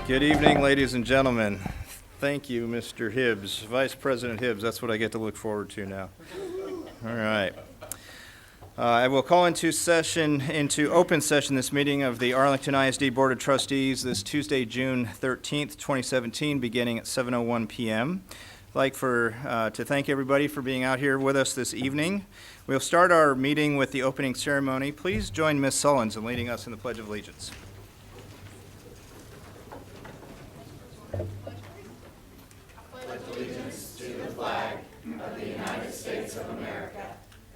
Good evening, ladies and gentlemen. Thank you, Mr. Hibbs. Vice President Hibbs, that's what I get to look forward to now. All right. I will call into open session this meeting of the Arlington ISD Board of Trustees this Tuesday, June 13th, 2017, beginning at 7:01 p.m. I'd like to thank everybody for being out here with us this evening. We'll start our meeting with the opening ceremony. Please join Ms. Sullins in leading us in the Pledge of Allegiance. Pledge allegiance to the flag of the United States of America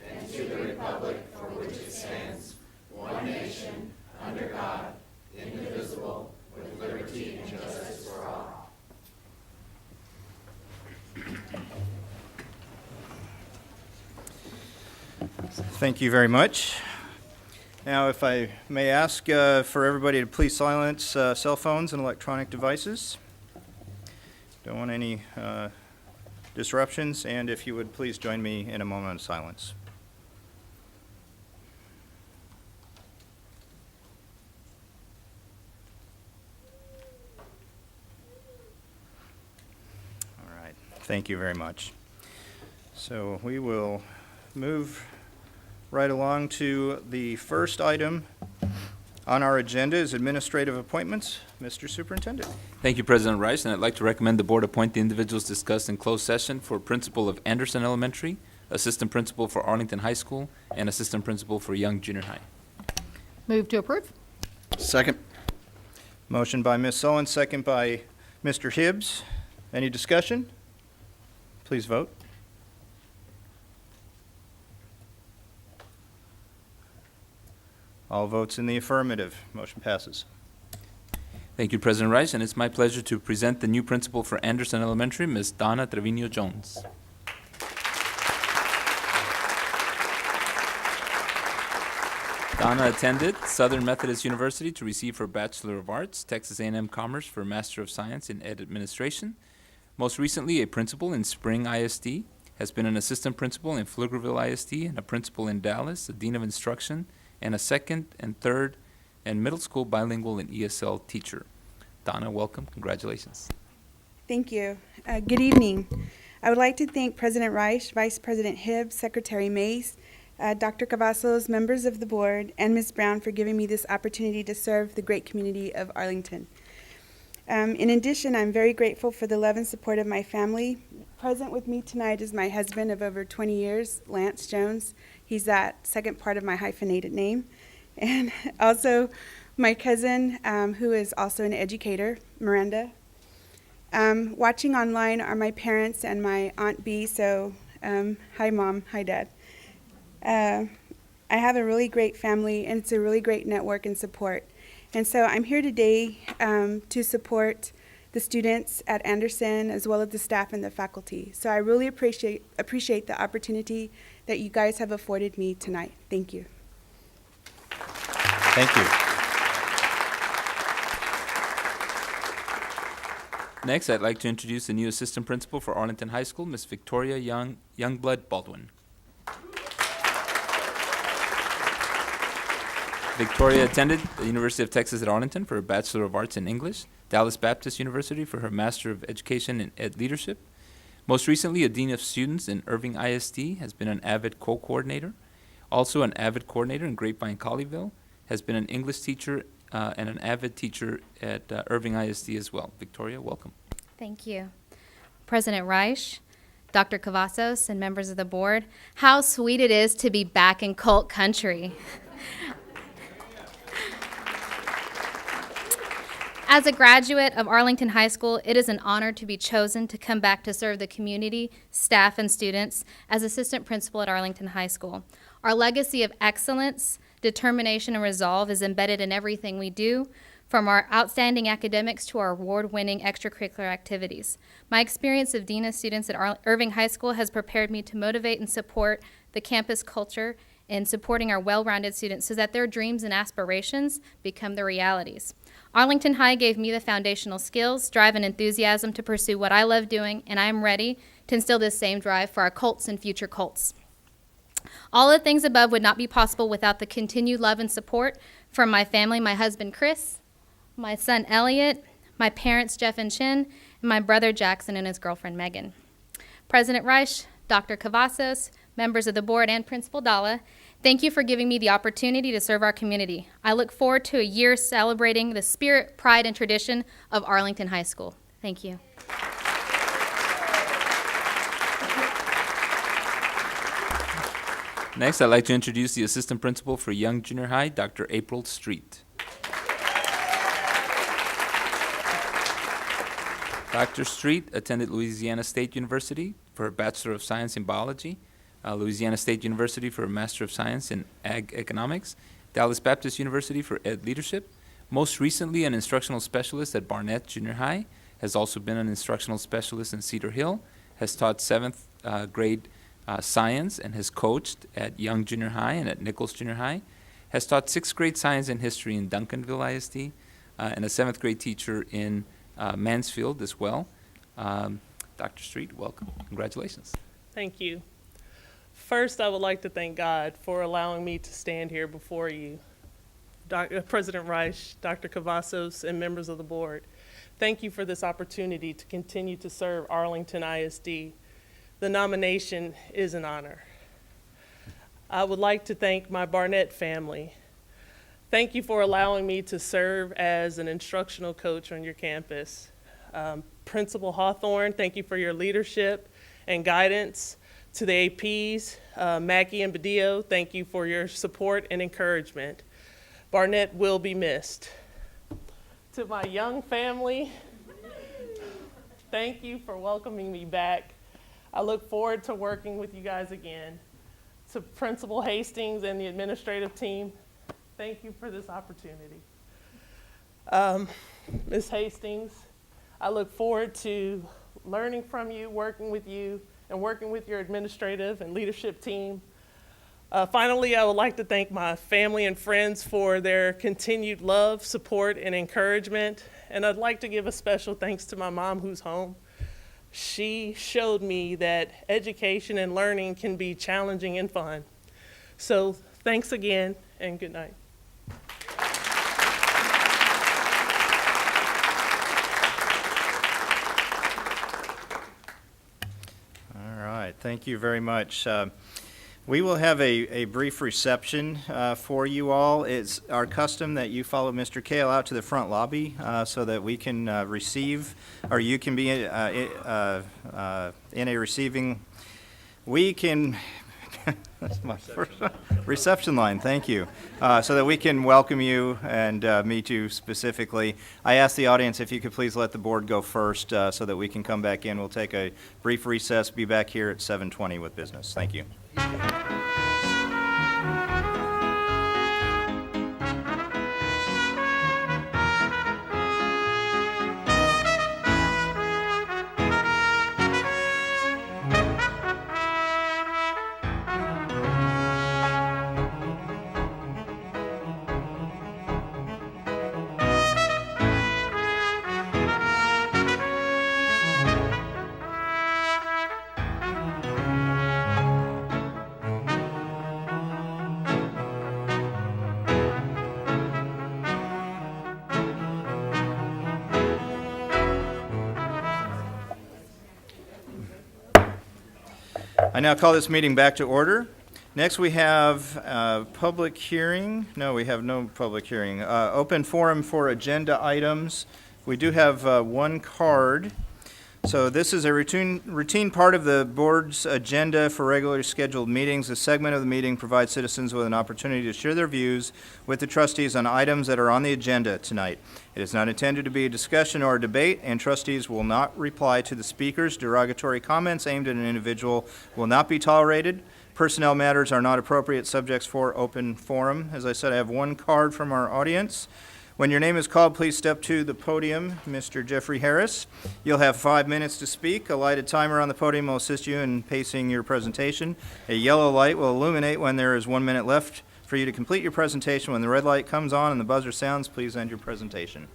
and to the republic for which it stands, one nation, under God, indivisible, with liberty and justice for all. Thank you very much. Now, if I may ask for everybody to please silence cell phones and electronic devices. Don't want any disruptions, and if you would please join me in a moment of silence. All right, thank you very much. So we will move right along to the first item on our agenda is administrative appointments. Mr. Superintendent. Thank you, President Rice, and I'd like to recommend the board appoint the individuals discussed in closed session for principal of Anderson Elementary, assistant principal for Arlington High School, and assistant principal for Young Junior High. Move to approve. Second. Motion by Ms. Sullivan, second by Mr. Hibbs. Any discussion? Please vote. All votes in the affirmative. Motion passes. Thank you, President Rice, and it's my pleasure to present the new principal for Anderson Elementary, Ms. Donna Trevino-Jones. Donna attended Southern Methodist University to receive her Bachelor of Arts, Texas A&M Commerce for Master of Science in Ed Administration. Most recently, a principal in Spring ISD, has been an assistant principal in Pflugerville ISD and a principal in Dallas, a dean of instruction, and a second and third and middle school bilingual and ESL teacher. Donna, welcome. Congratulations. Thank you. Good evening. I would like to thank President Reich, Vice President Hibbs, Secretary Mays, Dr. Cavazos, members of the board, and Ms. Brown for giving me this opportunity to serve the great community of Arlington. In addition, I'm very grateful for the love and support of my family. Present with me tonight is my husband of over 20 years, Lance Jones. He's that second part of my hyphenated name. And also my cousin, who is also an educator, Miranda. Watching online are my parents and my Aunt B, so hi Mom, hi Dad. I have a really great family, and it's a really great network and support. And so I'm here today to support the students at Anderson as well as the staff and the faculty. So I really appreciate the opportunity that you guys have afforded me tonight. Thank you. Thank you. Next, I'd like to introduce the new assistant principal for Arlington High School, Ms. Victoria Youngblood Baldwin. Victoria attended the University of Texas at Arlington for her Bachelor of Arts in English, Dallas Baptist University for her Master of Education in Ed Leadership. Most recently, a Dean of Students in Irving ISD, has been an avid co-coordinator, also an avid coordinator in Grapevine Colleyville, has been an English teacher and an avid teacher at Irving ISD as well. Victoria, welcome. Thank you. President Reich, Dr. Cavazos, and members of the board, how sweet it is to be back in Colt country. As a graduate of Arlington High School, it is an honor to be chosen to come back to serve the community, staff, and students as assistant principal at Arlington High School. Our legacy of excellence, determination, and resolve is embedded in everything we do, from our outstanding academics to our award-winning extracurricular activities. My experience of Dean of Students at Irving High School has prepared me to motivate and support the campus culture in supporting our well-rounded students so that their dreams and aspirations become their realities. Arlington High gave me the foundational skills, drive, and enthusiasm to pursue what I love doing, and I am ready to instill this same drive for our Colts and future Colts. All the things above would not be possible without the continued love and support from my family, my husband Chris, my son Elliot, my parents, Jeff and Chin, and my brother, Jackson, and his girlfriend, Megan. President Reich, Dr. Cavazos, members of the board, and Principal Dalla, thank you for giving me the opportunity to serve our community. I look forward to a year celebrating the spirit, pride, and tradition of Arlington High School. Thank you. Next, I'd like to introduce the Assistant Principal for Young Junior High, Dr. April Street. Dr. Street attended Louisiana State University for her Bachelor of Science in Biology, Louisiana State University for a Master of Science in Ag Economics, Dallas Baptist University for Ed Leadership. Most recently, an instructional specialist at Barnett Junior High, has also been an instructional specialist in Cedar Hill, has taught 7th grade science and has coached at Young Junior High and at Nichols Junior High, has taught 6th grade science and history in Duncanville ISD, and a 7th grade teacher in Mansfield as well. Dr. Street, welcome. Congratulations. Thank you. First, I would like to thank God for allowing me to stand here before you, President Reich, Dr. Cavazos, and members of the board. Thank you for this opportunity to continue to serve Arlington ISD. The nomination is an honor. I would like to thank my Barnett family. Thank you for allowing me to serve as an instructional coach on your campus. Principal Hawthorne, thank you for your leadership and guidance. To the APs, Mackey and Badillo, thank you for your support and encouragement. Barnett will be missed. To my young family, thank you for welcoming me back. I look forward to working with you guys again. To Principal Hastings and the administrative team, thank you for this opportunity. Ms. Hastings, I look forward to learning from you, working with you, and working with your administrative and leadership team. Finally, I would like to thank my family and friends for their continued love, support, and encouragement. And I'd like to give a special thanks to my mom who's home. She showed me that education and learning can be challenging and fun. So thanks again, and good night. All right, thank you very much. We will have a brief reception for you all. It's our custom that you follow Mr. Kale out to the front lobby so that we can receive, or you can be in a receiving. We can, that's my first reception line, thank you, so that we can welcome you and meet you specifically. I ask the audience if you could please let the board go first so that we can come back in. We'll take a brief recess, be back here at 7:20 with business. Thank you. I now call this meeting back to order. Next, we have public hearing. No, we have no public hearing. Open forum for agenda items. We do have one card. So this is a routine part of the board's agenda for regularly scheduled meetings. This segment of the meeting provides citizens with an opportunity to share their views with the trustees on items that are on the agenda tonight. It is not intended to be a discussion or a debate, and trustees will not reply to the speakers. Derogatory comments aimed at an individual will not be tolerated. Personnel matters are not appropriate subjects for open forum. As I said, I have one card from our audience. When your name is called, please step to the podium, Mr. Jeffrey Harris. You'll have 5 minutes to speak. A lighted timer on the podium will assist you in pacing your presentation. A yellow light will illuminate when there is 1 minute left for you to complete your presentation. When the red light comes on and the buzzer sounds, please end your presentation.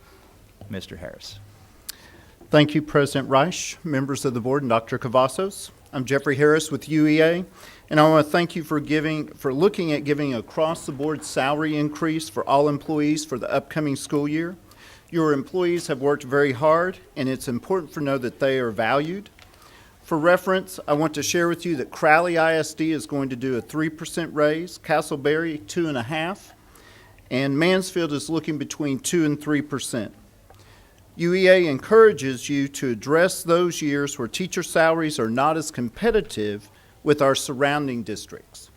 Mr. Harris. Thank you, President Reich, members of the board, and Dr. Cavazos. I'm Jeffrey Harris with UEA, and I want to thank you for looking at giving across-the-board salary increase for all employees for the upcoming school year. Your employees have worked very hard, and it's important to know that they are valued. For reference, I want to share with you that Crowley ISD is going to do a 3% raise, Castleberry 2.5%, and Mansfield is looking between 2 and 3%. UEA encourages you to address those years where teacher salaries are not as competitive with our surrounding districts.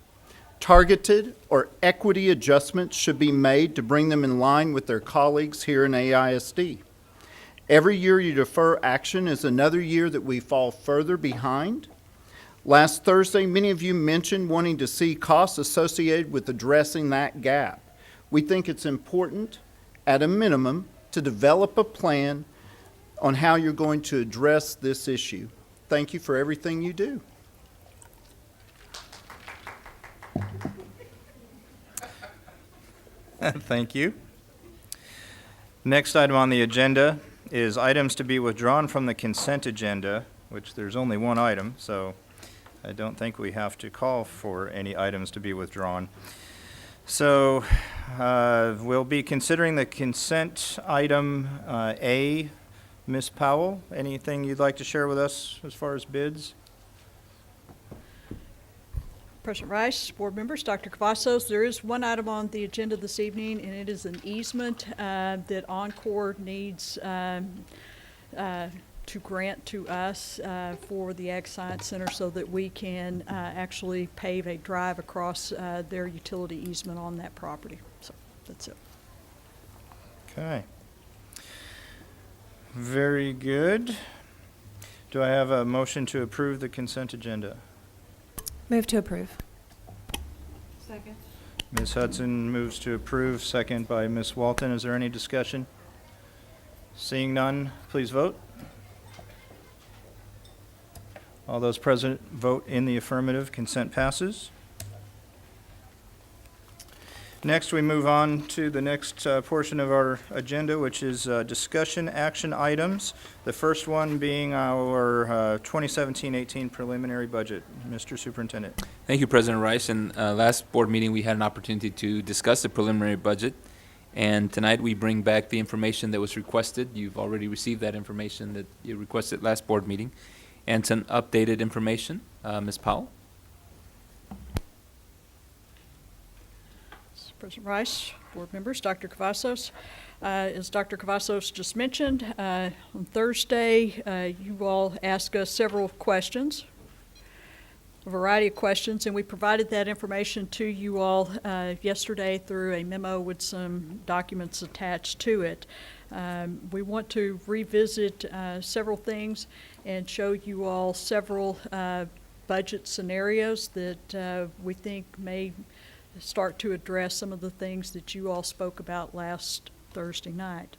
Targeted or equity adjustments should be made to bring them in line with their colleagues here in AISD. Every year you defer action is another year that we fall further behind. Last Thursday, many of you mentioned wanting to see costs associated with addressing that gap. We think it's important, at a minimum, to develop a plan on how you're going to address this issue. Thank you for everything you do. Thank you. Next item on the agenda is items to be withdrawn from the consent agenda, which there's only one item, so I don't think we have to call for any items to be withdrawn. So we'll be considering the consent item A. Ms. Powell, anything you'd like to share with us as far as bids? President Rice, board members, Dr. Cavazos, there is one item on the agenda this evening, and it is an easement that Encore needs to grant to us for the Ag Science Center so that we can actually pave a drive across their utility easement on that property. So that's it. Okay. Very good. Do I have a motion to approve the consent agenda? Move to approve. Second. Ms. Hudson moves to approve, second by Ms. Walton. Is there any discussion? Seeing none, please vote. All those present vote in the affirmative. Consent passes. Next, we move on to the next portion of our agenda, which is discussion action items. The first one being our 2017-18 preliminary budget. Mr. Superintendent. Thank you, President Rice. In last board meeting, we had an opportunity to discuss the preliminary budget, and tonight we bring back the information that was requested. You've already received that information that you requested last board meeting, and some updated information. Ms. Powell? President Rice, board members, Dr. Cavazos. As Dr. Cavazos just mentioned, on Thursday, you all asked us several questions, a variety of questions, and we provided that information to you all yesterday through a memo with some documents attached to it. We want to revisit several things and show you all several budget scenarios that we think may start to address some of the things that you all spoke about last Thursday night.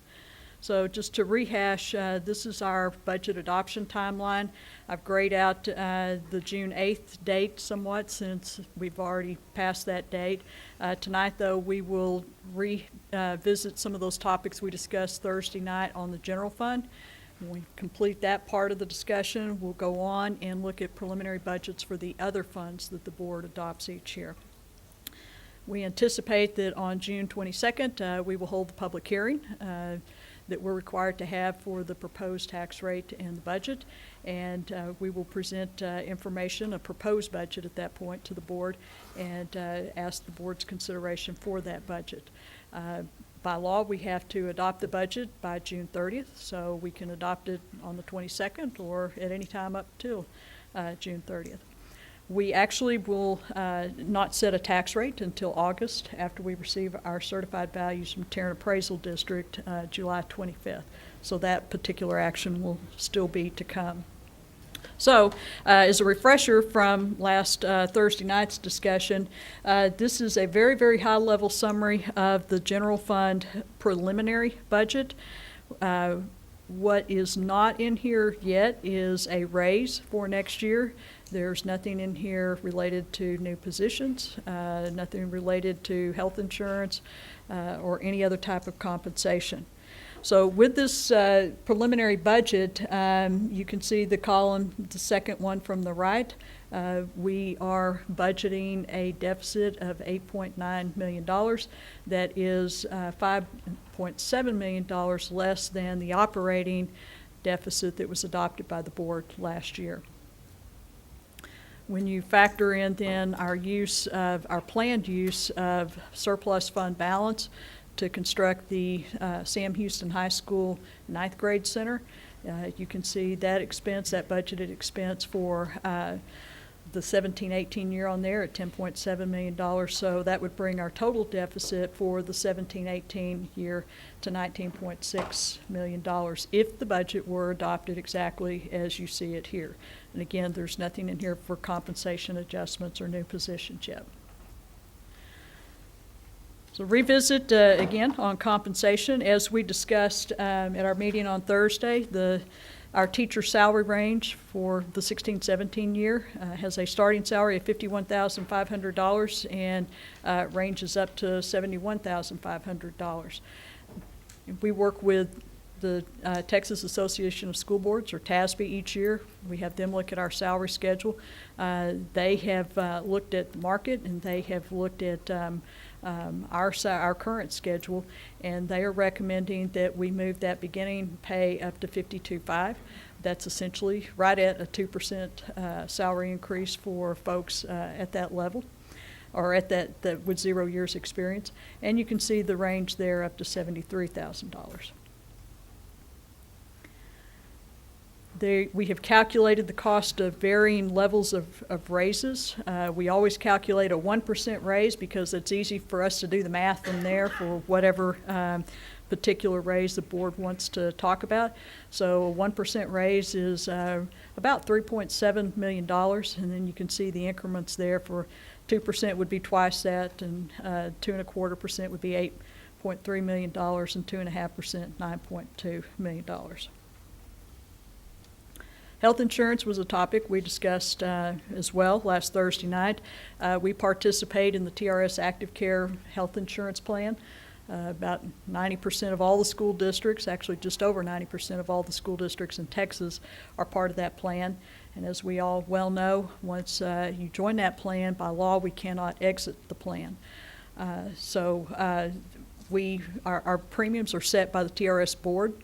So just to rehash, this is our budget adoption timeline. I've grayed out the June 8th date somewhat since we've already passed that date. Tonight, though, we will revisit some of those topics we discussed Thursday night on the general fund. When we complete that part of the discussion, we'll go on and look at preliminary budgets for the other funds that the board adopts each year. We anticipate that on June 22nd, we will hold the public hearing that we're required to have for the proposed tax rate and the budget, and we will present information, a proposed budget at that point, to the board and ask the board's consideration for that budget. By law, we have to adopt the budget by June 30th, so we can adopt it on the 22nd or at any time up till June 30th. We actually will not set a tax rate until August after we receive our certified values from Tarrant Appraisal District July 25th. So that particular action will still be to come. So as a refresher from last Thursday night's discussion, this is a very, very high-level summary of the general fund preliminary budget. What is not in here yet is a raise for next year. There's nothing in here related to new positions, nothing related to health insurance or any other type of compensation. So with this preliminary budget, you can see the column, the second one from the right. We are budgeting a deficit of $8.9 million. That is $5.7 million less than the operating deficit that was adopted by the board last year. When you factor in then our planned use of surplus fund balance to construct the Sam Houston High School 9th grade center, you can see that expense, that budgeted expense for the 17-18 year on there at $10.7 million. So that would bring our total deficit for the 17-18 year to $19.6 million if the budget were adopted exactly as you see it here. And again, there's nothing in here for compensation adjustments or new positions yet. So revisit again on compensation. As we discussed at our meeting on Thursday, our teacher salary range for the 16-17 year has a starting salary of $51,500 and ranges up to $71,500. We work with the Texas Association of School Boards, or TASB, each year. We have them look at our salary schedule. They have looked at the market, and they have looked at our current schedule, and they are recommending that we move that beginning pay up to $52,500. That's essentially right at a 2% salary increase for folks at that level, or at that with 0 years experience. And you can see the range there up to $73,000. We have calculated the cost of varying levels of raises. We always calculate a 1% raise because it's easy for us to do the math from there for whatever particular raise the board wants to talk about. So a 1% raise is about $3.7 million, and then you can see the increments there. For 2% would be twice that, and 2.25% would be $8.3 million, and 2.5%, $9.2 million. Health insurance was a topic we discussed as well last Thursday night. We participate in the TRS Active Care health insurance plan. About 90% of all the school districts, actually just over 90% of all the school districts in Texas are part of that plan. And as we all well know, once you join that plan, by law, we cannot exit the plan. Our premiums are set by the TRS board,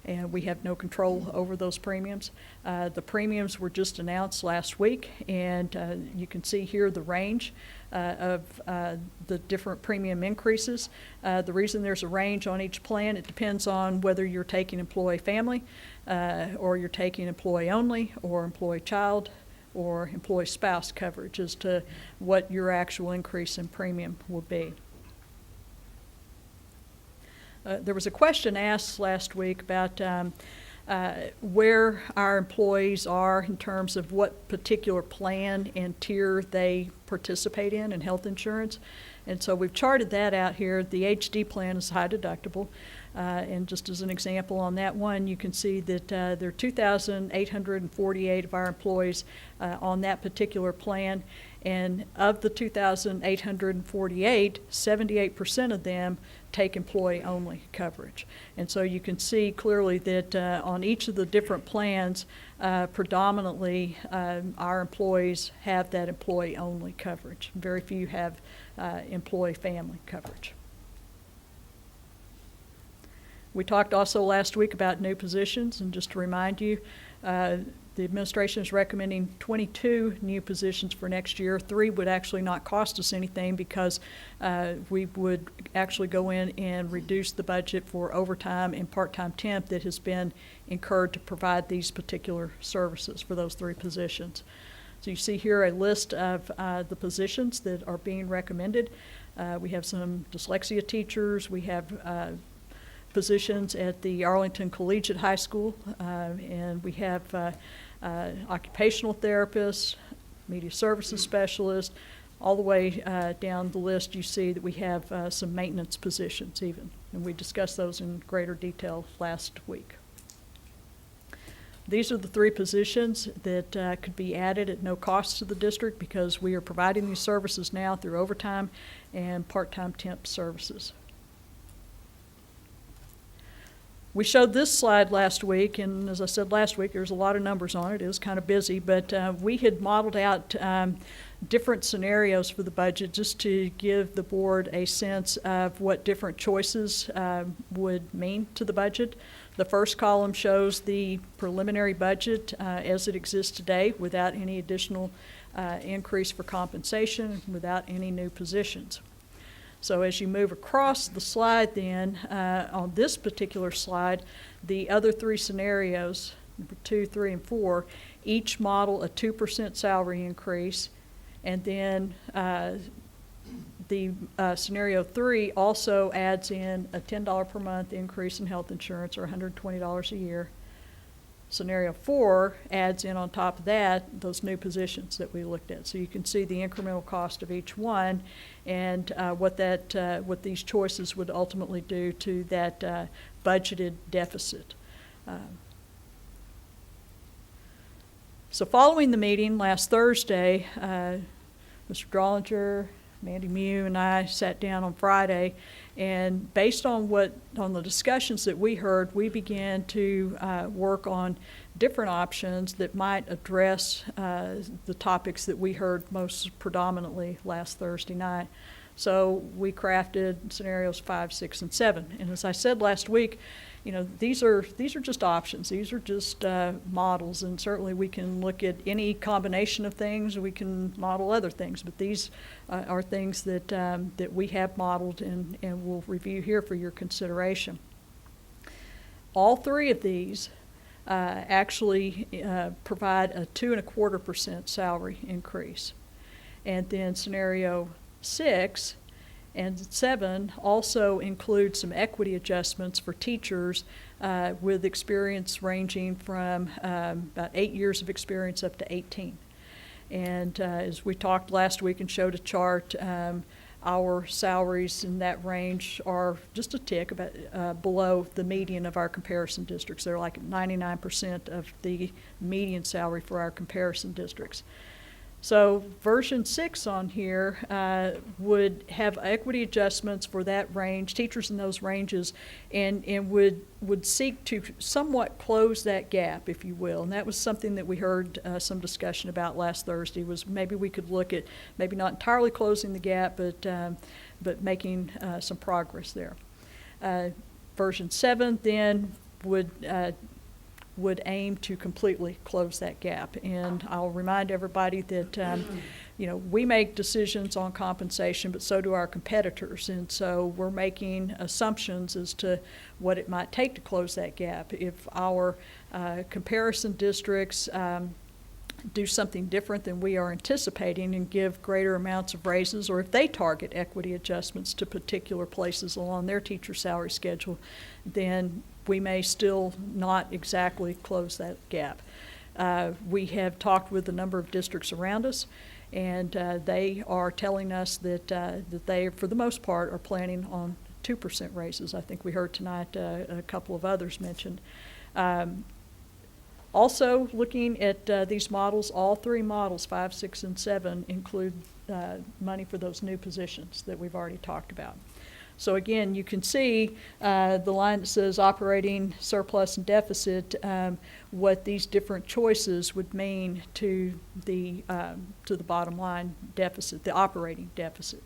and we have no control over those premiums. The premiums were just announced last week, and you can see here the range of the different premium increases. The reason there's a range on each plan, it depends on whether you're taking employee family, or you're taking employee only, or employee child, or employee spouse coverage as to what your actual increase in premium will be. There was a question asked last week about where our employees are in terms of what particular plan and tier they participate in health insurance. And so we've charted that out here. The HD plan is high deductible. And just as an example on that one, you can see that there are 2,848 of our employees on that particular plan. And of the 2,848, 78% of them take employee-only coverage. And so you can see clearly that on each of the different plans, predominantly our employees have that employee-only coverage. Very few have employee-family coverage. We talked also last week about new positions, and just to remind you, the administration is recommending 22 new positions for next year. 3 would actually not cost us anything because we would actually go in and reduce the budget for overtime and part-time temp that has been incurred to provide these particular services for those 3 positions. So you see here a list of the positions that are being recommended. We have some dyslexia teachers. We have positions at the Arlington Collegiate High School, and we have occupational therapists, media services specialists, all the way down the list. You see that we have some maintenance positions even, and we discussed those in greater detail last week. These are the 3 positions that could be added at no cost to the district because we are providing these services now through overtime and part-time temp services. We showed this slide last week, and as I said last week, there's a lot of numbers on it. It was kind of busy, but we had modeled out different scenarios for the budget just to give the board a sense of what different choices would mean to the budget. The first column shows the preliminary budget as it exists today without any additional increase for compensation, without any new positions. So as you move across the slide then, on this particular slide, the other three scenarios, number 2, 3, and 4, each model a 2% salary increase, and then the scenario 3 also adds in a $10 per month increase in health insurance, or $120 a year. Scenario 4 adds in on top of that those new positions that we looked at. So you can see the incremental cost of each one and what these choices would ultimately do to that budgeted deficit. So following the meeting last Thursday, Mr. Drollinger, Mandy Mew, and I sat down on Friday, and based on the discussions that we heard, we began to work on different options that might address the topics that we heard most predominantly last Thursday night. So we crafted scenarios 5, 6, and 7. And as I said last week, you know, these are just options. These are just models, and certainly we can look at any combination of things. We can model other things, but these are things that we have modeled and will review here for your consideration. All three of these actually provide a 2.25% salary increase, and then scenario 6 and 7 also include some equity adjustments for teachers with experience ranging from about 8 years of experience up to 18. And as we talked last week and showed a chart, our salaries in that range are just a tick about below the median of our comparison districts. They're like 99% of the median salary for our comparison districts. So version 6 on here would have equity adjustments for that range, teachers in those ranges, and would seek to somewhat close that gap, if you will. And that was something that we heard some discussion about last Thursday, was maybe we could look at maybe not entirely closing the gap, but making some progress there. Version 7 then would aim to completely close that gap. And I'll remind everybody that you know, we make decisions on compensation, but so do our competitors. And so we're making assumptions as to what it might take to close that gap. If our comparison districts do something different than we are anticipating and give greater amounts of raises, or if they target equity adjustments to particular places along their teacher salary schedule, then we may still not exactly close that gap. We have talked with a number of districts around us, and they are telling us that they, for the most part, are planning on 2% raises. I think we heard tonight a couple of others mentioned. Also, looking at these models, all three models, 5, 6, and 7, include money for those new positions that we've already talked about. So again, you can see the line that says operating surplus and deficit, what these different choices would mean to the bottom line deficit, the operating deficit.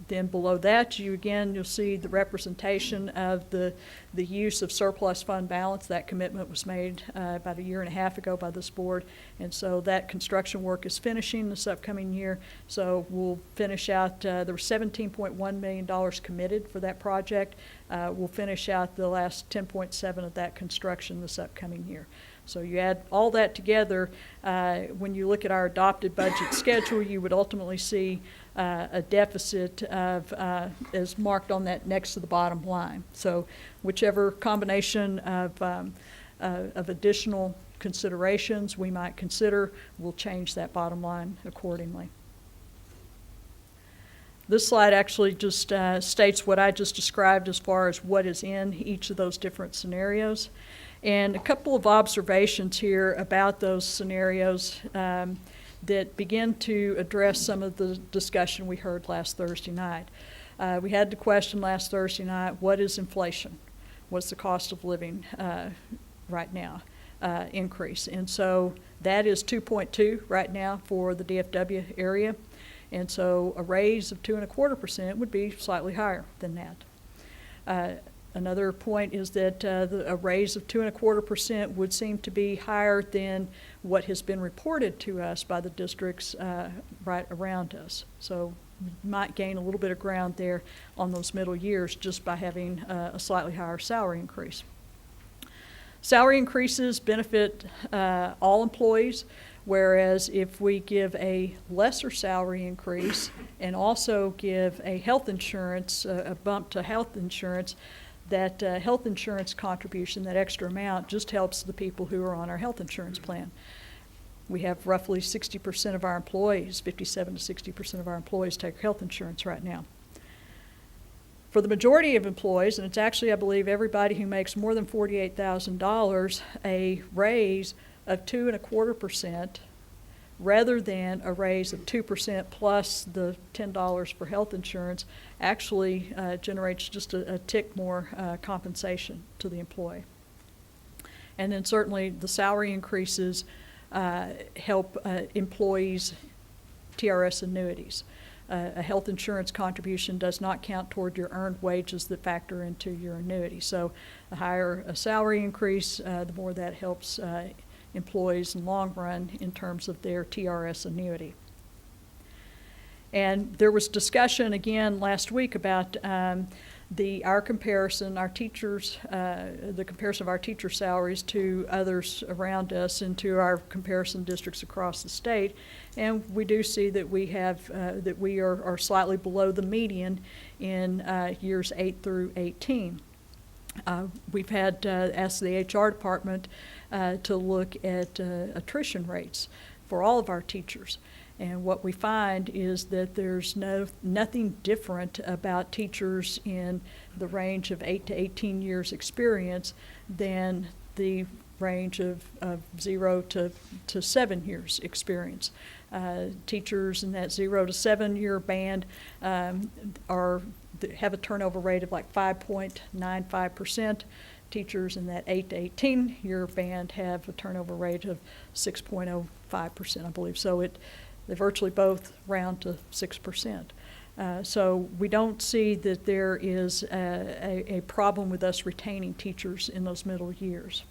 Then below that, you'll see the representation of the use of surplus fund balance. That commitment was made about 1.5 years ago by this board, and so that construction work is finishing this upcoming year. So we'll finish out, there was $17.1 million committed for that project. We'll finish out the last 10.7 of that construction this upcoming year. So you add all that together, when you look at our adopted budget schedule, you would ultimately see a deficit of, as marked on that next to the bottom line. So whichever combination of additional considerations we might consider will change that bottom line accordingly. This slide actually just states what I just described as far as what is in each of those different scenarios. And a couple of observations here about those scenarios that begin to address some of the discussion we heard last Thursday night. We had the question last Thursday night, what is inflation? was the cost of living right now increase. And so that is 2.2 right now for the DFW area. And so a raise of 2.25% would be slightly higher than that. Another point is that a raise of 2.25% would seem to be higher than what has been reported to us by the districts right around us. So we might gain a little bit of ground there on those middle years just by having a slightly higher salary increase. Salary increases benefit all employees, whereas if we give a lesser salary increase and also give a health insurance, a bump to health insurance, that health insurance contribution, that extra amount, just helps the people who are on our health insurance plan. We have roughly 60% of our employees, 57 to 60% of our employees take health insurance right now. For the majority of employees, and it's actually, I believe, everybody who makes more than $48,000, a raise of 2.25% rather than a raise of 2% plus the $10 for health insurance actually generates just a tick more compensation to the employee. And then certainly the salary increases help employees' TRS annuities. A health insurance contribution does not count toward your earned wages that factor into your annuity. So the higher a salary increase, the more that helps employees in the long run in terms of their TRS annuity. And there was discussion again last week about our comparison, our teachers, the comparison of our teacher salaries to others around us and to our comparison districts across the state. And we do see that we have, that we are slightly below the median in years 8 through 18. We've had asked the HR department to look at attrition rates for all of our teachers. And what we find is that there's nothing different about teachers in the range of 8 to 18 years experience than the range of 0 to 7 years experience. Teachers in that 0 to 7 year band have a turnover rate of like 5.95%. Teachers in that 8 to 18 year band have a turnover rate of 6.05%, I believe. So they virtually both round to 6%. So we don't see that there is a problem with us retaining teachers in those middle years.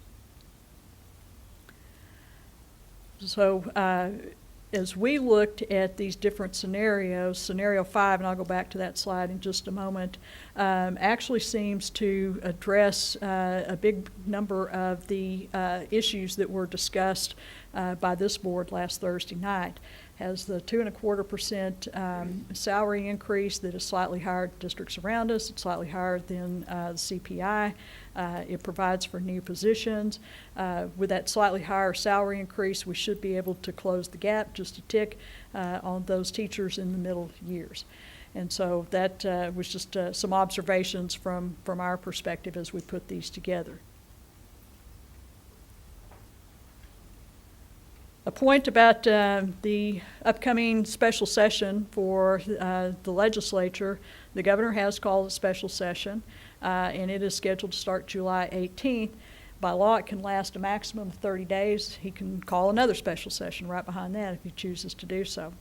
So as we looked at these different scenarios, scenario 5, and I'll go back to that slide in just a moment, actually seems to address a big number of the issues that were discussed by this board last Thursday night. Has the 2.25% salary increase that is slightly higher than districts around us. It's slightly higher than the CPI. It provides for new positions. With that slightly higher salary increase, we should be able to close the gap just a tick on those teachers in the middle years. And so that was just some observations from our perspective as we put these together. A point about the upcoming special session for the legislature. The governor has called a special session, and it is scheduled to start July 18th. By law, it can last a maximum of 30 days. He can call another special session right behind that if he chooses to do so.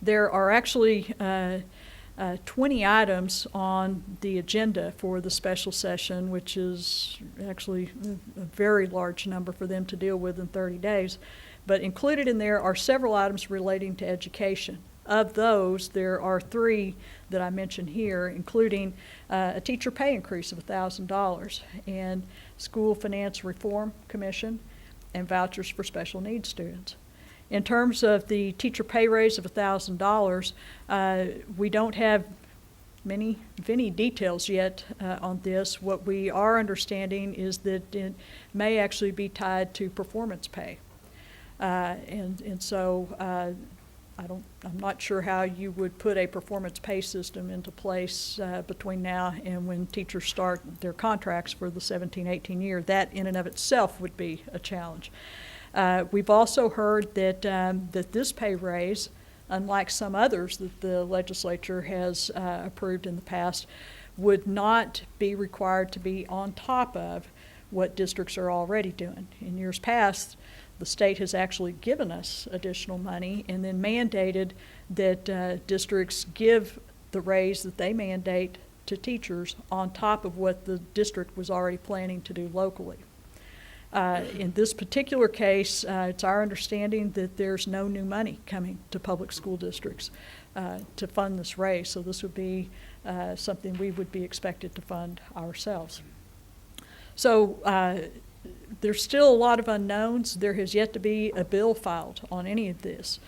There are actually 20 items on the agenda for the special session, which is actually a very large number for them to deal with in 30 days. But included in there are several items relating to education. Of those, there are 3 that I mentioned here, including a teacher pay increase of $1,000 and School Finance Reform Commission and vouchers for special needs students. In terms of the teacher pay raise of $1,000, we don't have many details yet on this. What we are understanding is that it may actually be tied to performance pay. And so I'm not sure how you would put a performance pay system into place between now and when teachers start their contracts for the 17-18 year. That in and of itself would be a challenge. We've also heard that that this pay raise, unlike some others that the legislature has approved in the past, would not be required to be on top of what districts are already doing. In years past, the state has actually given us additional money and then mandated that districts give the raise that they mandate to teachers on top of what the district was already planning to do locally. In this particular case, it's our understanding that there's no new money coming to public school districts to fund this raise, so this would be something we would be expected to fund ourselves. So there's still a lot of unknowns. There has yet to be a bill filed on any of this.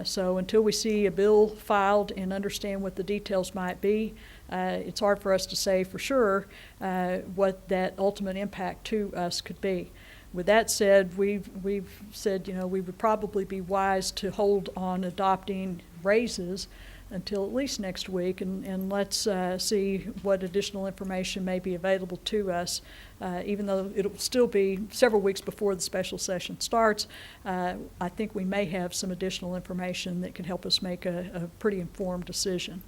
So until we see a bill filed and understand what the details might be, it's hard for us to say for sure what that ultimate impact to us could be. With that said, we've said, you know, we would probably be wise to hold on adopting raises until at least next week, and let's see what additional information may be available to us. Even though it'll still be several weeks before the special session starts, I think we may have some additional information that can help us make a pretty informed decision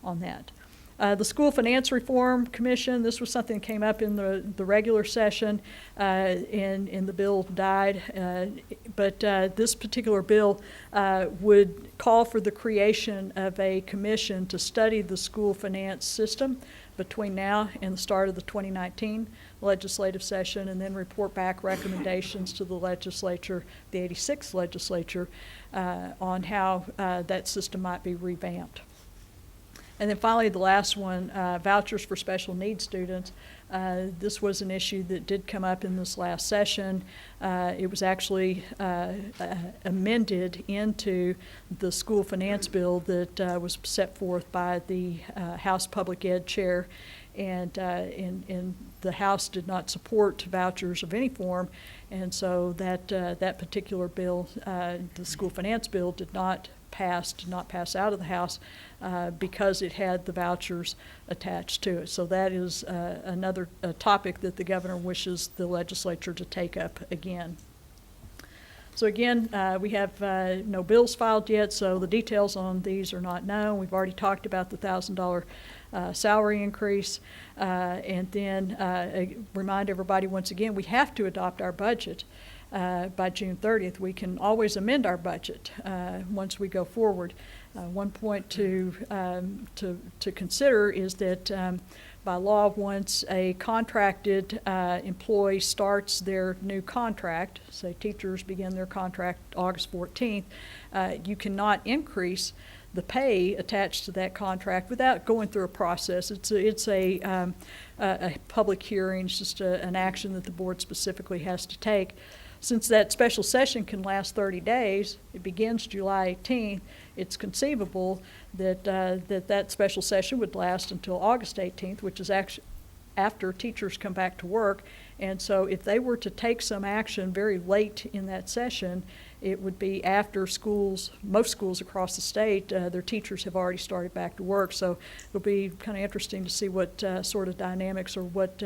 on that. The School Finance Reform Commission, this was something that came up in the regular session, and the bill died. But this particular bill would call for the creation of a commission to study the school finance system between now and the start of the 2019 legislative session, and then report back recommendations to the legislature, the 86th legislature, on how that system might be revamped. And then finally, the last one, vouchers for special needs students. This was an issue that did come up in this last session. It was actually amended into the school finance bill that was set forth by the House Public Ed Chair, and the House did not support vouchers of any form, and so that particular bill, the school finance bill, did not pass out of the House because it had the vouchers attached to it. So that is another topic that the governor wishes the legislature to take up again. So again, we have no bills filed yet, so the details on these are not known. We've already talked about the $1,000 salary increase, and then remind everybody once again, we have to adopt our budget by June 30th. We can always amend our budget once we go forward. One point to consider is that by law, once a contracted employee starts their new contract, say teachers begin their contract August 14th, you cannot increase the pay attached to that contract without going through a process. It's a public hearing. It's just an action that the board specifically has to take. Since that special session can last 30 days, it begins July 18th, it's conceivable that that special session would last until August 18th, which is actually after teachers come back to work. And so if they were to take some action very late in that session, it would be after schools, most schools across the state, their teachers have already started back to work. So it'll be kind of interesting to see what sort of dynamics or what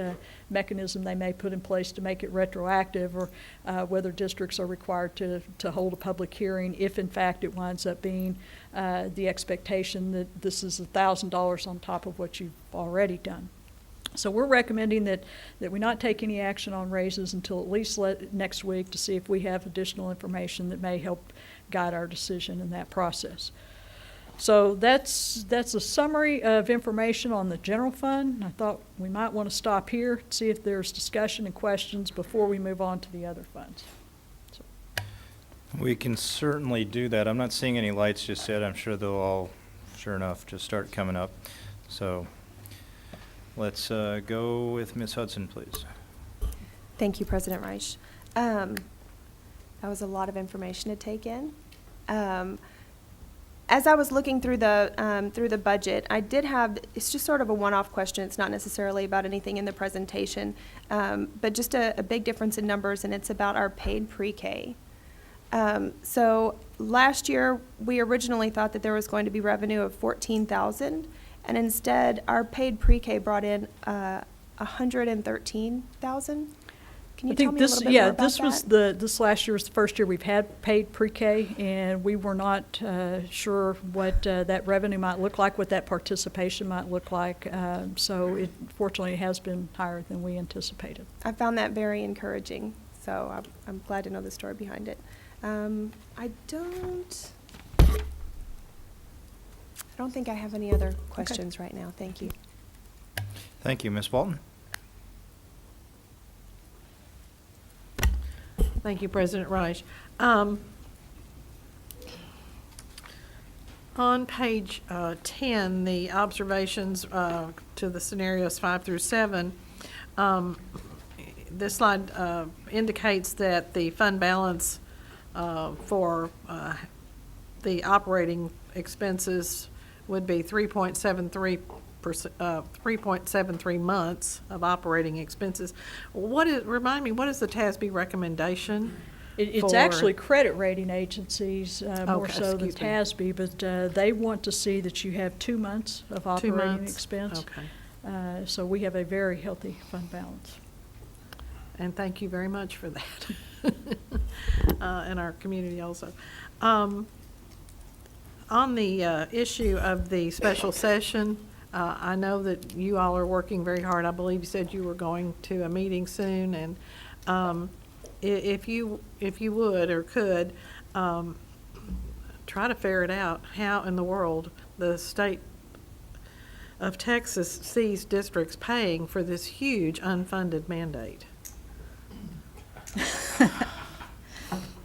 mechanism they may put in place to make it retroactive, or whether districts are required to hold a public hearing if in fact it winds up being the expectation that this is $1,000 on top of what you've already done. So we're recommending that we not take any action on raises until at least next week to see if we have additional information that may help guide our decision in that process. So that's a summary of information on the general fund. I thought we might want to stop here and see if there's discussion and questions before we move on to the other funds. So. We can certainly do that. I'm not seeing any lights just yet. I'm sure they'll all, sure enough, just start coming up. So let's go with Ms. Hudson, please. Thank you, President Reich. That was a lot of information to take in. As I was looking through the budget, I did have, it's just sort of a one-off question. It's not necessarily about anything in the presentation, but just a big difference in numbers, and it's about our paid pre-K. So last year, we originally thought that there was going to be revenue of $14,000, and instead, our paid pre-K brought in $113,000. Can you I tell think me a this, little bit yeah, more about this was that? this last year was the first year we've had paid pre-K, and we were not sure what that revenue might look like, what that participation might look like. So it fortunately has been higher than we anticipated. I found that very encouraging, so I'm glad to know the story behind it. I don't think I have any other questions right now. Thank you. Thank you, Ms. Walton. Thank you, President Reich. On page 10, the observations to the scenarios 5 through 7, this slide indicates that the fund balance for the operating expenses would be 3.73 months of operating expenses. Remind me, what is the TASB recommendation? It's for- actually credit rating agencies, more Okay, so than excuse me. TASB, but they want to see that you have 2 months of 2 operating months? expense. Okay. So we have a very healthy fund balance. And thank you very much for that. In our community also. On the issue of the special session, I know that you all are working very hard. I believe you said you were going to a meeting soon, and if you would or could, try to ferret out how in the world the state of Texas sees districts paying for this huge unfunded mandate.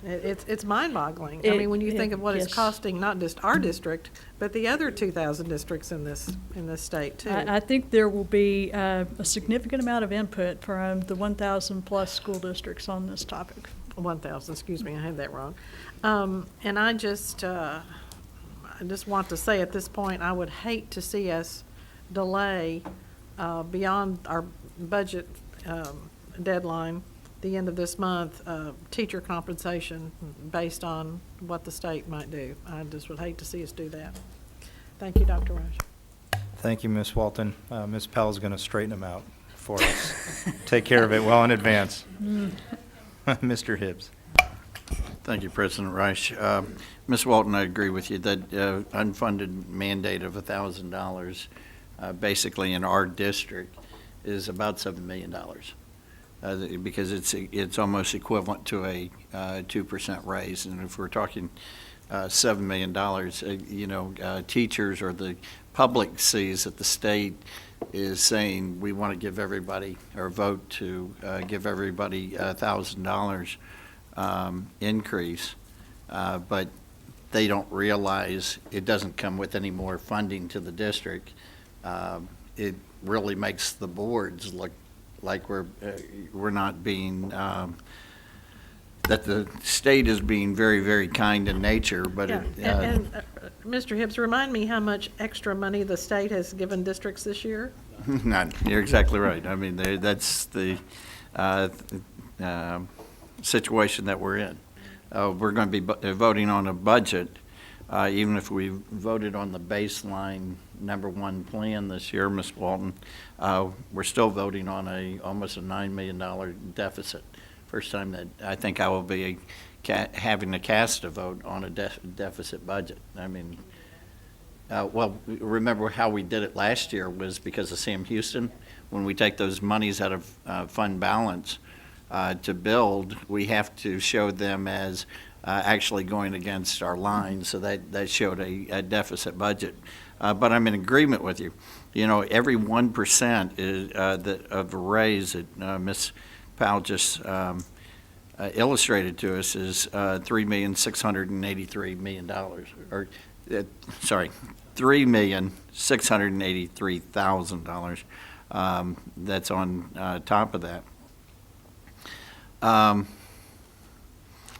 It's mind-boggling. I mean, when you think of what it's Yes. costing, not just our district, but the other 2,000 districts in this state too. I think there will be a significant amount of input from the 1,000-plus school districts on this topic. 1,000, excuse me, I had that wrong. And I just want to say at this point, I would hate to see us delay beyond our budget deadline, the end of this month, teacher compensation based on what the state might do. I just would hate to see us do that. Thank you, Dr. Rush. Thank you, Ms. Walton. Ms. Powell's going to straighten them out for us. Take care of it well in advance. Mr. Hibbs. Thank you, President Reich. Ms. Walton, I agree with you that unfunded mandate of $1,000 basically in our district is about $7 million. Because it's almost equivalent to a 2% raise. And if we're talking $7 million, teachers or the public sees that the state is saying we want to give everybody, or vote to give everybody $1,000 increase, but they don't realize it doesn't come with any more funding to the district. It really makes the boards look like we're not being, that the state is being very, very kind in nature, but Yeah. Mr. Hibbs, remind me how much extra money the state has given districts this year? You're exactly right. I mean, that's the situation that we're in. We're going to be voting on a budget, even if we voted on the baseline #1 plan this year, Ms. Walton, we're still voting on almost a $9 million deficit. First time that I think I will be having to cast a vote on a deficit budget. I mean, well, remember how we did it last year was because of Sam Houston. When we take those monies out of fund balance to build, we have to show them as actually going against our line, so that showed a deficit budget. But I'm in agreement with you. Every 1% is, of the raise that Ms. Powell just illustrated to us is $3,683,000, or sorry, $3,683,000. That's on top of that.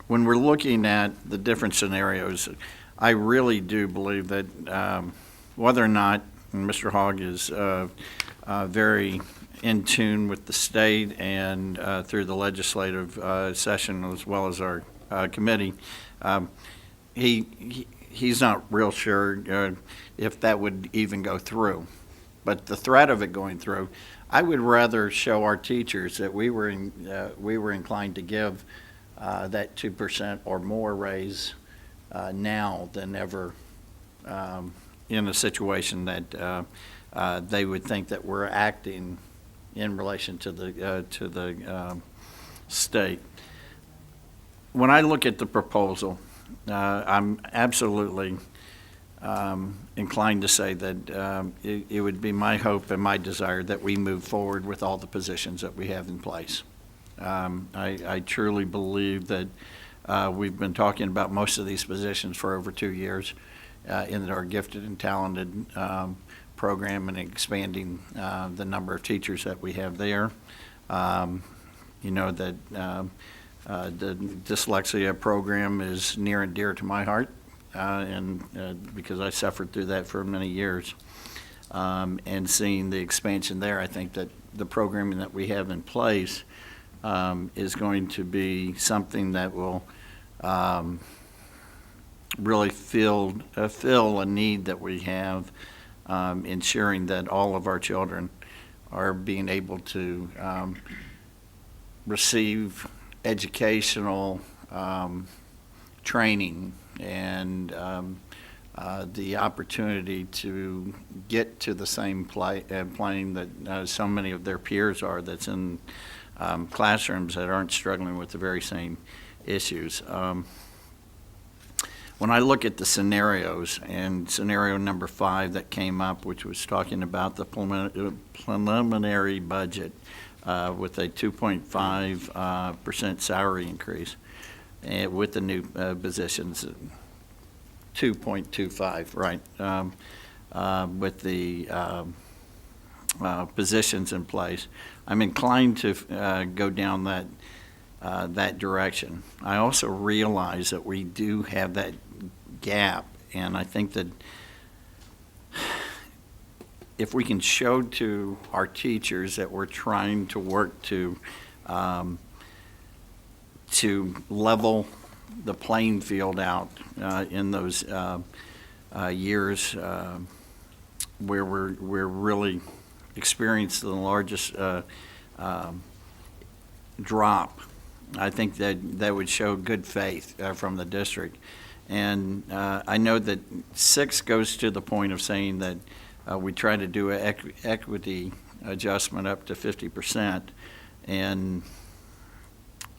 When we're looking at the different scenarios, I really do believe that whether or not Mr. Hogg is very in tune with the state and through the legislative session as well as our committee, he's not real sure if that would even go through. But the threat of it going through, I would rather show our teachers that we were inclined to give that 2% or more raise now than ever in a situation that they would think that we're acting in relation to the state. When I look at the proposal, I'm absolutely inclined to say that it would be my hope and my desire that we move forward with all the positions that we have in place. I truly believe that we've been talking about most of these positions for over 2 years in our gifted and talented program and expanding the number of teachers that we have there. You know that the dyslexia program is near and dear to my heart, and because I suffered through that for many years. And seeing the expansion there, I think that the programming that we have in place is going to be something that will really fill a need that we have, ensuring that all of our children are being able to receive educational training and the opportunity to get to the same plane that so many of their peers are, that's in classrooms that aren't struggling with the very same issues. When I look at the scenarios, and scenario number 5 that came up, which was talking about the preliminary budget with a 2.5% salary increase, and with the new positions, 2.25, right, with the positions in place, I'm inclined to go down that direction. I also realize that we do have that gap, and I think that if we can show to our teachers that we're trying to work to level the playing field out in those years where we're really experiencing the largest drop, I think that would show good faith from the district. And I know that 6 goes to the point of saying that we try to do an equity adjustment up to 50%, and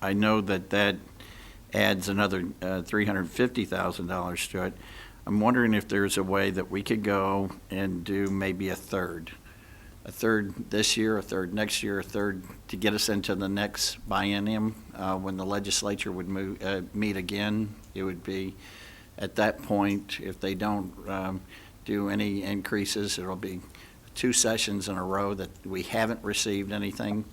I know that adds another $350,000 to it. I'm wondering if there's a way that we could go and do maybe a third this year, a third next year, a third to get us into the next biennium when the legislature would meet again. It would be at that point, if they don't do any increases, it'll be 2 sessions in a row that we haven't received anything.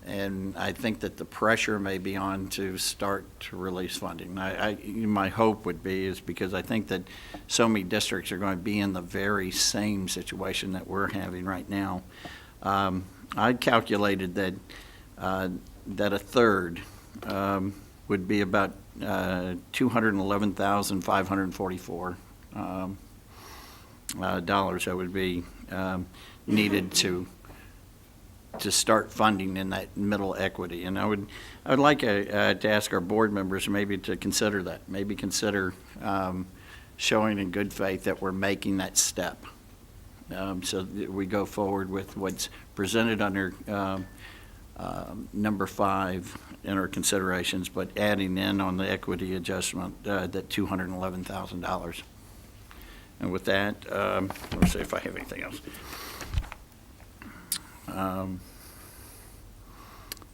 And I think that the pressure may be on to start to release funding. My hope would be is because I think that so many districts are going to be in the very same situation that we're having right now. I calculated that that a third would be about $211,544 dollars that would be needed to start funding in that middle equity. And I would like to ask our board members maybe to consider that, maybe consider showing in good faith that we're making that step, so that we go forward with what's presented under number 5 in our considerations, but adding in on the equity adjustment that $211,000. And with that, let's see if I have anything else.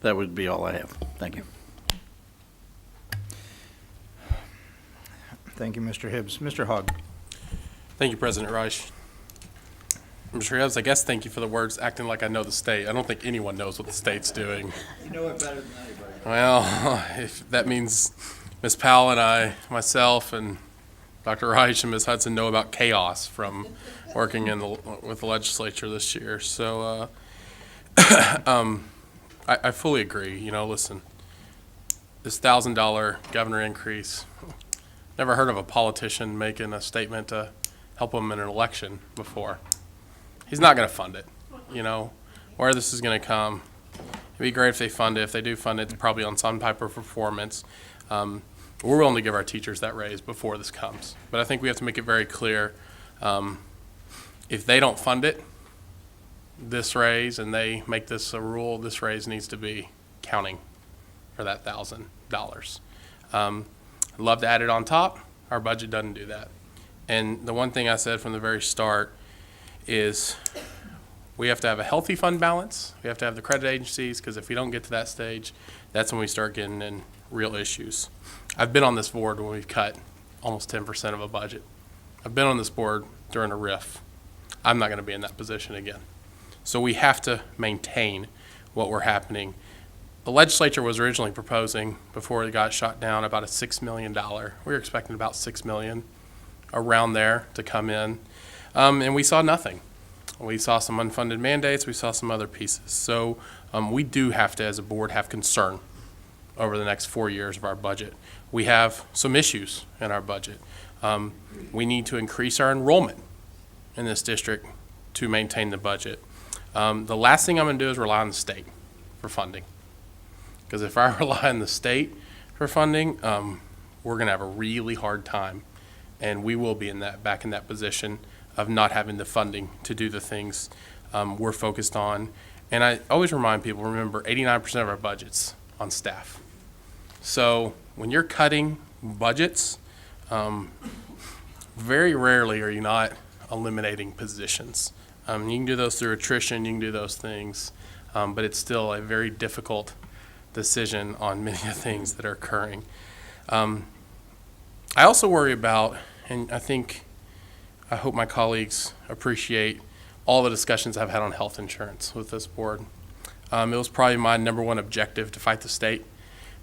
That would be all I have. Thank you. Thank you, Mr. Hibbs. Mr. Hogg. Thank you, President Reich. Mr. Hibbs, I guess thank you for the words acting like I know the state. I don't think anyone knows what the state's doing. You know it better than anybody. Well, if that means Ms. Powell and I, myself, and Dr. Reich and Ms. Hudson know about chaos from working with the legislature this year. So I fully agree. You know, listen, this $1,000 governor increase, never heard of a politician making a statement to help him in an election before. He's not going to fund it, you know. where this is going to come. It'd be great if they fund it. If they do fund it, it's probably on some type of performance. We're willing to give our teachers that raise before this comes. But I think we have to make it very clear, if they don't fund it, this raise, and they make this a rule, this raise needs to be counting for that $1,000. I'd love to add it on top. Our budget doesn't do that. And the one thing I said from the very start is we have to have a healthy fund balance. We have to have the credit agencies, because if we don't get to that stage, that's when we start getting in real issues. I've been on this board when we've cut almost 10% of a budget. I've been on this board during a RIF. I'm not going to be in that position again. So we have to maintain what we're happening. The legislature was originally proposing, before it got shot down, about a $6 million. We were expecting about $6 million around there to come in, and we saw nothing. We saw some unfunded mandates. We saw some other pieces. So we do have to, as a board, have concern over the next 4 years of our budget. We have some issues in our budget. We need to increase our enrollment in this district to maintain the budget. The last thing I'm going to do is rely on the state for funding. Because if I rely on the state for funding, we're going to have a really hard time. And we will be back in that position of not having the funding to do the things we're focused on. And I always remind people, remember, 89% of our budget's on staff. So when you're cutting budgets, very rarely are you not eliminating positions. You can do those through attrition, you can do those things, but it's still a very difficult decision on many of the things that are occurring. I also worry about, and I hope my colleagues appreciate all the discussions I've had on health insurance with this board. It was probably my number one objective to fight the state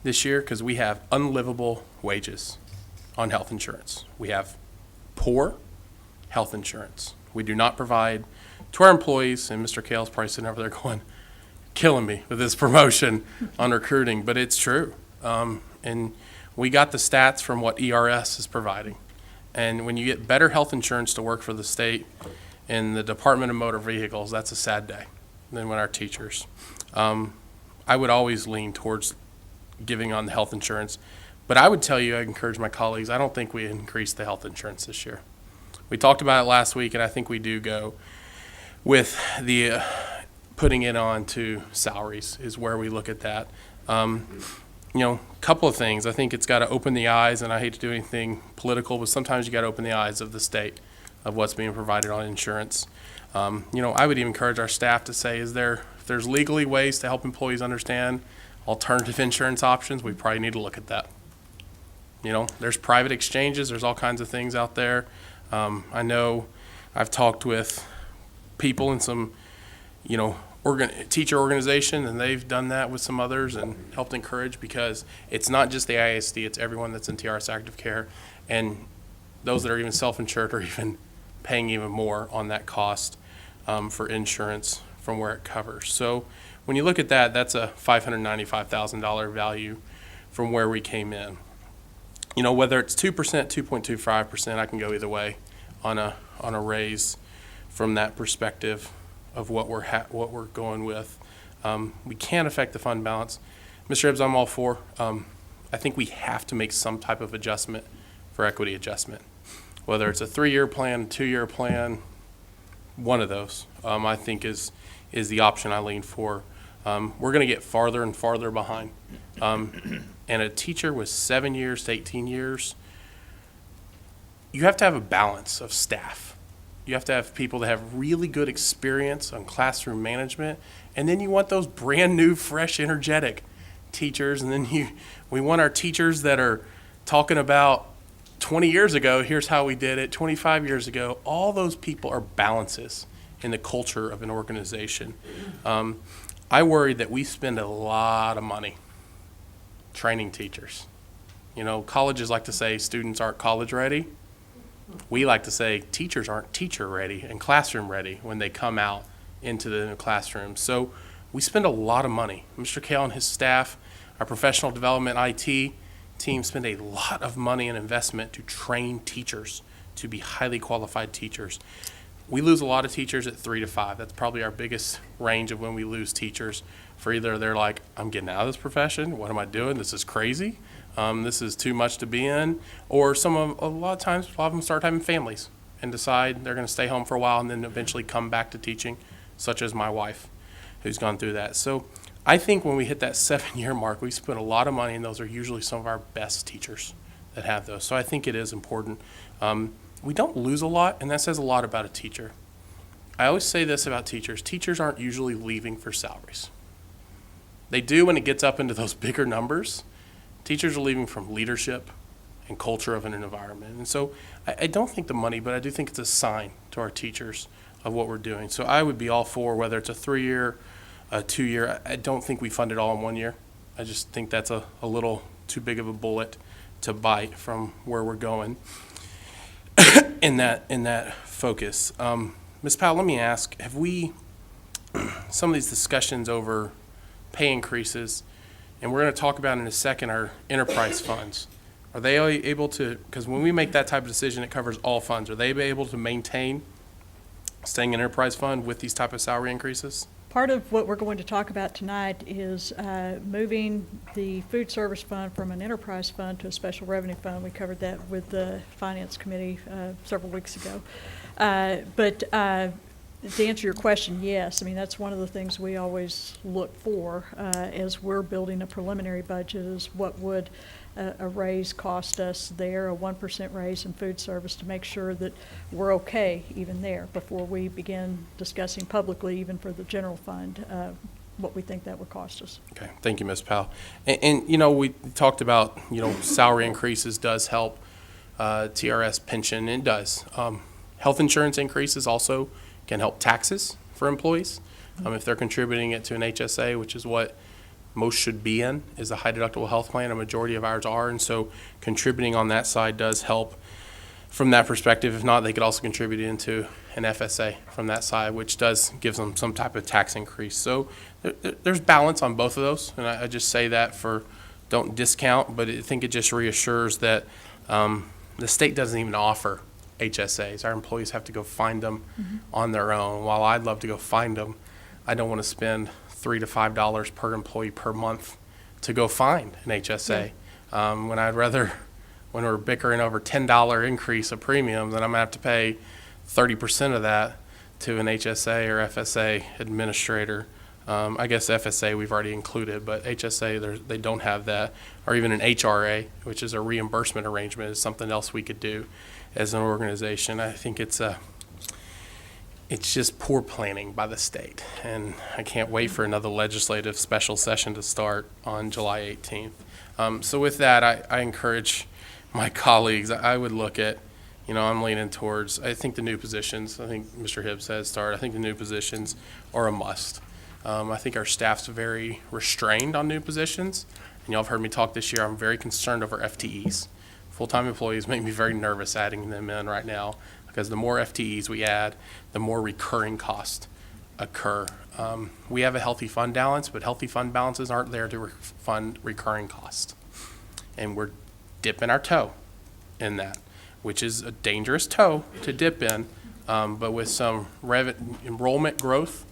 this year, because we have unlivable wages on health insurance. We have poor health insurance. We do not provide to our employees, and Mr. Kale's probably sitting over there going, killing me with this promotion on recruiting, but it's true. And we got the stats from what ERS is providing. And when you get better health insurance to work for the state in the Department of Motor Vehicles, that's a sad day than when our teachers. I would always lean towards giving on the health insurance, but I would tell you, I encourage my colleagues, I don't think we increased the health insurance this year. We talked about it last week, and I think we do go with the putting it on to salaries is where we look at that. Couple of things. I think it's got to open the eyes, and I hate to do anything political, but sometimes you got to open the eyes of the state of what's being provided on insurance. I would even encourage our staff to say, if there's legally ways to help employees understand alternative insurance options, we probably need to look at that. There's private exchanges, there's all kinds of things out there. I know I've talked with people in some, teacher organization, and they've done that with some others and helped encourage, because it's not just the ISD, it's everyone that's in TRS active care, and those that are even self-insured are even paying even more on that cost for insurance from where it covers. So when you look at that, that's a $595,000 value from where we came in. Whether it's 2%, 2.25%, I can go either way on a raise from that perspective of what we're going with. We can't affect the fund balance. Mr. Hibbs, I'm all for. I think we have to make some type of adjustment for equity adjustment. Whether it's a 3-year plan, 2-year plan, one of those, I think is the option I lean for. We're going to get farther and farther behind. And a teacher with 7 years to 18 years, you have to have a balance of staff. You have to have people that have really good experience on classroom management, and then you want those brand new, fresh, energetic teachers, and then we want our teachers that are talking about 20 years ago, here's how we did it, 25 years ago. All those people are balances in the culture of an organization. I worry that we spend a lot of money training teachers. Colleges like to say students aren't college ready. We like to say teachers aren't teacher ready and classroom ready when they come out into the classroom. So we spend a lot of money. Mr. Kale and his staff, our professional development IT team, spend a lot of money and investment to train teachers to be highly qualified teachers. We lose a lot of teachers at 3 to 5. That's probably our biggest range of when we lose teachers. For either they're like, I'm getting out of this profession. What am I doing? This is crazy. This is too much to be in. Or a lot of times, a lot of them start having families and decide they're going to stay home for a while and then eventually come back to teaching, such as my wife, who's gone through that. So I think when we hit that 7-year mark, we spend a lot of money, and those are usually some of our best teachers that have those. So I think it is important. We don't lose a lot, and that says a lot about a teacher. I always say this about teachers. Teachers aren't usually leaving for salaries. They do when it gets up into those bigger numbers. Teachers are leaving from leadership and culture of an environment. And so I don't think the money, but I do think it's a sign to our teachers of what we're doing. So I would be all for whether it's a 3-year, a 2-year. I don't think we fund it all in 1 year. I just think that's a little too big of a bullet to bite from where we're going in that focus. Ms. Powell, let me ask, have we, some of these discussions over pay increases, and we're going to talk about in a second our enterprise funds, are they able to, because when we make that type of decision, it covers all funds, are they able to maintain staying in enterprise fund with these type of salary increases? Part of what we're going to talk about tonight is moving the food service fund from an enterprise fund to a special revenue fund. We covered that with the Finance Committee several weeks ago. But to answer your question, yes. I mean, that's one of the things we always look for as we're building a preliminary budget is what would a raise cost us there, a 1% raise in food service, to make sure that we're okay even there before we begin discussing publicly, even for the general fund, what we think that would cost us. Okay, thank you, Ms. Powell. And you know, we talked about, you know, salary increases does help TRS pension, and it does. Health insurance increases also can help taxes for employees if they're contributing it to an HSA, which is what most should be in, is a high deductible health plan. A majority of ours are, and so contributing on that side does help from that perspective. If not, they could also contribute into an FSA from that side, which does give them some type of tax increase. So there's balance on both of those, and I just say that for don't discount, but I think it just reassures that the state doesn't even offer HSAs. Our employees have to go find them on their own. While I'd love to go find them, I don't want to spend $3 to $5 per employee per month to go find an HSA. When I'd rather, when we're bickering over $10 increase of premiums, and I'm gonna have to pay 30% of that to an HSA or FSA administrator. I guess FSA we've already included, but HSA they don't have that, or even an HRA, which is a reimbursement arrangement, is something else we could do as an organization. I think it's just poor planning by the state, and I can't wait for another legislative special session to start on July 18th. So with that, I encourage my colleagues, I would look at, you know, I'm leaning towards, I think the new positions, I think Mr. Hibbs has started, I think the new positions are a must. I think our staff's very restrained on new positions, and y'all have heard me talk this year, I'm very concerned over FTEs. Full-time employees make me very nervous adding them in right now, because the more FTEs we add, the more recurring costs occur. We have a healthy fund balance, but healthy fund balances aren't there to fund recurring costs. And we're dipping our toe in that, which is a dangerous toe to dip in, but with some enrollment growth,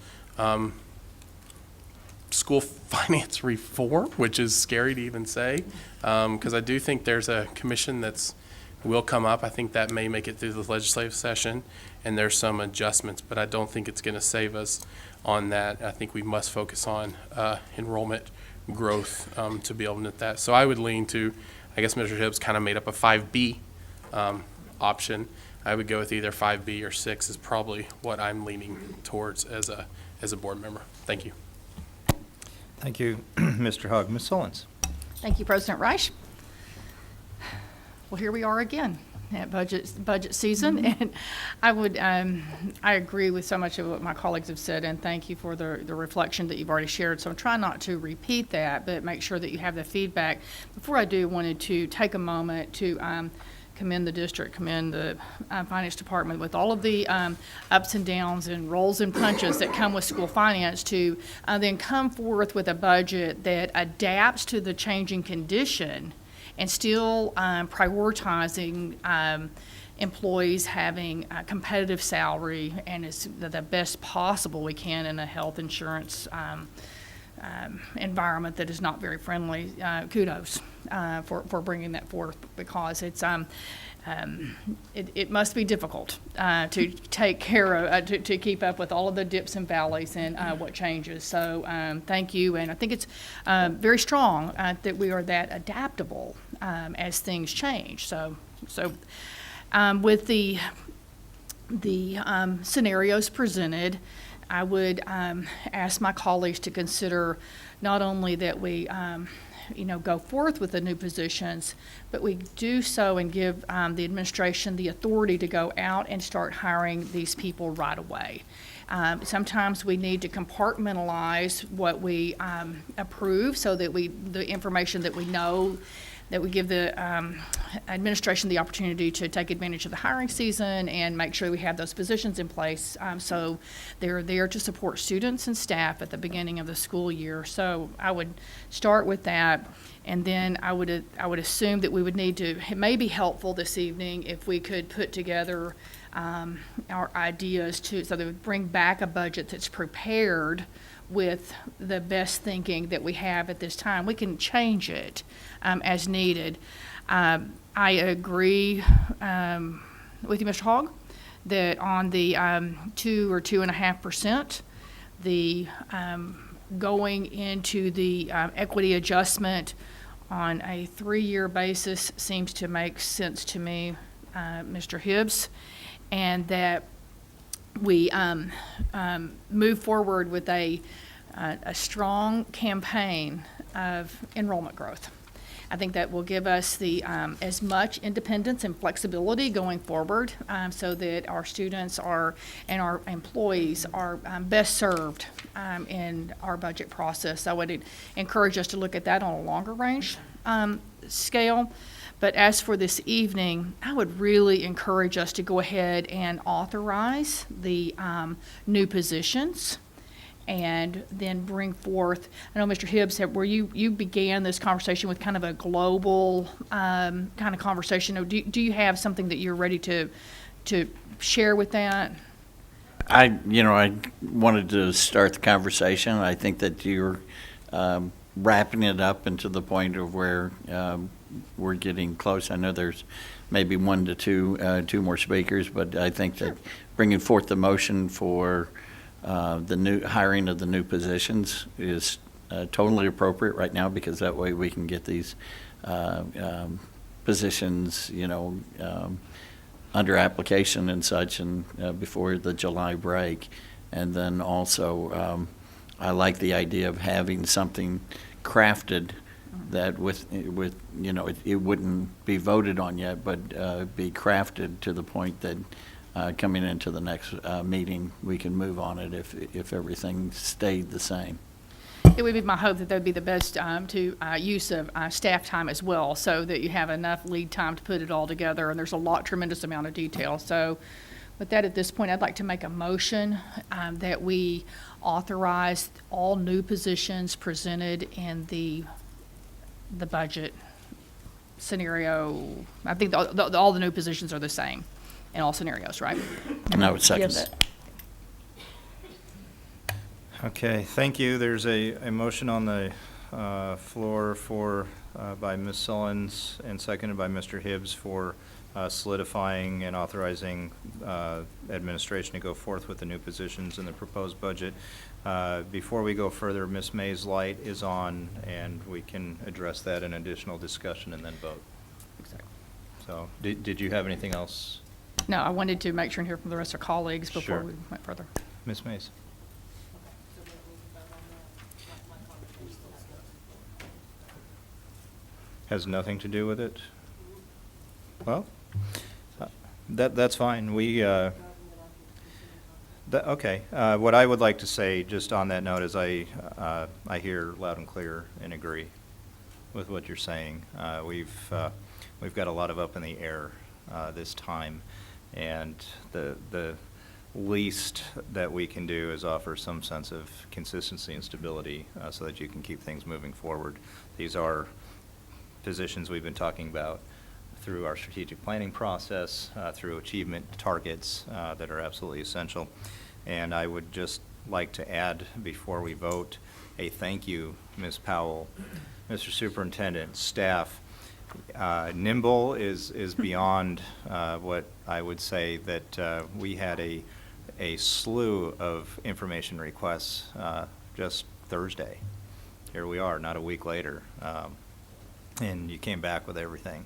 school finance reform, which is scary to even say, because I do think there's a commission that's will come up. I think that may make it through the legislative session, and there's some adjustments, but I don't think it's going to save us on that. I think we must focus on enrollment growth to be able to get that. So I would lean to, I guess Mr. Hibbs kind of made up a 5B option. I would go with either 5B or 6 is probably what I'm leaning towards as a board member. Thank you. Thank you, Mr. Hugg. Ms. Sullins. Thank you, President Reich. Well, here we are again at budget season, and I agree with so much of what my colleagues have said, and thank you for the reflection that you've already shared. So I'm trying not to repeat that, but make sure that you have the feedback. Before I do, wanted to take a moment to commend the district, commend the finance department with all of the ups and downs and rolls and punches that come with school finance to then come forth with a budget that adapts to the changing condition and still prioritizing employees having a competitive salary and is the best possible we can in a health insurance environment that is not very friendly. Kudos for bringing that forth, because it must be difficult to take care of, to keep up with all of the dips and valleys and what changes. So thank you, and I think it's very strong that we are that adaptable as things change. So with the scenarios presented, I would ask my colleagues to consider not only that we go forth with the new positions, but we do so and give the administration the authority to go out and start hiring these people right away. Sometimes we need to compartmentalize what we approve so that the information that we know, that we give the administration the opportunity to take advantage of the hiring season and make sure we have those positions in place, so they're there to support students and staff at the beginning of the school year. So I would start with that, and then I would assume that we would need to, it may be helpful this evening if we could put together our ideas so that we bring back a budget that's prepared with the best thinking that we have at this time. We can change it as needed. I agree with you, Mr. Hogg, that on the 2 or 2.5%, the going into the equity adjustment on a 3-year basis seems to make sense to me, Mr. Hibbs, and that we move forward with a strong campaign of enrollment growth. I think that will give us the as much independence and flexibility going forward, so that our students and our employees are best served in our budget process. I would encourage us to look at that on a longer range scale. But as for this evening, I would really encourage us to go ahead and authorize the new positions and then bring forth, I know Mr. Hibbs, where you began this conversation with kind of a global kind of conversation. Do you have something that you're ready to share with that? I wanted to start the conversation. I think that you're wrapping it up into the point of where we're getting close. I know there's maybe 1 to 2 more speakers, but I think that bringing forth the motion for the new hiring of the new positions is totally appropriate right now, because that way we can get these positions, under application and such, and before the July break. And then also, I like the idea of having something crafted that it wouldn't be voted on yet, but be crafted to the point that coming into the next meeting, we can move on it if everything stayed the same. It would be my hope that that would be the best use of staff time as well, so that you have enough lead time to put it all together, and there's a tremendous amount of detail. So with that, at this point, I'd like to make a motion that we authorize all new positions presented in the budget scenario. I think all the new positions are the same in all scenarios, right? And I would second Yes. that. Okay, thank you. There's a motion on the floor by Ms. Sullins and seconded by Mr. Hibbs for solidifying and authorizing administration to go forth with the new positions in the proposed budget. Before we go further, Ms. May's light is on, and we can address that in additional discussion and then vote. Exactly. So, did you have anything else? No, I wanted to make sure and hear from the rest of our colleagues before Sure. we went further. Ms. Mays? Has nothing to do with it? Well, that's fine. Okay. What I would like to say, just on that note, is I hear loud and clear and agree with what you're saying. We've got a lot of up in the air this time, and the least that we can do is offer some sense of consistency and stability so that you can keep things moving forward. These are positions we've been talking about through our strategic planning process, through achievement targets that are absolutely essential. And I would just like to add, before we vote, a thank you, Ms. Powell, Mr. Superintendent, staff. Nimble is beyond what I would say that we had a slew of information requests just Thursday. Here we are, not a week later, and you came back with everything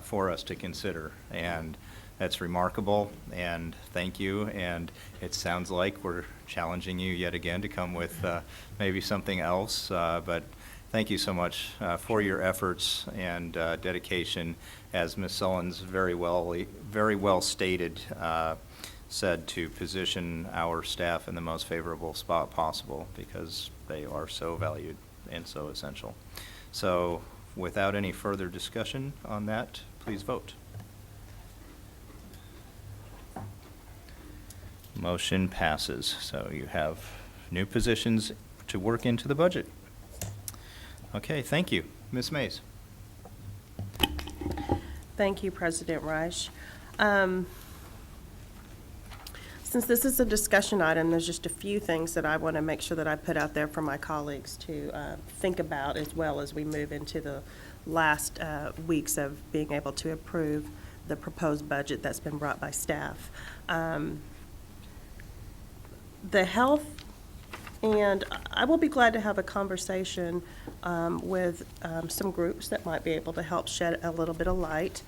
for us to consider, and that's remarkable, and thank you. And it sounds like we're challenging you yet again to come with maybe something else, but thank you so much for your efforts and dedication, as Ms. Sullins very well stated, said, to position our staff in the most favorable spot possible, because they are so valued and so essential. So without any further discussion on that, please vote. Motion passes. So you have new positions to work into the budget. Okay, thank you. Ms. Mays. Thank you, President Reich. Since this is a discussion item, there's just a few things that I want to make sure that I put out there for my colleagues to think about, as well as we move into the last weeks of being able to approve the proposed budget that's been brought by staff. The health, and I will be glad to have a conversation with some groups that might be able to help shed a little bit of light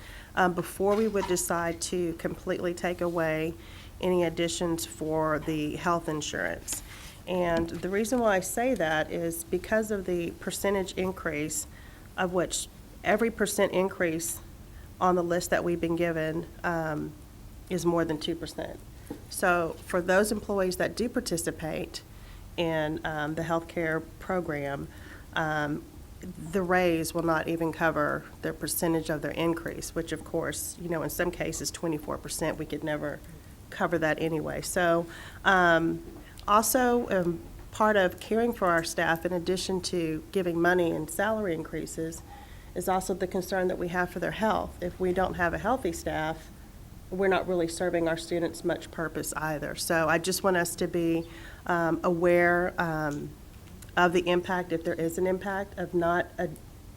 before we would decide to completely take away any additions for the health insurance. And the reason why I say that is because of the percentage increase, of which every percent increase on the list that we've been given is more than 2%. So for those employees that do participate in the healthcare program, the raise will not even cover their percentage of their increase, which of course, you know, in some cases 24%, we could never cover that anyway. So also part of caring for our staff, in addition to giving money and salary increases, is also the concern that we have for their health. If we don't have a healthy staff, we're not really serving our students much purpose either. So I just want us to be aware of the impact, if there is an impact, of not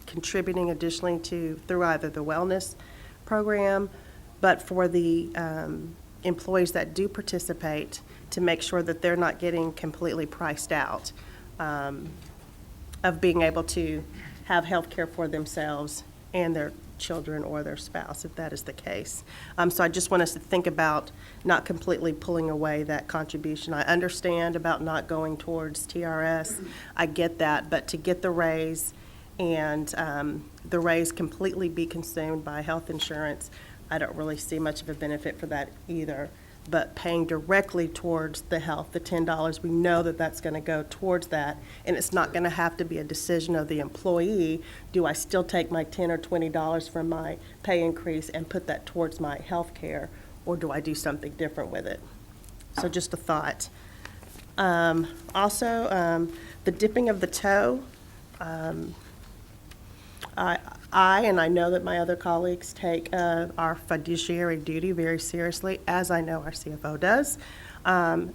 contributing additionally through either the wellness program, but for the employees that do participate, to make sure that they're not getting completely priced out of being able to have health care for themselves and their children or their spouse, if that is the case. So I just want us to think about not completely pulling away that contribution. I understand about not going towards TRS. I get that, but to get the raise and the raise completely be consumed by health insurance, I don't really see much of a benefit for that either. But paying directly towards the health, the $10, we know that that's going to go towards that, and it's not going to have to be a decision of the employee. Do I still take my $10 or $20 from my pay increase and put that towards my health care, or do I do something different with it? So just a thought. Also, the dipping of the toe. I know that my other colleagues take our fiduciary duty very seriously, as I know our CFO does.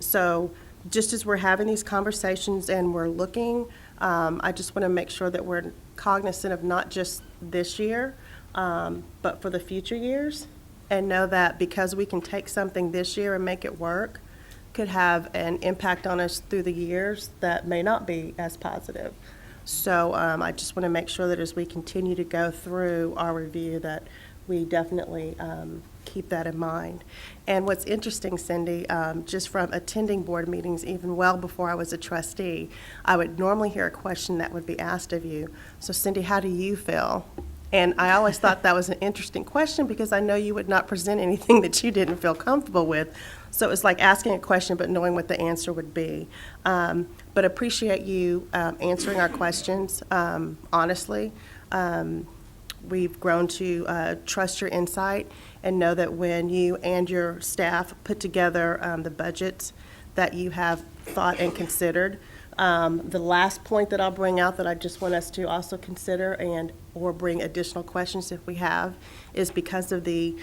So just as we're having these conversations and we're looking, I just want to make sure that we're cognizant of not just this year, but for the future years, and know that because we can take something this year and make it work, could have an impact on us through the years that may not be as positive. So I just want to make sure that as we continue to go through our review, that we definitely keep that in mind. And what's interesting, Cindy, just from attending board meetings, even well before I was a trustee, I would normally hear a question that would be asked of you. So Cindy, how do you feel? And I always thought that was an interesting question, because I know you would not present anything that you didn't feel comfortable with. So it was like asking a question but knowing what the answer would be. But appreciate you answering our questions honestly. We've grown to trust your insight and know that when you and your staff put together the budgets that you have thought and considered, The last point that I'll bring out that I just want us to also consider or bring additional questions if we have is because of the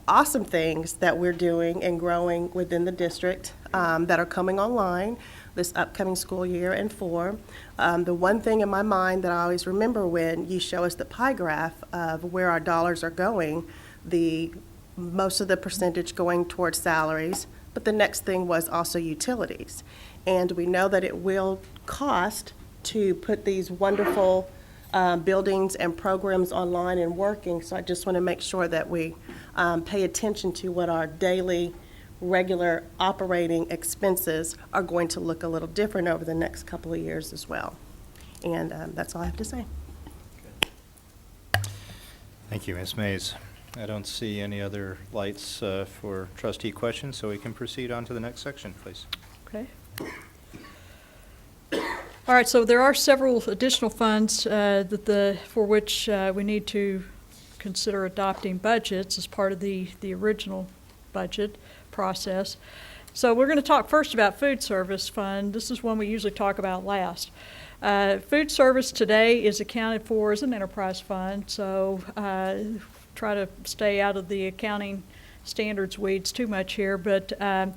awesome things that we're doing and growing within the district that are coming online this upcoming school year and form. The one thing in my mind that I always remember when you show us the pie graph of where our dollars are going, most of the percentage going towards salaries, but the next thing was also utilities. And we know that it will cost to put these wonderful buildings and programs online and working, so I just want to make sure that we pay attention to what our daily, regular operating expenses are going to look a little different over the next couple of years as well. And that's all I have to say. Thank you, Ms. Mays. I don't see any other lights for trustee questions, so we can proceed on to the next section, please. Okay. All right, so there are several additional funds for which we need to consider adopting budgets as part of the original budget process. So we're going to talk first about food service fund. This is one we usually talk about last. Food service today is accounted for as an enterprise fund, so try to stay out of the accounting standards weeds too much here, but an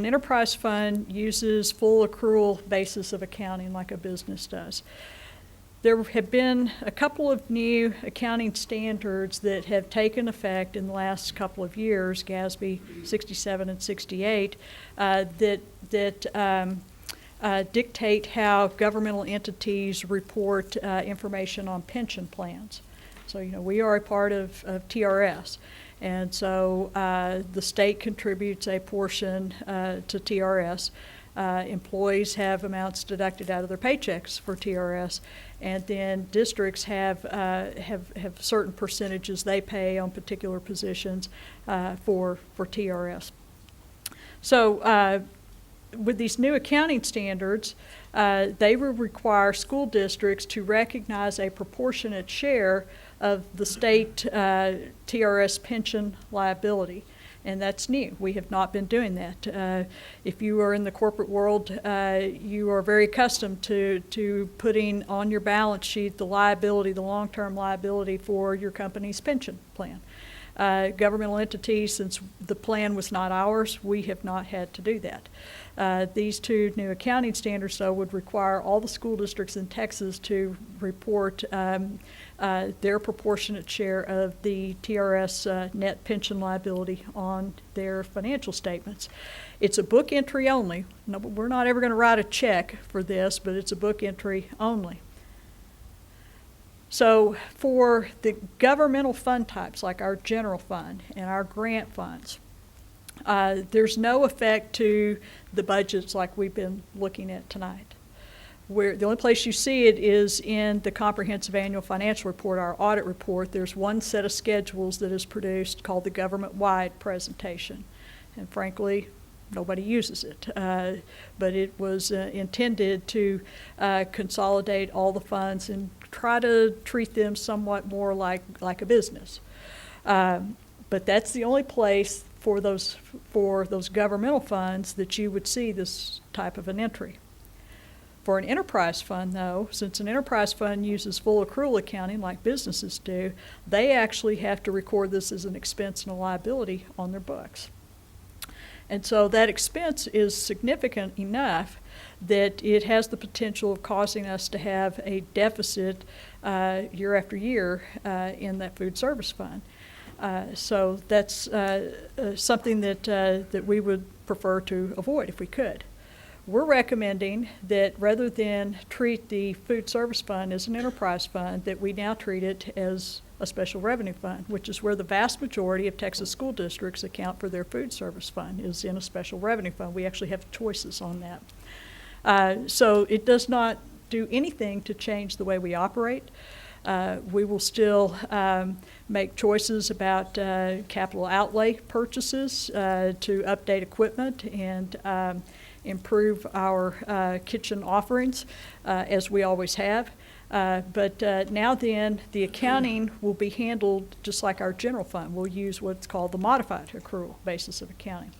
enterprise fund uses full accrual basis of accounting like a business does. There have been a couple of new accounting standards that have taken effect in the last couple of years, GASB 67 and 68, that dictate how governmental entities report information on pension plans. So, we are a part of TRS. And so the state contributes a portion to TRS. Employees have amounts deducted out of their paychecks for TRS, and then districts have certain percentages they pay on particular positions for TRS. So with these new accounting standards, they will require school districts to recognize a proportionate share of the state TRS pension liability. And that's new. We have not been doing that. If you are in the corporate world, you are very accustomed to putting on your balance sheet the liability, the long-term liability for your company's pension plan. Governmental entities, since the plan was not ours, we have not had to do that. These two new accounting standards, though, would require all the school districts in Texas to report their proportionate share of the TRS net pension liability on their financial statements. It's a book entry only. No, we're not ever going to write a check for this, but it's a book entry only. So for the governmental fund types, like our general fund and our grant funds, there's no effect to the budgets like we've been looking at tonight. The only place you see it is in the comprehensive annual financial report, our audit report. There's one set of schedules that is produced called the government-wide presentation. And frankly, nobody uses it. But it was intended to consolidate all the funds and try to treat them somewhat more like a business. But that's the only place for those governmental funds that you would see this type of an entry. For an enterprise fund, though, since an enterprise fund uses full accrual accounting like businesses do, they actually have to record this as an expense and a liability on their books. And so that expense is significant enough that it has the potential of causing us to have a deficit year after year in that food service fund. So that's something that we would prefer to avoid if we could. We're recommending that rather than treat the food service fund as an enterprise fund, that we now treat it as a special revenue fund, which is where the vast majority of Texas school districts account for their food service fund, is in a special revenue fund. We actually have choices on that. So it does not do anything to change the way we operate. We will still make choices about capital outlay purchases to update equipment and improve our kitchen offerings as we always have. But now then, the accounting will be handled just like our general fund. We'll use what's called the modified accrual basis of accounting.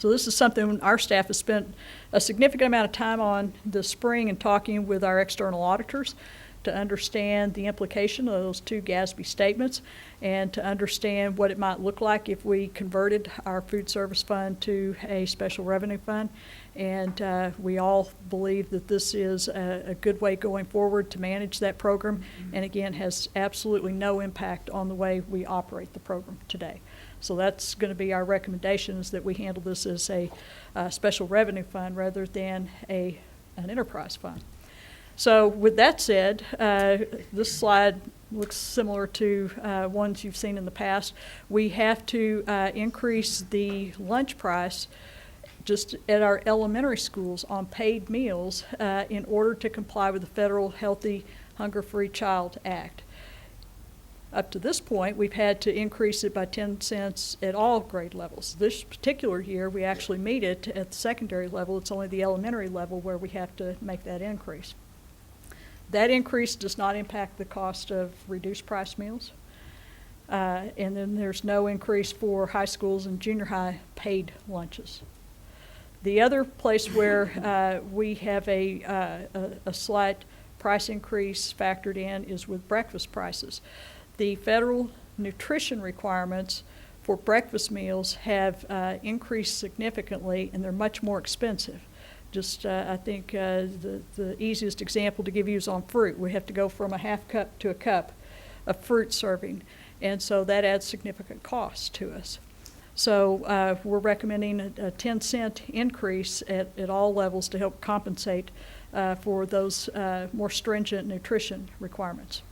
So this is something our staff has spent a significant amount of time on this spring and talking with our external auditors to understand the implication of those two GASB statements and to understand what it might look like if we converted our food service fund to a special revenue fund. And we all believe that this is a good way going forward to manage that program, and again, has absolutely no impact on the way we operate the program today. So that's going to be our recommendation, is that we handle this as a special revenue fund rather than an enterprise fund. So with that said, this slide looks similar to ones you've seen in the past. We have to increase the lunch price just at our elementary schools on paid meals in order to comply with the federal Healthy Hunger-Free Child Act. Up to this point, we've had to increase it by 10 cents at all grade levels. This particular year, we actually meet it at the secondary level. It's only the elementary level where we have to make that increase. That increase does not impact the cost of reduced price meals. And then there's no increase for high schools and junior high paid lunches. The other place where we have a slight price increase factored in is with breakfast prices. The federal nutrition requirements for breakfast meals have increased significantly, and they're much more expensive. Just, I think the easiest example to give you is on fruit. We have to go from a half cup to a cup of fruit serving, and so that adds significant cost to us. So we're recommending a 10-cent increase at all levels to help compensate for those more stringent nutrition requirements.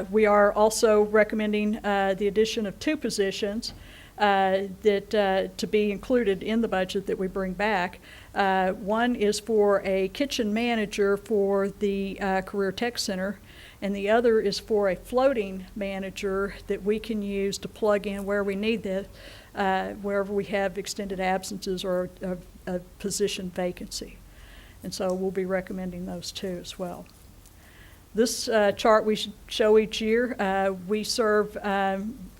We are also recommending the addition of 2 positions to be included in the budget that we bring back. One is for a kitchen manager for the Career Tech Center, and the other is for a floating manager that we can use to plug in where we need it, wherever we have extended absences or a position vacancy. And so we'll be recommending those 2 as well. This chart we show each year. We serve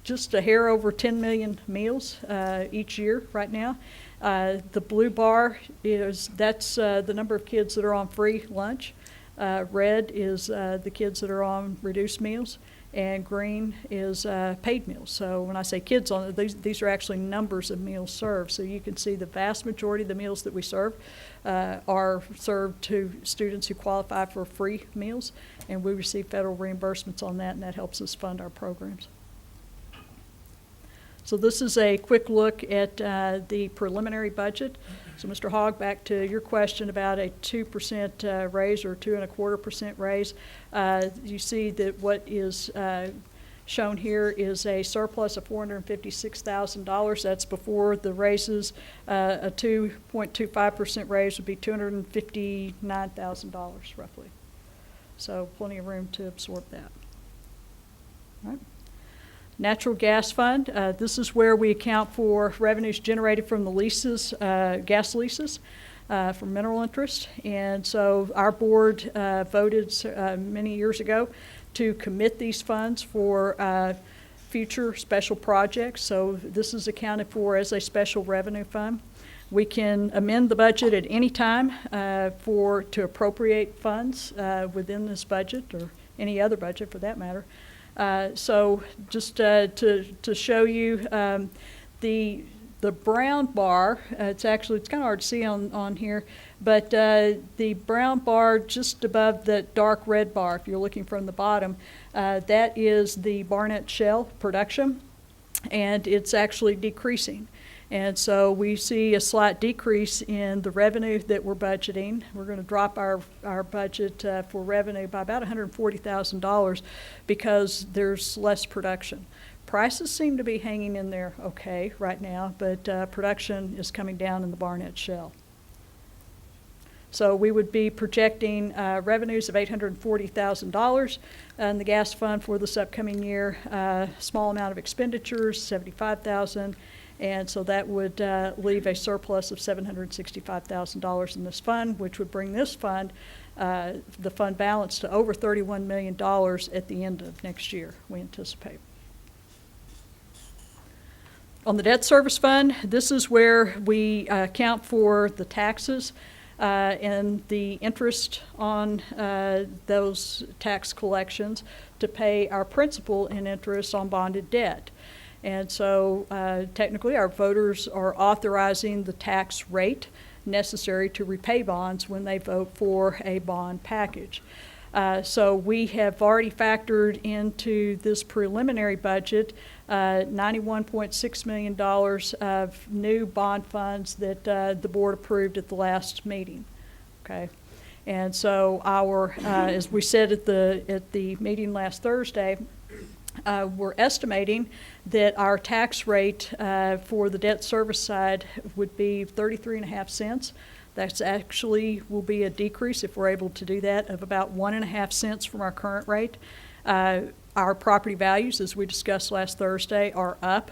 just a hair over 10 million meals each year right now. The blue bar that's the number of kids that are on free lunch. Red is the kids that are on reduced meals, and green is paid meals. So when I say kids on it, these are actually numbers of meals served. So you can see the vast majority of the meals that we serve are served to students who qualify for free meals, and we receive federal reimbursements on that, and that helps us fund our programs. So this is a quick look at the preliminary budget. So Mr. Hogg, back to your question about a 2% raise or 2.25% raise. You see that what is shown here is a surplus of $456,000. That's before the raises. A 2.25% raise would be $259,000 roughly. So plenty of room to absorb that. All right. Natural gas fund, this is where we account for revenues generated from the leases, gas leases from mineral interest. And so our board voted many years ago to commit these funds for future special projects. So this is accounted for as a special revenue fund. We can amend the budget at any time to appropriate funds within this budget or any other budget for that matter. So just to show you the brown bar, it's kind of hard to see on here, but the brown bar just above the dark red bar, if you're looking from the bottom, that is the Barnett Shale production, and it's actually decreasing. And so we see a slight decrease in the revenue that we're budgeting. We're going to drop our budget for revenue by about $140,000 because there's less production. Prices seem to be hanging in there okay right now, but production is coming down in the Barnett Shale. So we would be projecting revenues of $840,000 in the gas fund for this upcoming year. Small amount of expenditures, $75,000. And so that would leave a surplus of $765,000 in this fund, which would bring this fund, the fund balance, to over $31 million at the end of next year, we anticipate. On the debt service fund, this is where we account for the taxes and the interest on those tax collections to pay our principal and interest on bonded debt. And so technically our voters are authorizing the tax rate necessary to repay bonds when they vote for a bond package. So we have already factored into this preliminary budget $91.6 million of new bond funds that the board approved at the last meeting. Okay, and so our, as we said at the meeting last Thursday, we're estimating that our tax rate for the debt service side would be 33.5 cents. That's actually will be a decrease, if we're able to do that, of about 1.5 cents from our current rate. Our property values, as we discussed last Thursday, are up.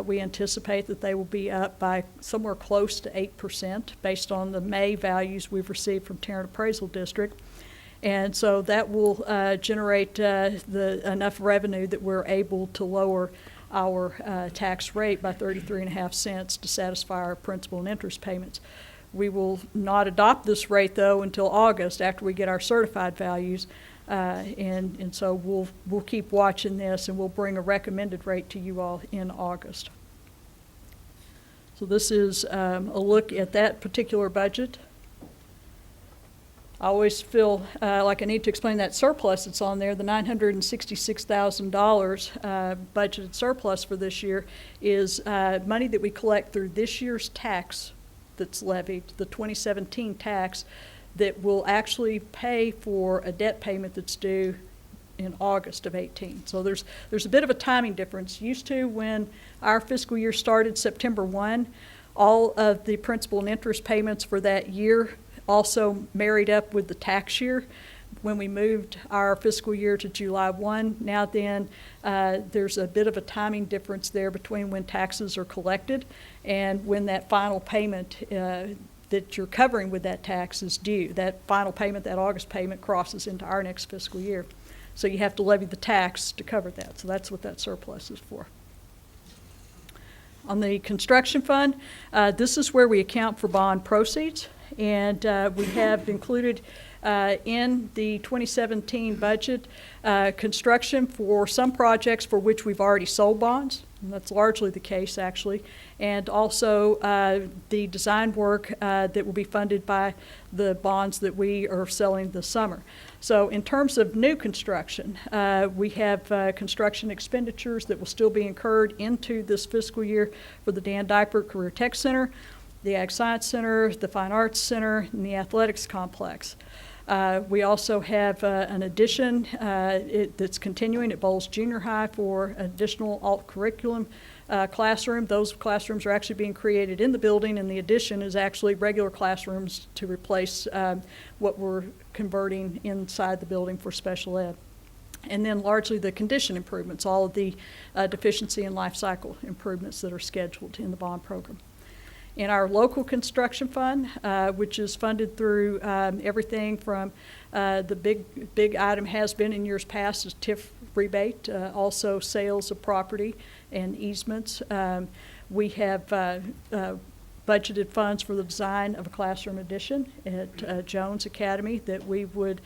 We anticipate that they will be up by somewhere close to 8% based on the May values we've received from Tarrant Appraisal District. And so that will generate enough revenue that we're able to lower our tax rate by 33.5 cents to satisfy our principal and interest payments. We will not adopt this rate, though, until August after we get our certified values. And so we'll keep watching this, and we'll bring a recommended rate to you all in August. So this is a look at that particular budget. I always feel like I need to explain that surplus that's on there. The $966,000 budgeted surplus for this year is money that we collect through this year's tax that's levied, the 2017 tax, that will actually pay for a debt payment that's due in August of 18. So there's a bit of a timing difference. Used to, when our fiscal year started September 1, all of the principal and interest payments for that year also married up with the tax year. When we moved our fiscal year to July 1, now then there's a bit of a timing difference there between when taxes are collected and when that final payment that you're covering with that tax is due. That final payment, that August payment, crosses into our next fiscal year. So you have to levy the tax to cover that. So that's what that surplus is for. On the construction fund, this is where we account for bond proceeds. And we have included in the 2017 budget construction for some projects for which we've already sold bonds. And that's largely the case, actually. And also the design work that will be funded by the bonds that we are selling this summer. So in terms of new construction, we have construction expenditures that will still be incurred into this fiscal year for the Dan Dipert Career Tech Center, the Ag Science Center, the Fine Arts Center, and the Athletics Complex. We also have an addition that's continuing at Bowles Junior High for additional alt curriculum classroom. Those classrooms are actually being created in the building, and the addition is actually regular classrooms to replace what we're converting inside the building for special ed. And then largely the condition improvements, all of the deficiency and life cycle improvements that are scheduled in the bond program. In our local construction fund, which is funded through everything from the big item has been in years past is TIF rebate, also sales of property and easements. We have budgeted funds for the design of a classroom addition at Jones Academy that we would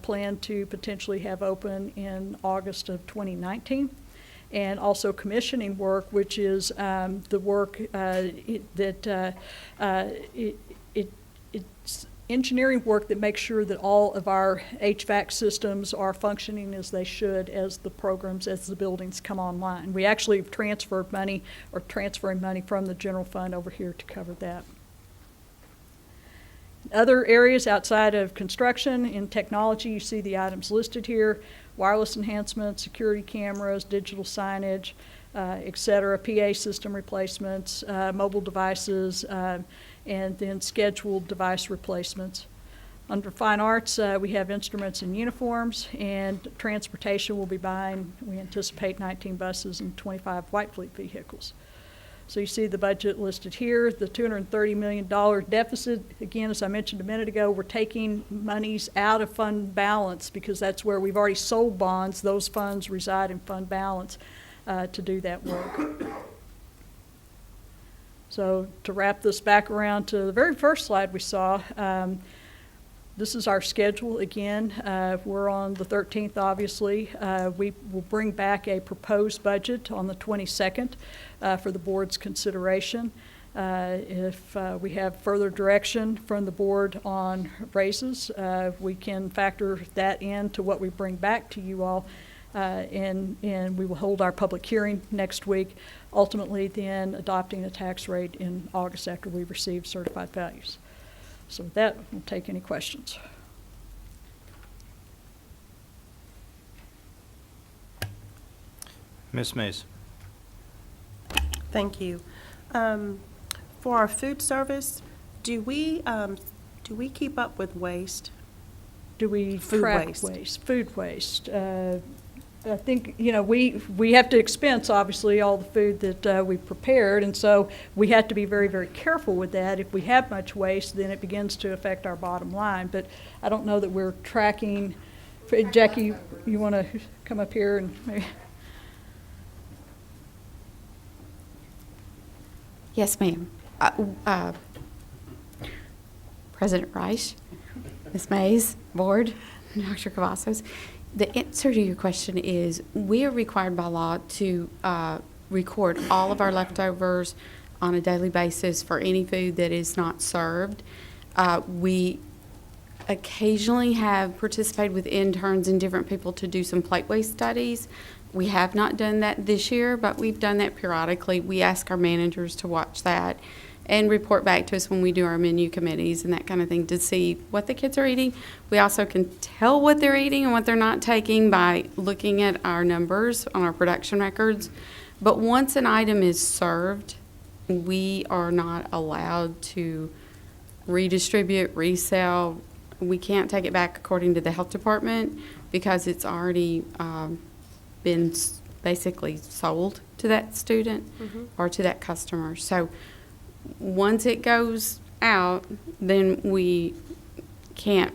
plan to potentially have open in August of 2019. And also commissioning work, which is the work it's engineering work that makes sure that all of our HVAC systems are functioning as they should as the buildings come online. We actually have transferred money or transferring money from the general fund over here to cover that. Other areas outside of construction, in technology, you see the items listed here: wireless enhancements, security cameras, digital signage, et cetera, PA system replacements, mobile devices, and then scheduled device replacements. Under fine arts, we have instruments and uniforms, and transportation will be buying, we anticipate, 19 buses and 25 White Fleet vehicles. So you see the budget listed here, the $230 million deficit. Again, as I mentioned a minute ago, we're taking monies out of fund balance because that's where we've already sold bonds. Those funds reside in fund balance to do that work. So to wrap this back around to the very first slide we saw, this is our schedule again. We're on the 13th, obviously. We will bring back a proposed budget on the 22nd for the board's consideration. If we have further direction from the board on raises, we can factor that into what we bring back to you all. And we will hold our public hearing next week, ultimately then adopting a tax rate in August after we receive certified values. So with that, we'll take any questions. Ms. Mays. Thank you. For our food service, do we keep up with waste? Do we Food track waste. waste? Food waste. I think, you know, we have to expense, obviously, all the food that we prepared, and so we have to be very, very careful with that. If we have much waste, then it begins to affect our bottom line. But I don't know that we're tracking. Jackie, you want to come up here and maybe? Yes, ma'am. President Reich, Ms. Mays, Board, Dr. Cavazos. The answer to your question is we are required by law to record all of our leftovers on a daily basis for any food that is not served. We occasionally have participated with interns and different people to do some plate waste studies. We have not done that this year, but we've done that periodically. We ask our managers to watch that and report back to us when we do our menu committees and that kind of thing to see what the kids are eating. We also can tell what they're eating and what they're not taking by looking at our numbers on our production records. But once an item is served, we are not allowed to redistribute, resell. We can't take it back according to the health department because it's already been basically sold to that student or to that customer. So once it goes out, then we can't,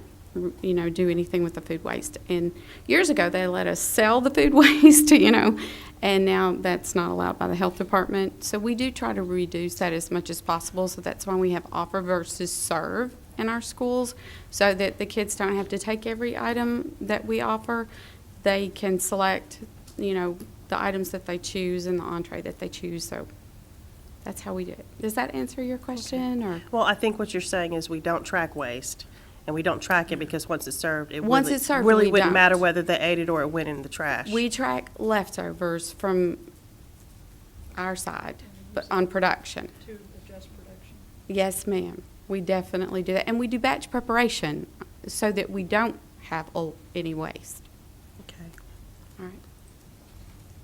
you know, do anything with the food waste. And years ago, they let us sell the food waste, you know, and now that's not allowed by the health department. So we do try to reduce that as much as possible. So that's why we have offer versus serve in our schools, so that the kids don't have to take every item that we offer. They can select, you know, the items that they choose and the entree that they choose. So that's how we do it. Does that answer your question? Or Well, I think what you're saying is we don't track waste, and we don't track it because once it's served, it Once really, it's served, really we wouldn't don't. matter whether they ate it or it went in the trash. we track leftovers from our side, but on production. To adjust production. Yes, ma'am. We definitely do that. And we do batch preparation so that we don't have any waste. Okay. All right.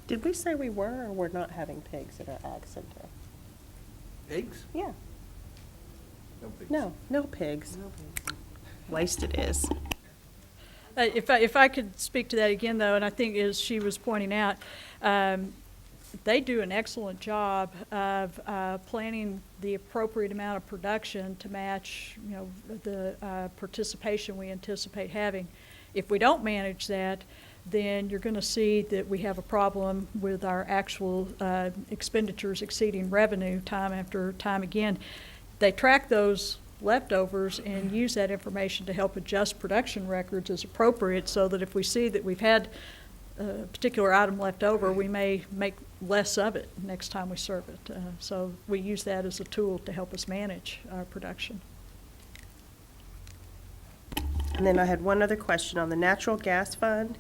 Did we say we were or we're not having pigs at our ag center? Pigs? Yeah. No pigs. No pigs. Waste it is. If I could speak to that again, though, and I think as she was pointing out, they do an excellent job of planning the appropriate amount of production to match, you know, the participation we anticipate having. If we don't manage that, then you're going to see that we have a problem with our actual expenditures exceeding revenue time after time again. They track those leftovers and use that information to help adjust production records as appropriate, so that if we see that we've had a particular item left over, we may make less of it next time we serve it. So we use that as a tool to help us manage our production. And then I had one other question on the natural gas fund.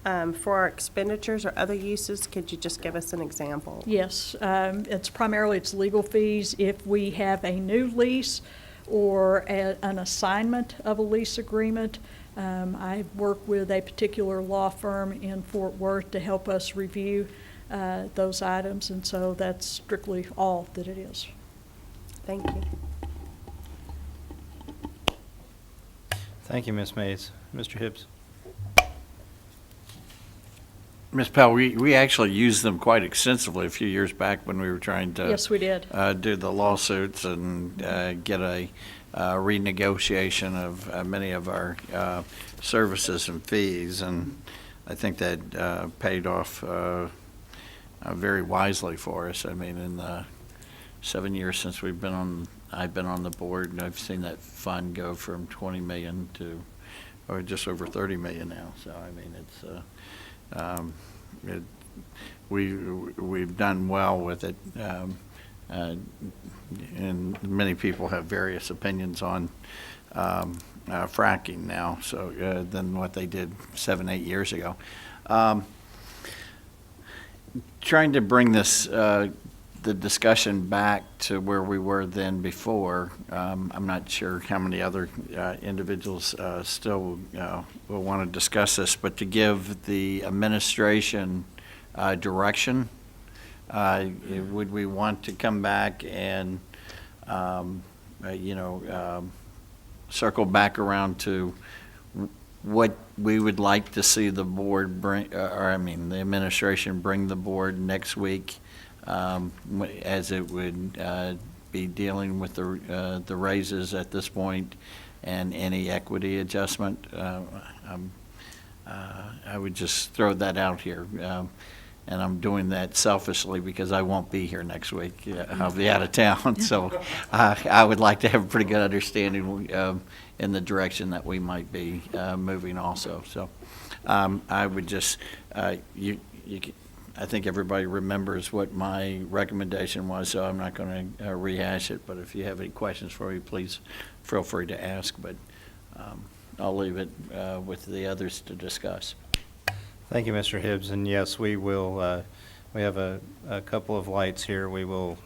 For our expenditures or other uses, could you just give us an example? Yes, it's legal fees if we have a new lease or an assignment of a lease agreement. I work with a particular law firm in Fort Worth to help us review those items, and so that's strictly all that it is. Thank you. Thank you, Ms. Mays. Mr. Hibbs. Ms. Pell, we actually used them quite extensively a few years back when we were trying to Yes, we did. do the lawsuits and get a renegotiation of many of our services and fees, and I think that paid off very wisely for us. I mean, in the 7 years since I've been on the board, and I've seen that fund go from 20 million to, or just over 30 million now. So, I mean, it's, we've done well with it. And many people have various opinions on fracking now, so than what they did 7, 8 years ago. Trying to bring this the discussion back to where we were then before. I'm not sure how many other individuals still will want to discuss this, but to give the administration direction. Would we want to come back and, circle back around to what we would like to see the board bring, the administration bring the board next week, as it would be dealing with the raises at this point and any equity adjustment? I would just throw that out here. And I'm doing that selfishly because I won't be here next week. I'll be out of town. So I would like to have a pretty good understanding in the direction that we might be moving also. So I would just, I think everybody remembers what my recommendation was, so I'm not going to rehash it. But if you have any questions for me, please feel free to ask. But I'll leave it with the others to discuss. Thank you, Mr. Hibbs, and yes, we will, we have a couple of lights here. We will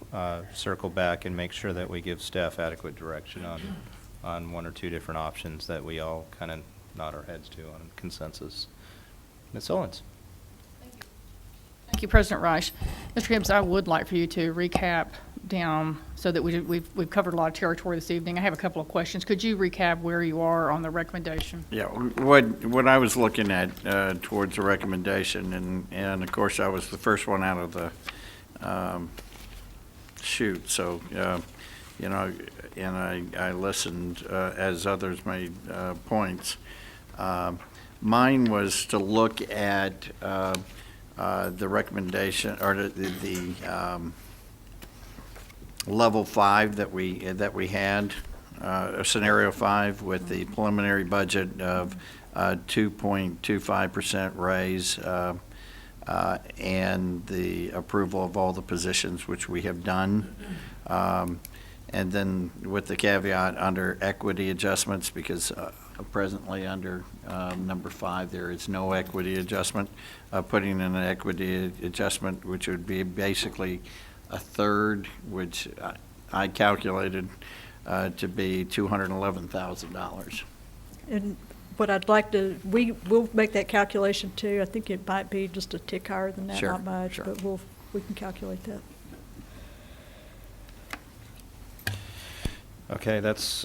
circle back and make sure that we give staff adequate direction on one or two different options that we all kind of nod our heads to on consensus. Ms. Owens. Thank you, President Reich. Mr. Hibbs, I would like for you to recap down so that we've covered a lot of territory this evening. I have a couple of questions. Could you recap where you are on the recommendation? Yeah, what I was looking at towards the recommendation, and of course I was the first one out of the chute, so and I listened as others made points. Mine was to look at the recommendation or the level 5 that we had, scenario 5 with the preliminary budget of 2.25% raise and the approval of all the positions which we have done. And then with the caveat under equity adjustments, because presently under number 5 there is no equity adjustment, putting in an equity adjustment which would be basically a third, which I calculated to be $211,000. And what I'd like to, we will make that calculation too. I think it might be just a tick higher than that, Sure, not much, sure. but we can calculate that. Okay, that's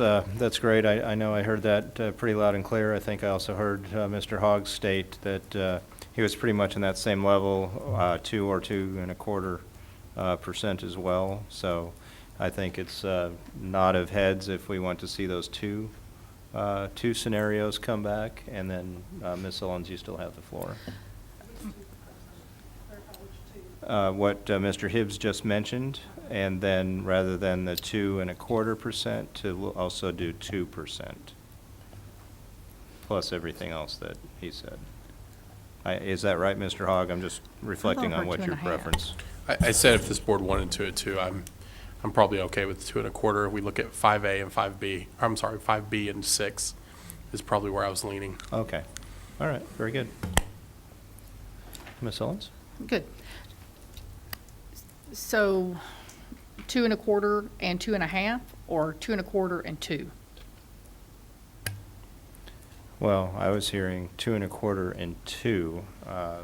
great. I know I heard that pretty loud and clear. I think I also heard Mr. Hogg state that he was pretty much in that same level, 2 or 2.25% as well. So I think it's a nod of heads if we want to see those two scenarios come back. And then Ms. Owens, you still have the floor. What Mr. Hibbs just mentioned, and then rather than the 2.25%, to also do 2%, plus everything else that he said. Is that right, Mr. Hogg? I'm just reflecting on what your preference. I said if this board wanted to at 2, I'm probably okay with 2.25. We look at 5A and 5B. I'm sorry, 5B and 6 is probably where I was leaning. Okay. All right. Very good. Ms. Owens? Good. So 2.25 and 2.5, or 2.25 and 2? Well, I was hearing 2.25 and 2.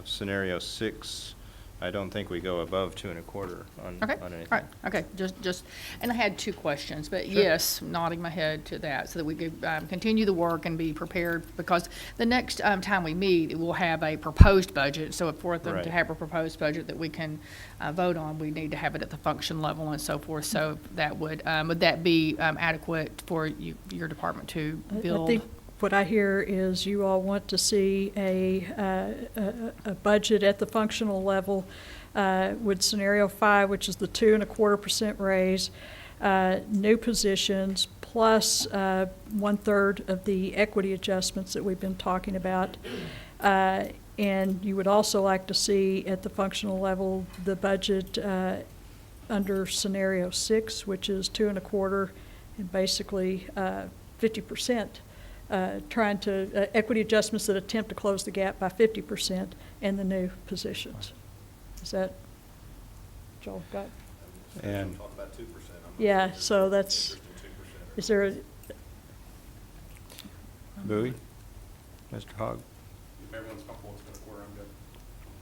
Scenario 6, I don't think we go above 2.25 on Okay, anything. all right, okay, just, and I had 2 questions, but Sure. yes, nodding my head to that, so that we could continue the work and be prepared, because the next time we meet, we'll have a proposed budget, so for them Right. to have a proposed budget that we can vote on, we need to have it at the function level and so forth, so that would that be adequate for your department to build? I think what I hear is you all want to see a budget at the functional level with scenario 5, which is the 2.25% raise, new positions, plus 1/3 of the equity adjustments that we've been talking about. And you would also like to see at the functional level the budget under scenario 6, which is 2.25 and basically 50%, trying to equity adjustments that attempt to close the gap by 50% and the new positions. Is that what y'all got? And Yeah, so that's, is there a, Bowie? Mr. Hogg? If everyone's comfortable with 2.25, I'm good.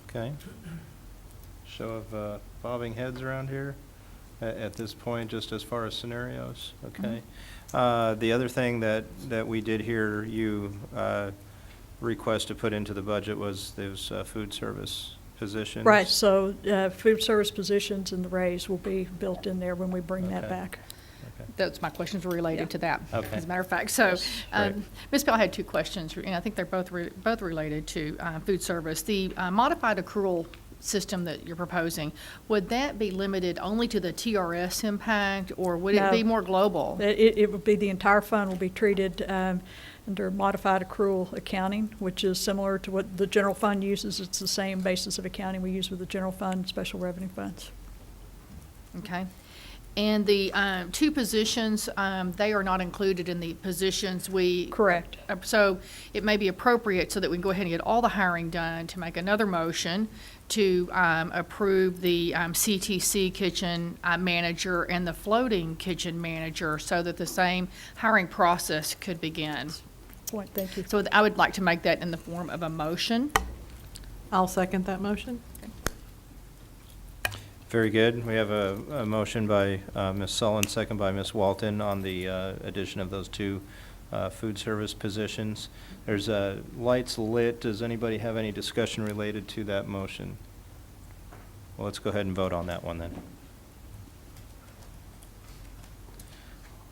Okay. Show of bobbing heads around here at this point, just as far as scenarios, okay? The other thing that we did hear you request to put into the budget was those food service positions. right, so food service positions and the raise will be built in there when we bring that Okay. back. Okay. That's my questions were related to that, Okay. as a matter of fact. So, Great. Ms. Bell, I had two questions, and I think they're both related to food service. The modified accrual system that you're proposing, would that be limited only to the TRS impact, or would it No. be more global? It would be, the entire fund will be treated under modified accrual accounting, which is similar to what the general fund uses. It's the same basis of accounting we use with the general fund and special revenue funds. Okay. And the two positions, they are not included in the positions we. Correct. So it may be appropriate, so that we can go ahead and get all the hiring done, to make another motion to approve the CTC kitchen manager and the floating kitchen manager, so that the same hiring process could begin. Point, thank you. So I would like to make that in the form of a motion. I'll second that motion. Very good. We have a motion by Ms. Sullen, second by Ms. Walton on the addition of those two food service positions. There's lights lit. Does anybody have any discussion related to that motion? Well, let's go ahead and vote on that one then.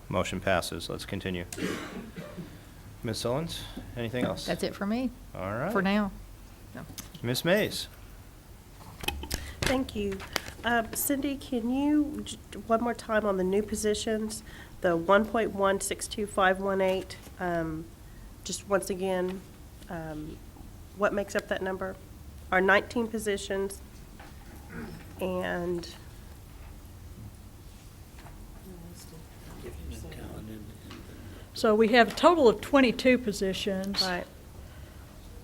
Motion passes. Let's continue. Ms. Sullins, anything else? That's it for me, All right. for now. Ms. Mays. Thank you. Cindy, can you, one more time on the new positions, the 1.162518, just once again, what makes up that number? Our 19 positions and So we have a total of 22 positions. right.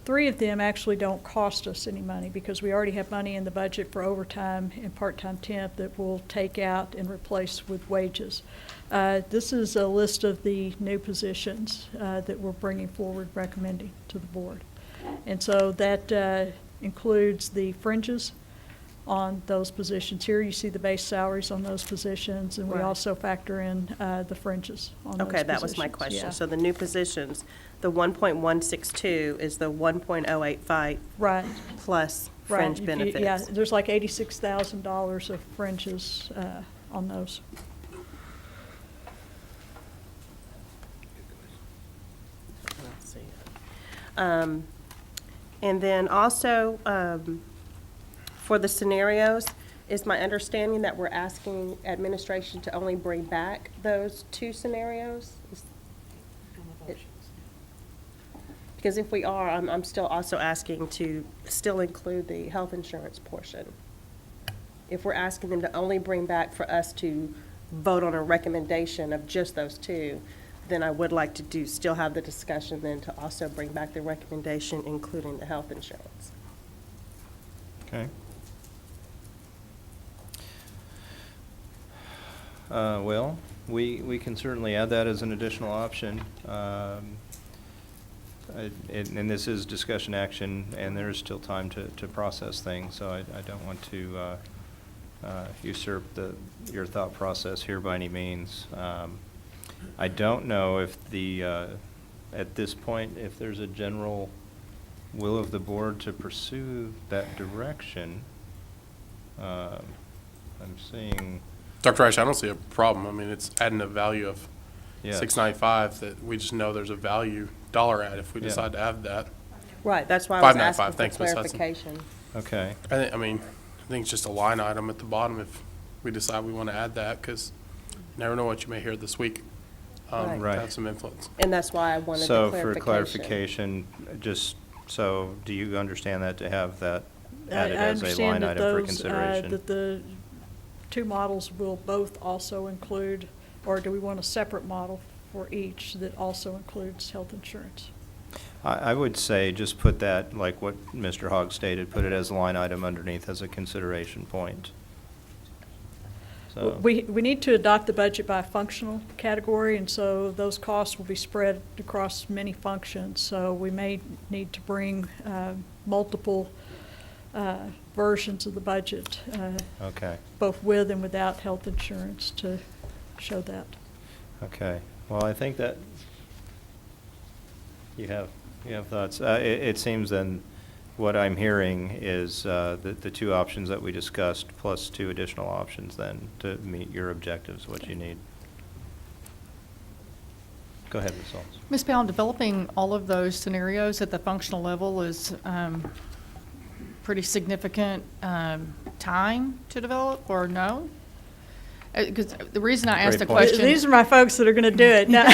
3 of them actually don't cost us any money, because we already have money in the budget for overtime and part-time temp that we'll take out and replace with wages. This is a list of the new positions that we're bringing forward, recommending to the board. And so that includes the fringes on those positions. Here you see the base salaries on those positions, and we Right. also factor in the fringes on those Okay, that was my positions. question. Yeah. So the new positions, the 1.162 is the 1.085 Right. plus Right. fringe If you- benefits. Yeah, there's like $86,000 of fringes on those. Let's see. And then also, for the scenarios, is my understanding that we're asking administration to only bring back those 2 scenarios? Because if we are, I'm still also asking to still include the health insurance portion. If we're asking them to only bring back for us to vote on a recommendation of just those 2, then I would like to still have the discussion then to also bring back the recommendation, including the health insurance. Okay. Well, we can certainly add that as an additional option. And this is discussion action, and there is still time to process things, so I don't want to usurp your thought process here by any means. I don't know if at this point, if there's a general will of the board to pursue that direction. I'm seeing. Dr. Reich, I don't see a problem. I mean, it's adding a value of Yes. 695 that we just know there's a value dollar at if we Yeah. decide to add that. Right, that's why I was 595, asking for thanks, Ms. Hudson. clarification. Okay. I mean, I think it's just a line item at the bottom if we decide we want to add that, because you never know what you may hear this week. Right. Right. To have some influence. And that's why I wanted the So clarification. for clarification, just, so do you understand that to have that added I as a understand line that item for those, consideration? that the two models will both also include, or do we want a separate model for each that also includes health insurance? I would say just put that, like what Mr. Hogg stated, put it as a line item underneath as a consideration point. So, We need to adopt the budget by functional category, and so those costs will be spread across many functions. So we may need to bring multiple versions of the budget, okay, both with and without health insurance, to show that. okay. Well, I think that you have thoughts. It seems then what I'm hearing is the two options that we discussed plus two additional options then to meet your objectives, what you need. Go ahead, Ms. Holmes. Ms. Powell, developing all of those scenarios at the functional level is pretty significant time to develop, or no? Because the reason I asked the Great point. question. These are my folks that are going to do it. No.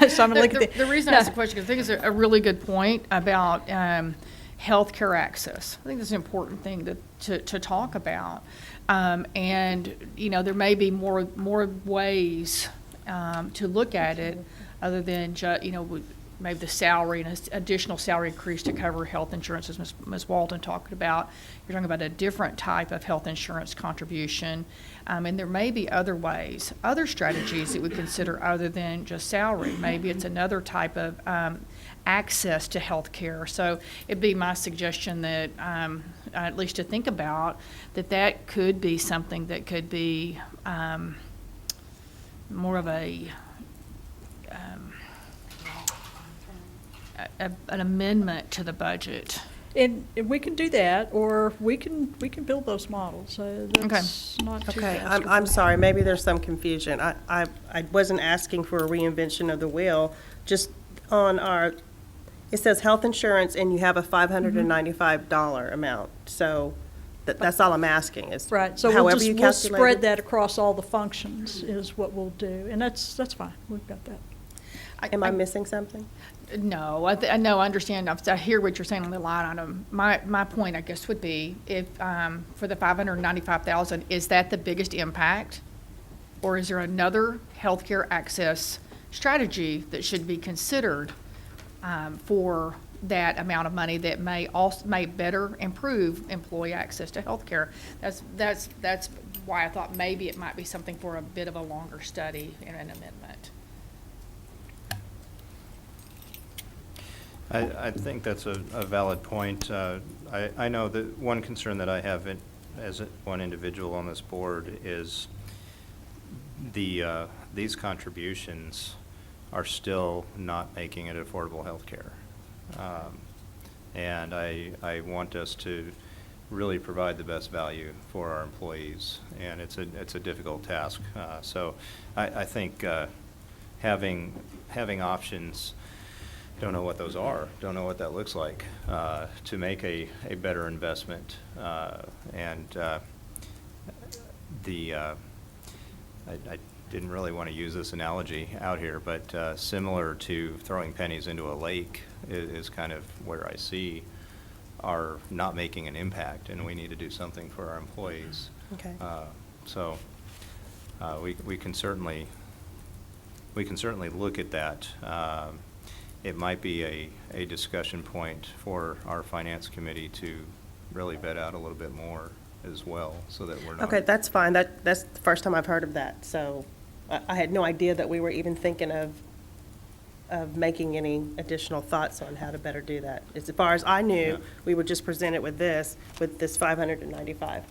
So I'm going to look at The reason I asked the question, because I think it's a really good point about healthcare access. I think that's an important thing to talk about. And, you know, there may be more ways to look at it other than maybe the salary and additional salary increase to cover health insurance, as Ms. Walton talked about. You're talking about a different type of health insurance contribution. And there may be other ways, other strategies that we consider other than just salary. Maybe it's another type of access to health care. So it'd be my suggestion that, at least to think about, that could be something that could be more of an amendment to the budget. And we can do that, or we can build those models. That's not too Okay, fast. I'm sorry, maybe there's some confusion. I wasn't asking for a reinvention of the wheel, just on it says health insurance, and you have a $595 amount. So that's all I'm asking is. Right, so we'll spread that across all the functions is what we'll do, and that's fine, we've got that. Am I missing something? No, I know, I understand. I hear what you're saying on the line item. My point, I guess, would be if for the $595,000, is that the biggest impact, or is there another healthcare access strategy that should be considered for that amount of money that may better improve employee access to healthcare? That's why I thought maybe it might be something for a bit of a longer study and an amendment. I think that's a valid point. I know that one concern that I have as one individual on this board is these contributions are still not making it affordable health care. And I want us to really provide the best value for our employees, and it's a difficult task. So I think having options, don't know what those are, don't know what that looks like, to make a better investment. I didn't really want to use this analogy out here, but similar to throwing pennies into a lake is kind of where I see are not making an impact, and we need to do something for our employees. Okay. So we can certainly look at that. It might be a discussion point for our finance committee to really vet out a little bit more as well, so that we're not. Okay, that's fine. That's the first time I've heard of that. So I had no idea that we were even thinking of making any additional thoughts on how to better do that. As far as I knew, Yeah. we would just present it with this 595.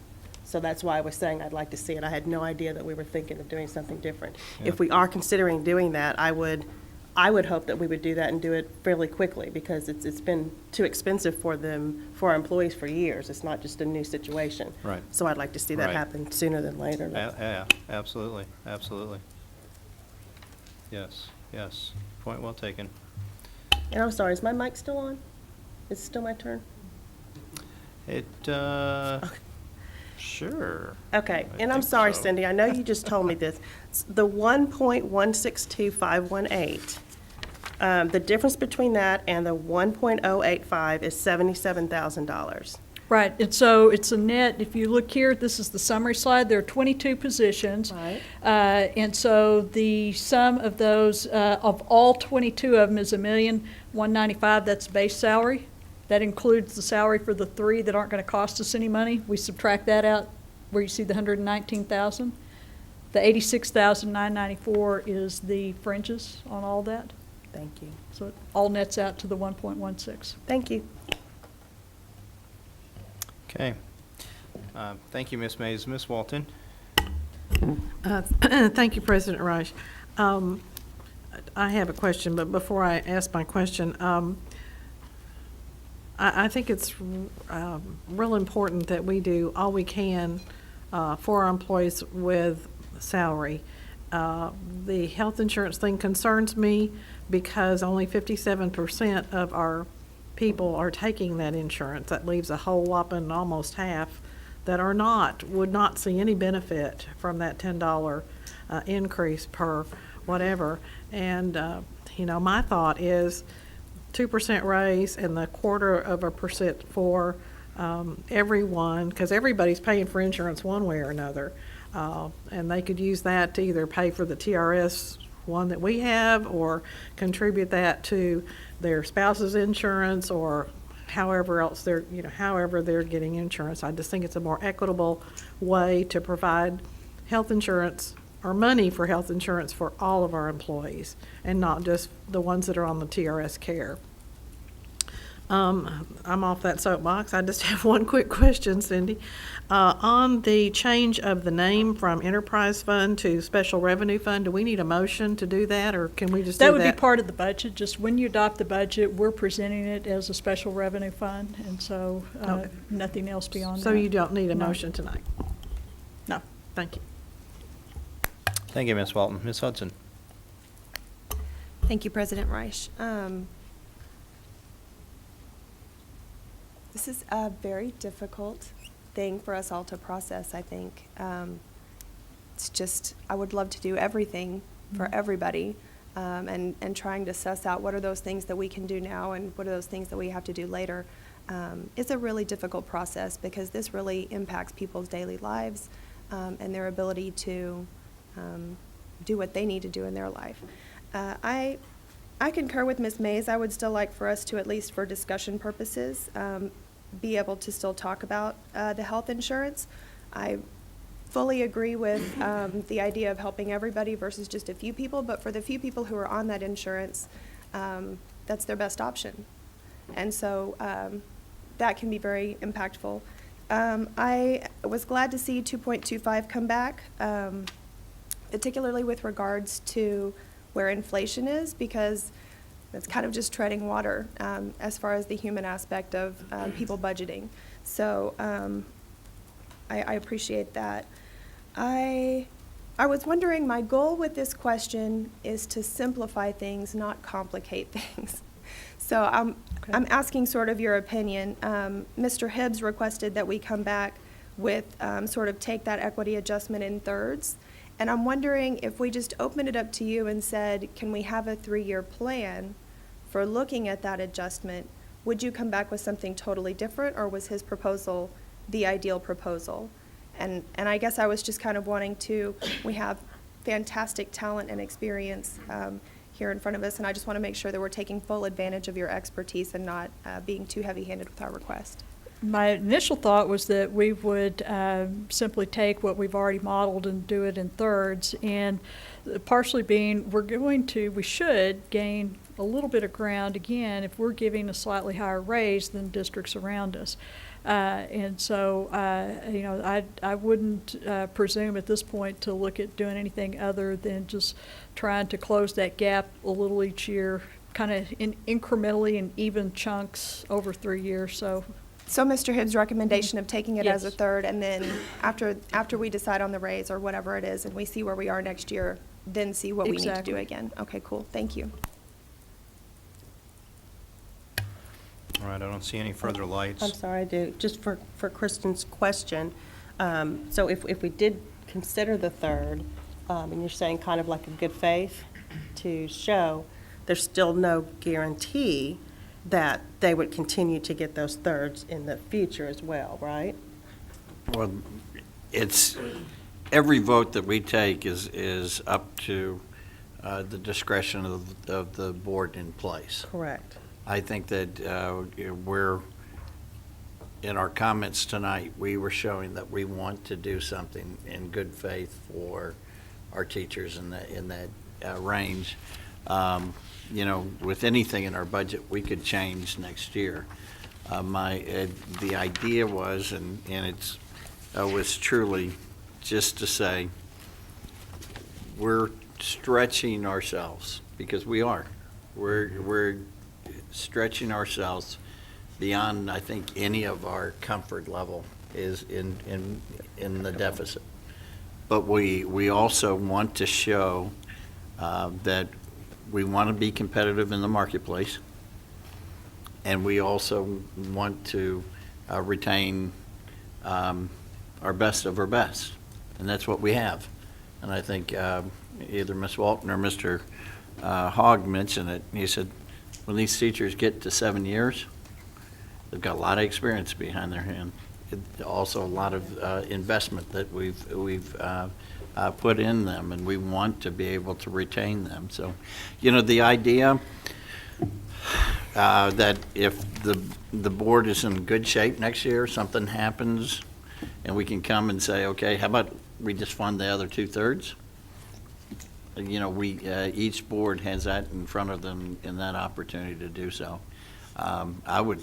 So that's why I was saying I'd like to see it. I had no idea that we were thinking of doing something different. Yeah. If we are considering doing that, I would hope that we would do that and do it fairly quickly, because it's been too expensive for our employees for years. It's not just a new situation. Right. So I'd like to see that Right. happen sooner than later. Yeah, absolutely, absolutely. Yes, yes. Point well taken. And I'm sorry, is my mic still on? Is it still my turn? It, Sure. Okay, I and I'm think sorry, so. Cindy, I know you just told me this. The 1.162518, the difference between that and the 1.085 is $77,000. Right, and so it's a net, if you look here, this is the summary slide, there are 22 positions. Right. And so the sum of those, of all 22 of them is $1,195,000, that's base salary. That includes the salary for the 3 that aren't gonna cost us any money. We subtract that out where you see the 119,000. The 86,994 is the fringes on all that. Thank you. So it all nets out to the 1.16. Thank you. Okay. Thank you, Ms. Mays. Ms. Walton? Thank you, President Reich. I have a question, but before I ask my question, I think it's real important that we do all we can for our employees with salary. The health insurance thing concerns me because only 57% of our people are taking that insurance. That leaves a whole whopping almost half that are not, would not see any benefit from that $10 increase per whatever. And, you know, my thought is 2% raise and the 1/4% for everyone, because everybody's paying for insurance one way or another. And they could use that to either pay for the TRS one that we have or contribute that to their spouse's insurance or however else they're, you know, however they're getting insurance. I just think it's a more equitable way to provide health insurance or money for health insurance for all of our employees and not just the ones that are on the TRS care. I'm off that soapbox. I just have one quick question, Cindy. On the change of the name from Enterprise Fund to Special Revenue Fund, do we need a motion to do that, or can we just do that? That would be part of the budget. Just when you adopt the budget, we're presenting it as a special revenue fund, and so Okay. nothing else beyond that. So you don't need a No. motion tonight? No. Thank you. Thank you, Ms. Walton. Ms. Hudson? Thank you, President Reich. This is a very difficult thing for us all to process, I think. It's just, I would love to do everything for everybody, and trying to suss out what are those things that we can do now and what are those things that we have to do later. It's a really difficult process because this really impacts people's daily lives and their ability to do what they need to do in their life. I concur with Ms. Mays. I would still like for us to, at least for discussion purposes, be able to still talk about the health insurance. I fully agree with the idea of helping everybody versus just a few people, but for the few people who are on that insurance, that's their best option. And so that can be very impactful. I was glad to see 2.25 come back, particularly with regards to where inflation is, because that's kind of just treading water as far as the human aspect of people budgeting. So I appreciate that. I was wondering, my goal with this question is to simplify things, not complicate things. So I'm asking sort of your opinion. Mr. Hibbs requested that we come back with sort of take that equity adjustment in thirds. And I'm wondering if we just opened it up to you and said, can we have a 3-year plan for looking at that adjustment? Would you come back with something totally different, or was his proposal the ideal proposal? And I guess I was just kind of wanting to, we have fantastic talent and experience here in front of us, and I just want to make sure that we're taking full advantage of your expertise and not being too heavy-handed with our request. My initial thought was that we would simply take what we've already modeled and do it in thirds, and partially being we should gain a little bit of ground again if we're giving a slightly higher raise than districts around us. And so, you know, I wouldn't presume at this point to look at doing anything other than just trying to close that gap a little each year, kind of incrementally in even chunks over 3 years. So Mr. Hibbs' recommendation of taking it as a Yes. third, and then after we decide on the raise or whatever it is, and we see where we are next year, then see what we need to do Exactly. again. Okay, cool. Thank you. All right, I don't see any further lights. I'm sorry, I do. Just for Kristen's question, So if we did consider the third, and you're saying kind of like a good faith to show, there's still no guarantee that they would continue to get those thirds in the future as well, right? Well, it's, every vote that we take is up to the discretion of the board in place. Correct. I think that we're, in our comments tonight, we were showing that we want to do something in good faith for our teachers in that range. You know, with anything in our budget, we could change next year. The idea was, and it's was truly just to say, we're stretching ourselves, because we are. We're stretching ourselves beyond, I think, any of our comfort level is in the deficit. But we also want to show that we want to be competitive in the marketplace, and we also want to retain our best of our best, and that's what we have. And I think either Ms. Walton or Mr. Hogg mentioned it. He said, when these teachers get to 7 years, they've got a lot of experience behind their hand. Also a lot of investment that we've put in them, and we want to be able to retain them. So, you know, the idea that if the board is in good shape next year, something happens, and we can come and say, okay, how about we just fund the other 2/3? You know, each board has that in front of them in that opportunity to do so. I would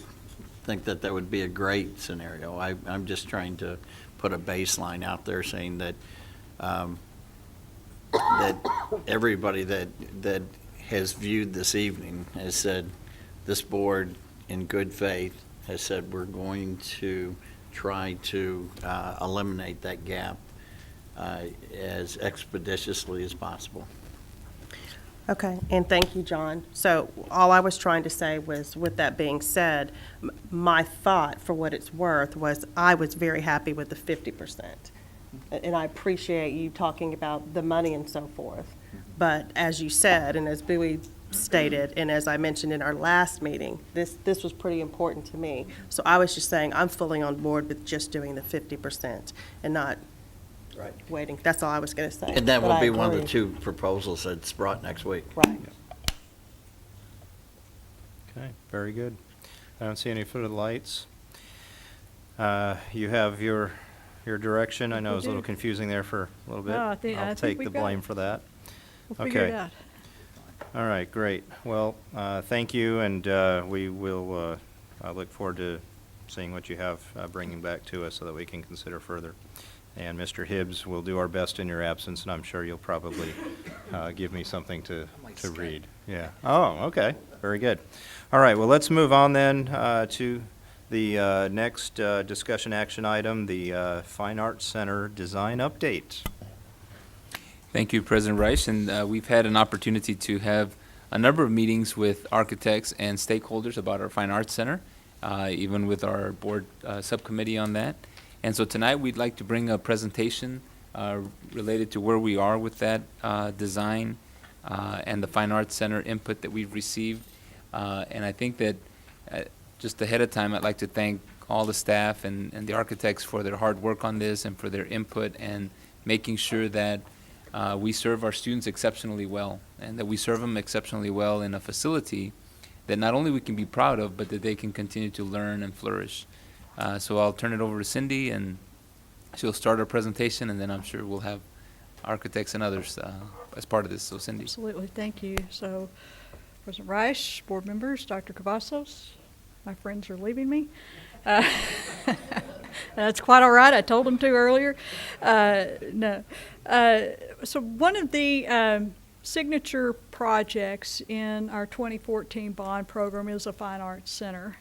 think that would be a great scenario. I'm just trying to put a baseline out there saying that that everybody that has viewed this evening has said, this board in good faith has said we're going to try to eliminate that gap as expeditiously as possible. Okay, and thank you, John. So all I was trying to say was, with that being said, my thought, for what it's worth, was I was very happy with the 50%. And I appreciate you talking about the money and so forth. But as you said, and as Bowie stated, and as I mentioned in our last meeting, this was pretty important to me. So I was just saying I'm fully on board with just doing the 50% and not waiting. That's all I was going to say. And that But will I be one of the agree. 2 proposals that's brought next week. Right. Okay, very good. I don't see any further lights. You have your direction. I know it was a little confusing there for a little bit. No, I think I'll take the we've got blame it. for that. We'll figure it Okay. out. All right, great. Well, thank you, and we will look forward to seeing what you have bringing back to us so that we can consider further. And Mr. Hibbs, we'll do our best in your absence, and I'm sure you'll probably give me something to read. Yeah. Oh, okay. Very good. All right, well, let's move on then to the next discussion action item, the Fine Arts Center design update. Thank you, President Reich, and we've had an opportunity to have a number of meetings with architects and stakeholders about our Fine Arts Center, even with our board subcommittee on that. And so tonight, we'd like to bring a presentation related to where we are with that design and the Fine Arts Center input that we've received. And I think that just ahead of time, I'd like to thank all the staff and the architects for their hard work on this and for their input and making sure that we serve our students exceptionally well, and that we serve them exceptionally well in a facility that not only we can be proud of, but that they can continue to learn and flourish. So I'll turn it over to Cindy, and she'll start our presentation, and then I'm sure we'll have architects and others as part of this. So Cindy. Absolutely, thank you. So, President Reich, board members, Dr. Cavazos, my friends are leaving me. That's quite all right. I told them to earlier. No. So one of the signature projects in our 2014 bond program is a Fine Arts Center.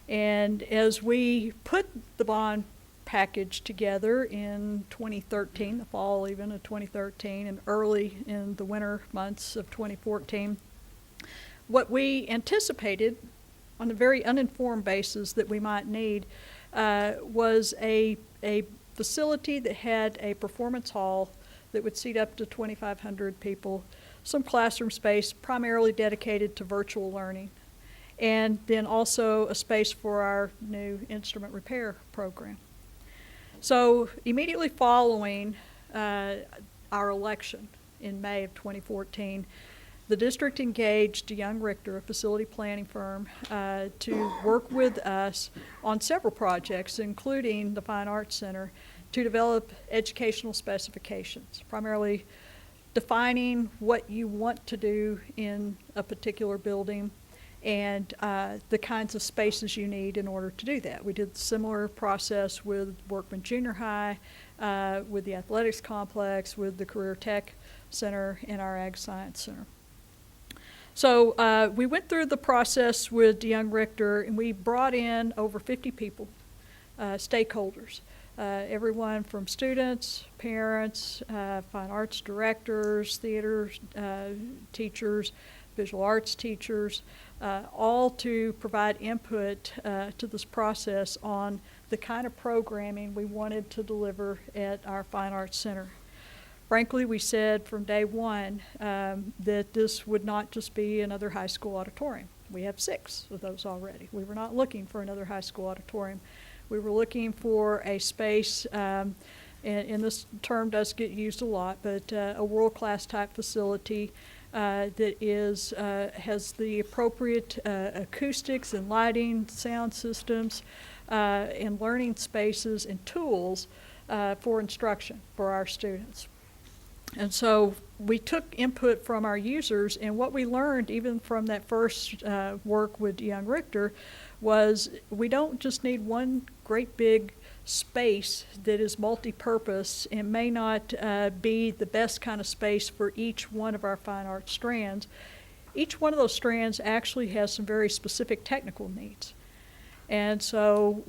And as we put the bond package together in 2013, the fall even of 2013, and early in the winter months of 2014, what we anticipated on a very uninformed basis that we might need was a facility that had a performance hall that would seat up to 2,500 people, some classroom space primarily dedicated to virtual learning, and then also a space for our new instrument repair program. So immediately following our election in May of 2014, the district engaged Young Richter, a facility planning firm, to work with us on several projects, including the Fine Arts Center, to develop educational specifications, primarily defining what you want to do in a particular building and the kinds of spaces you need in order to do that. We did a similar process with Workman Junior High, with the athletics complex, with the Career Tech Center, and our Ag Science Center. So we went through the process with Young Richter, and we brought in over 50 people, stakeholders, everyone from students, parents, fine arts directors, theater teachers, visual arts teachers, all to provide input to this process on the kind of programming we wanted to deliver at our Fine Arts Center. Frankly, we said from day one that this would not just be another high school auditorium. We have 6 of those already. We were not looking for another high school auditorium. We were looking for a space, and this term does get used a lot, but a world-class type facility that has the appropriate acoustics and lighting, sound systems, and learning spaces and tools for instruction for our students. And so we took input from our users, and what we learned even from that first work with Young Richter was we don't just need one great big space that is multi-purpose and may not be the best kind of space for each one of our fine arts strands. Each one of those strands actually has some very specific technical needs. And so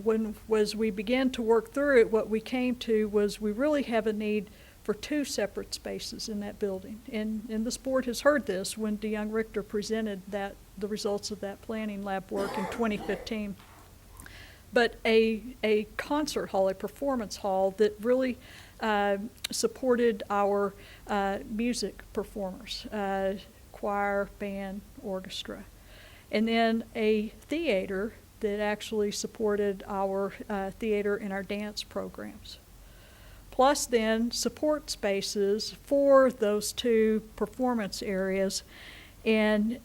as we began to work through it, what we came to was we really have a need for 2 separate spaces in that building. And this board has heard this when DeYoung Richter presented the results of that planning lab work in 2015. But a concert hall, a performance hall that really supported our music performers, choir, band, orchestra. And then a theater that actually supported our theater and our dance programs. Plus then support spaces for those 2 performance areas. And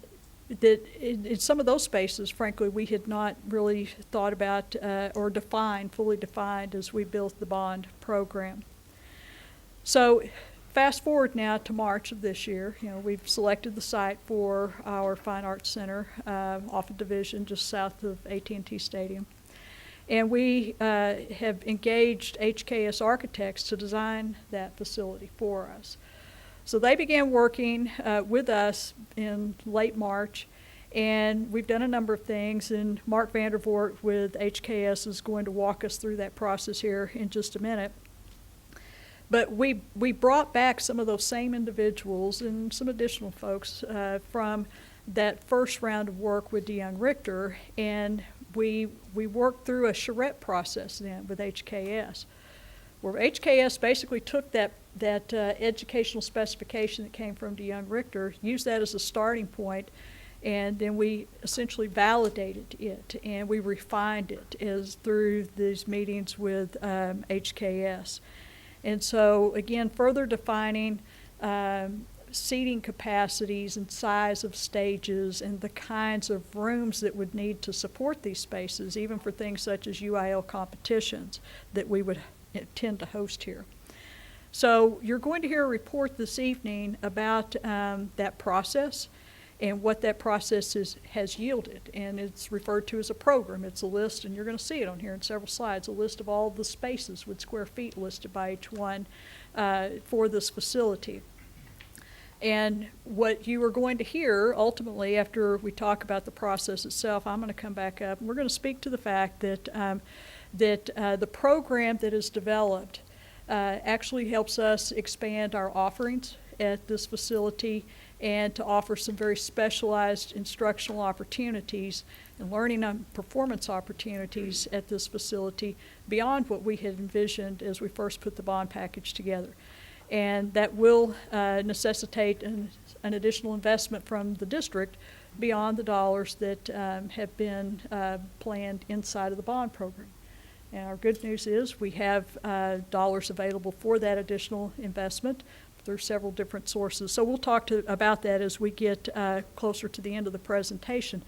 that in some of those spaces, frankly, we had not really thought about or fully defined as we built the bond program. So fast forward now to March of this year. We've selected the site for our Fine Arts Center off of Division, just south of AT&T Stadium. And we have engaged HKS architects to design that facility for us. So they began working with us in late March, and we've done a number of things, and Mark Vandervoort with HKS is going to walk us through that process here in just a minute. But we brought back some of those same individuals and some additional folks from that first round of work with DeYoung Richter, and we worked through a charrette process then with HKS, where HKS basically took that educational specification that came from DeYoung Richter, used that as a starting point, and then we essentially validated it and we refined it through these meetings with HKS. And so again, further defining seating capacities and size of stages and the kinds of rooms that would need to support these spaces, even for things such as UIL competitions that we would tend to host here. So you're going to hear a report this evening about that process and what that process has yielded. And it's referred to as a program. It's a list, and you're going to see it on here in several slides, a list of all the spaces with square feet listed by each one for this facility. And what you are going to hear ultimately after we talk about the process itself, I'm going to come back up and we're going to speak to the fact that the program that is developed actually helps us expand our offerings at this facility and to offer some very specialized instructional opportunities and learning and performance opportunities at this facility beyond what we had envisioned as we first put the bond package together. And that will necessitate an additional investment from the district beyond the dollars that have been planned inside of the bond program. And our good news is we have dollars available for that additional investment through several different sources. So we'll talk about that as we get closer to the end of the presentation.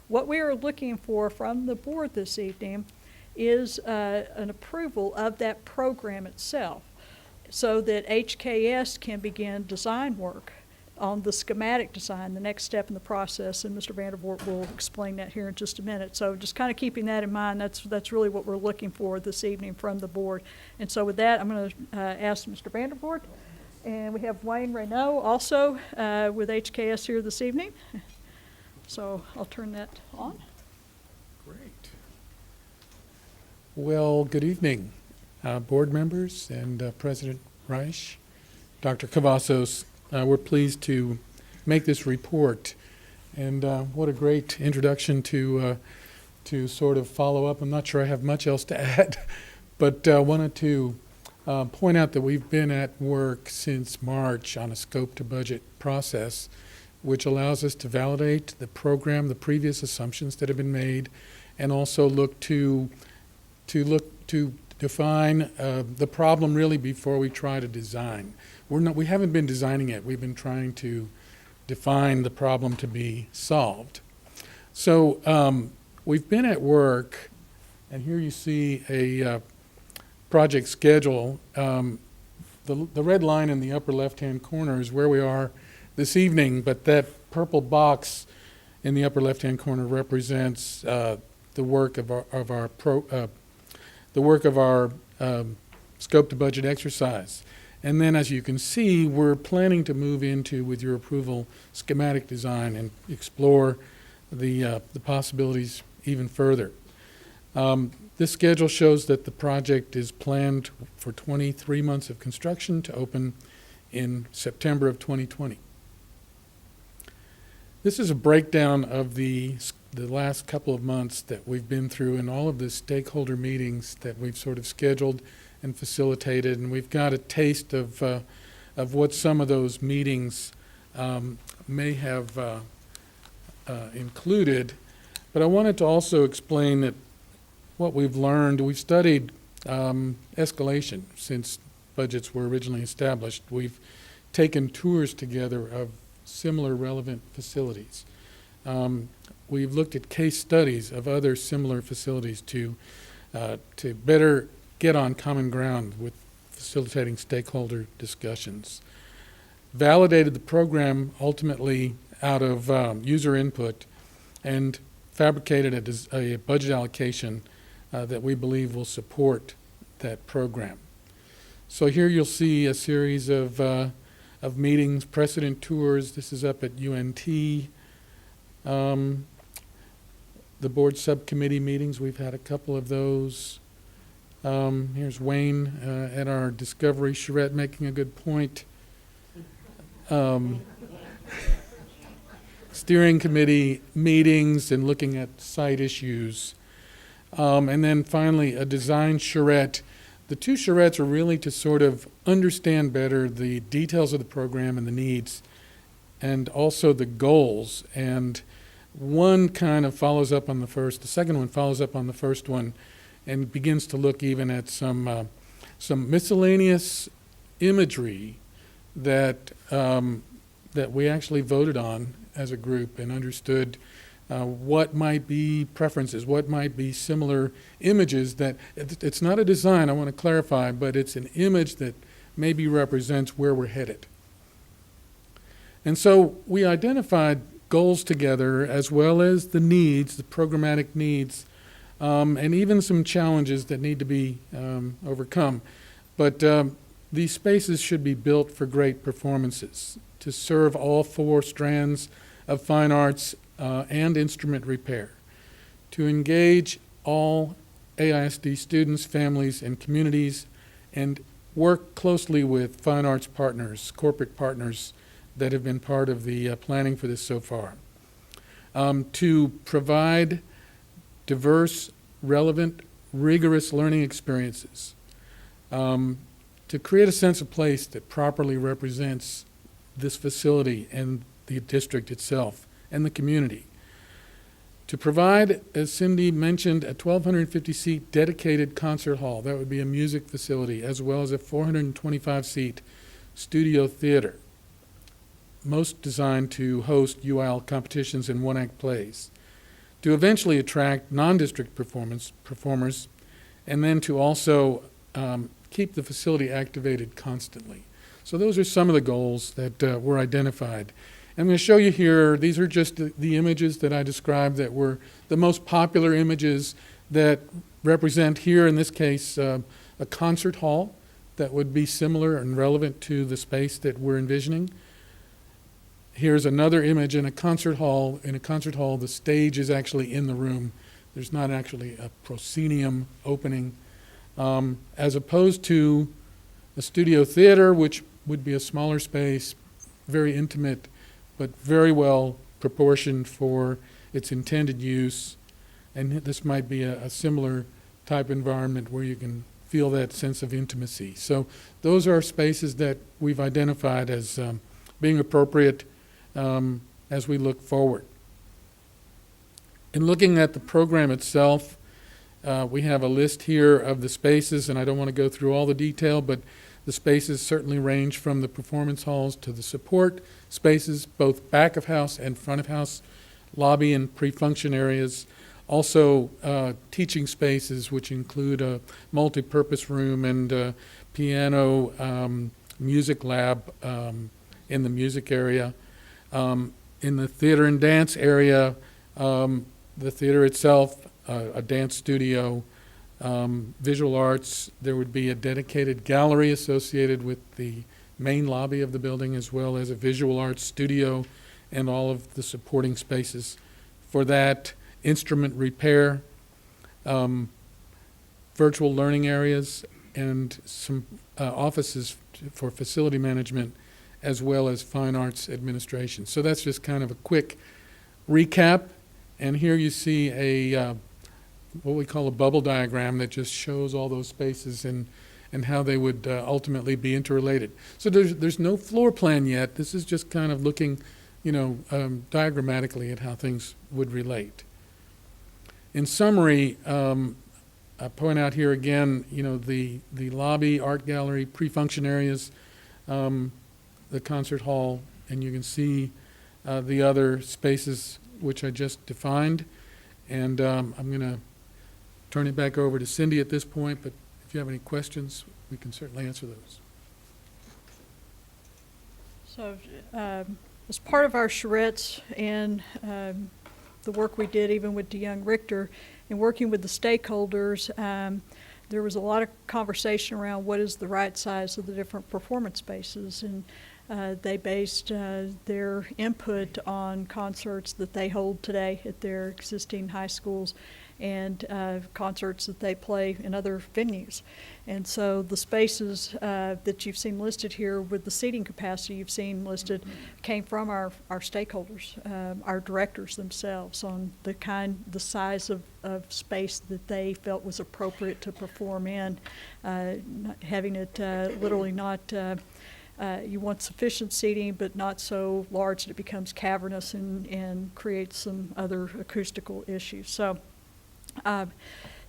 What we are looking for from the board this evening is an approval of that program itself, so that HKS can begin design work on the schematic design, the next step in the process, and Mr. Vandervoort will explain that here in just a minute. So just kind of keeping that in mind, that's really what we're looking for this evening from the board. And so with that, I'm going to ask Mr. Vandervoort, and we have Wayne Raynaud also with HKS here this evening. So I'll turn that on. Great. Well, good evening, board members and President Reich, Dr. Cavazos. We're pleased to make this report, and what a great introduction to sort of follow up. I'm not sure I have much else to add, but wanted to point out that we've been at work since March on a scope to budget process, which allows us to validate the program, the previous assumptions that have been made, and also look to define the problem really before we try to design. We haven't been designing it. We've been trying to define the problem to be solved. So we've been at work, and here you see a project schedule. The red line in the upper left-hand corner is where we are this evening, but that purple box in the upper left-hand corner represents the work of our scope to budget exercise. And then, as you can see, we're planning to move into, with your approval, schematic design and explore the possibilities even further. This schedule shows that the project is planned for 23 months of construction to open in September of 2020. This is a breakdown of the last couple of months that we've been through and all of the stakeholder meetings that we've sort of scheduled and facilitated, and we've got a taste of what some of those meetings may have included. But I wanted to also explain that what we've learned, we've studied escalation since budgets were originally established. We've taken tours together of similar relevant facilities. We've looked at case studies of other similar facilities to better get on common ground with facilitating stakeholder discussions. Validated the program ultimately out of user input and fabricated a budget allocation that we believe will support that program. So here you'll see a series of meetings, precedent tours. This is up at UNT. The board subcommittee meetings, we've had a couple of those. Here's Wayne at our Discovery charrette making a good point. Steering committee meetings and looking at site issues. And then finally, a design charrette. The two charrettes are really to sort of understand better the details of the program and the needs, and also the goals. And one kind of follows up on the first. The second one follows up on the first one and begins to look even at some miscellaneous imagery that we actually voted on as a group and understood what might be preferences, what might be similar images that, it's not a design, I want to clarify, but it's an image that maybe represents where we're headed. And so we identified goals together as well as the needs, the programmatic needs, and even some challenges that need to be overcome. But these spaces should be built for great performances to serve all four strands of fine arts and instrument repair, to engage all AISD students, families, and communities, and work closely with fine arts partners, corporate partners that have been part of the planning for this so far, to provide diverse, relevant, rigorous learning experiences, to create a sense of place that properly represents this facility and the district itself and the community. To provide, as Cindy mentioned, a 1,250-seat dedicated concert hall. That would be a music facility, as well as a 425-seat studio theater, most designed to host UIL competitions and one-act plays. To eventually attract non-district performers, and then to also keep the facility activated constantly. So those are some of the goals that were identified. I'm going to show you here, these are just the images that I described that were the most popular images that represent here, in this case, a concert hall that would be similar and relevant to the space that we're envisioning. Here's another image in a concert hall. In a concert hall, the stage is actually in the room. There's not actually a proscenium opening, as opposed to a studio theater, which would be a smaller space, very intimate, but very well proportioned for its intended use. And this might be a similar type environment where you can feel that sense of intimacy. So those are spaces that we've identified as being appropriate as we look forward. In looking at the program itself, we have a list here of the spaces, and I don't want to go through all the detail, but the spaces certainly range from the performance halls to the support spaces, both back of house and front of house, lobby and pre-function areas. Also teaching spaces, which include a multi-purpose room and a piano music lab in the music area. In the theater and dance area, the theater itself, a dance studio, visual arts, there would be a dedicated gallery associated with the main lobby of the building, as well as a visual arts studio and all of the supporting spaces for that. Instrument repair, virtual learning areas, and some offices for facility management, as well as fine arts administration. So that's just kind of a quick recap. And here you see a what we call a bubble diagram that just shows all those spaces and how they would ultimately be interrelated. So there's no floor plan yet. This is just kind of looking, diagrammatically at how things would relate. In summary, I point out here again, the lobby, art gallery, pre-function areas, the concert hall, and you can see the other spaces which I just defined. And I'm going to turn it back over to Cindy at this point, but if you have any questions, we can certainly answer those. So as part of our charrettes and the work we did even with DeYoung Richter and working with the stakeholders, there was a lot of conversation around what is the right size of the different performance spaces, and they based their input on concerts that they hold today at their existing high schools and concerts that they play in other venues. And so the spaces that you've seen listed here with the seating capacity you've seen listed came from our stakeholders, our directors themselves, on the size of space that they felt was appropriate to perform in, having it literally not you want sufficient seating, but not so large that it becomes cavernous and creates some other acoustical issues. So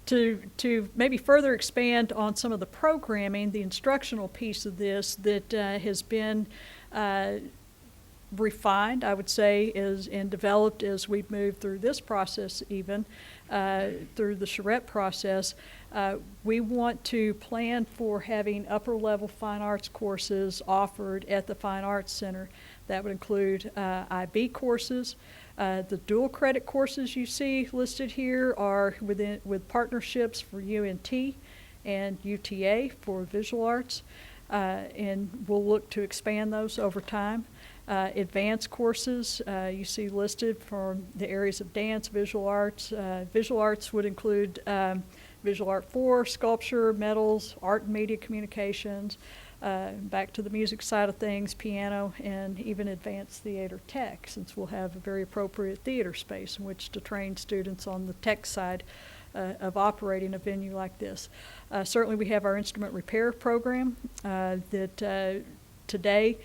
to maybe further expand on some of the programming, the instructional piece of this that has been refined, I would say, and developed as we've moved through this process, even through the charrette process. We want to plan for having upper-level fine arts courses offered at the Fine Arts Center. That would include IB courses. The dual credit courses you see listed here are with partnerships for UNT and UTA for visual arts, and we'll look to expand those over time. Advanced courses you see listed for the areas of dance, visual arts. Visual arts would include Visual Art 4, sculpture, metals, art and media communications, back to the music side of things, piano, and even advanced theater tech, since we'll have a very appropriate theater space in which to train students on the tech side of operating a venue like this. Certainly we have our instrument repair program that today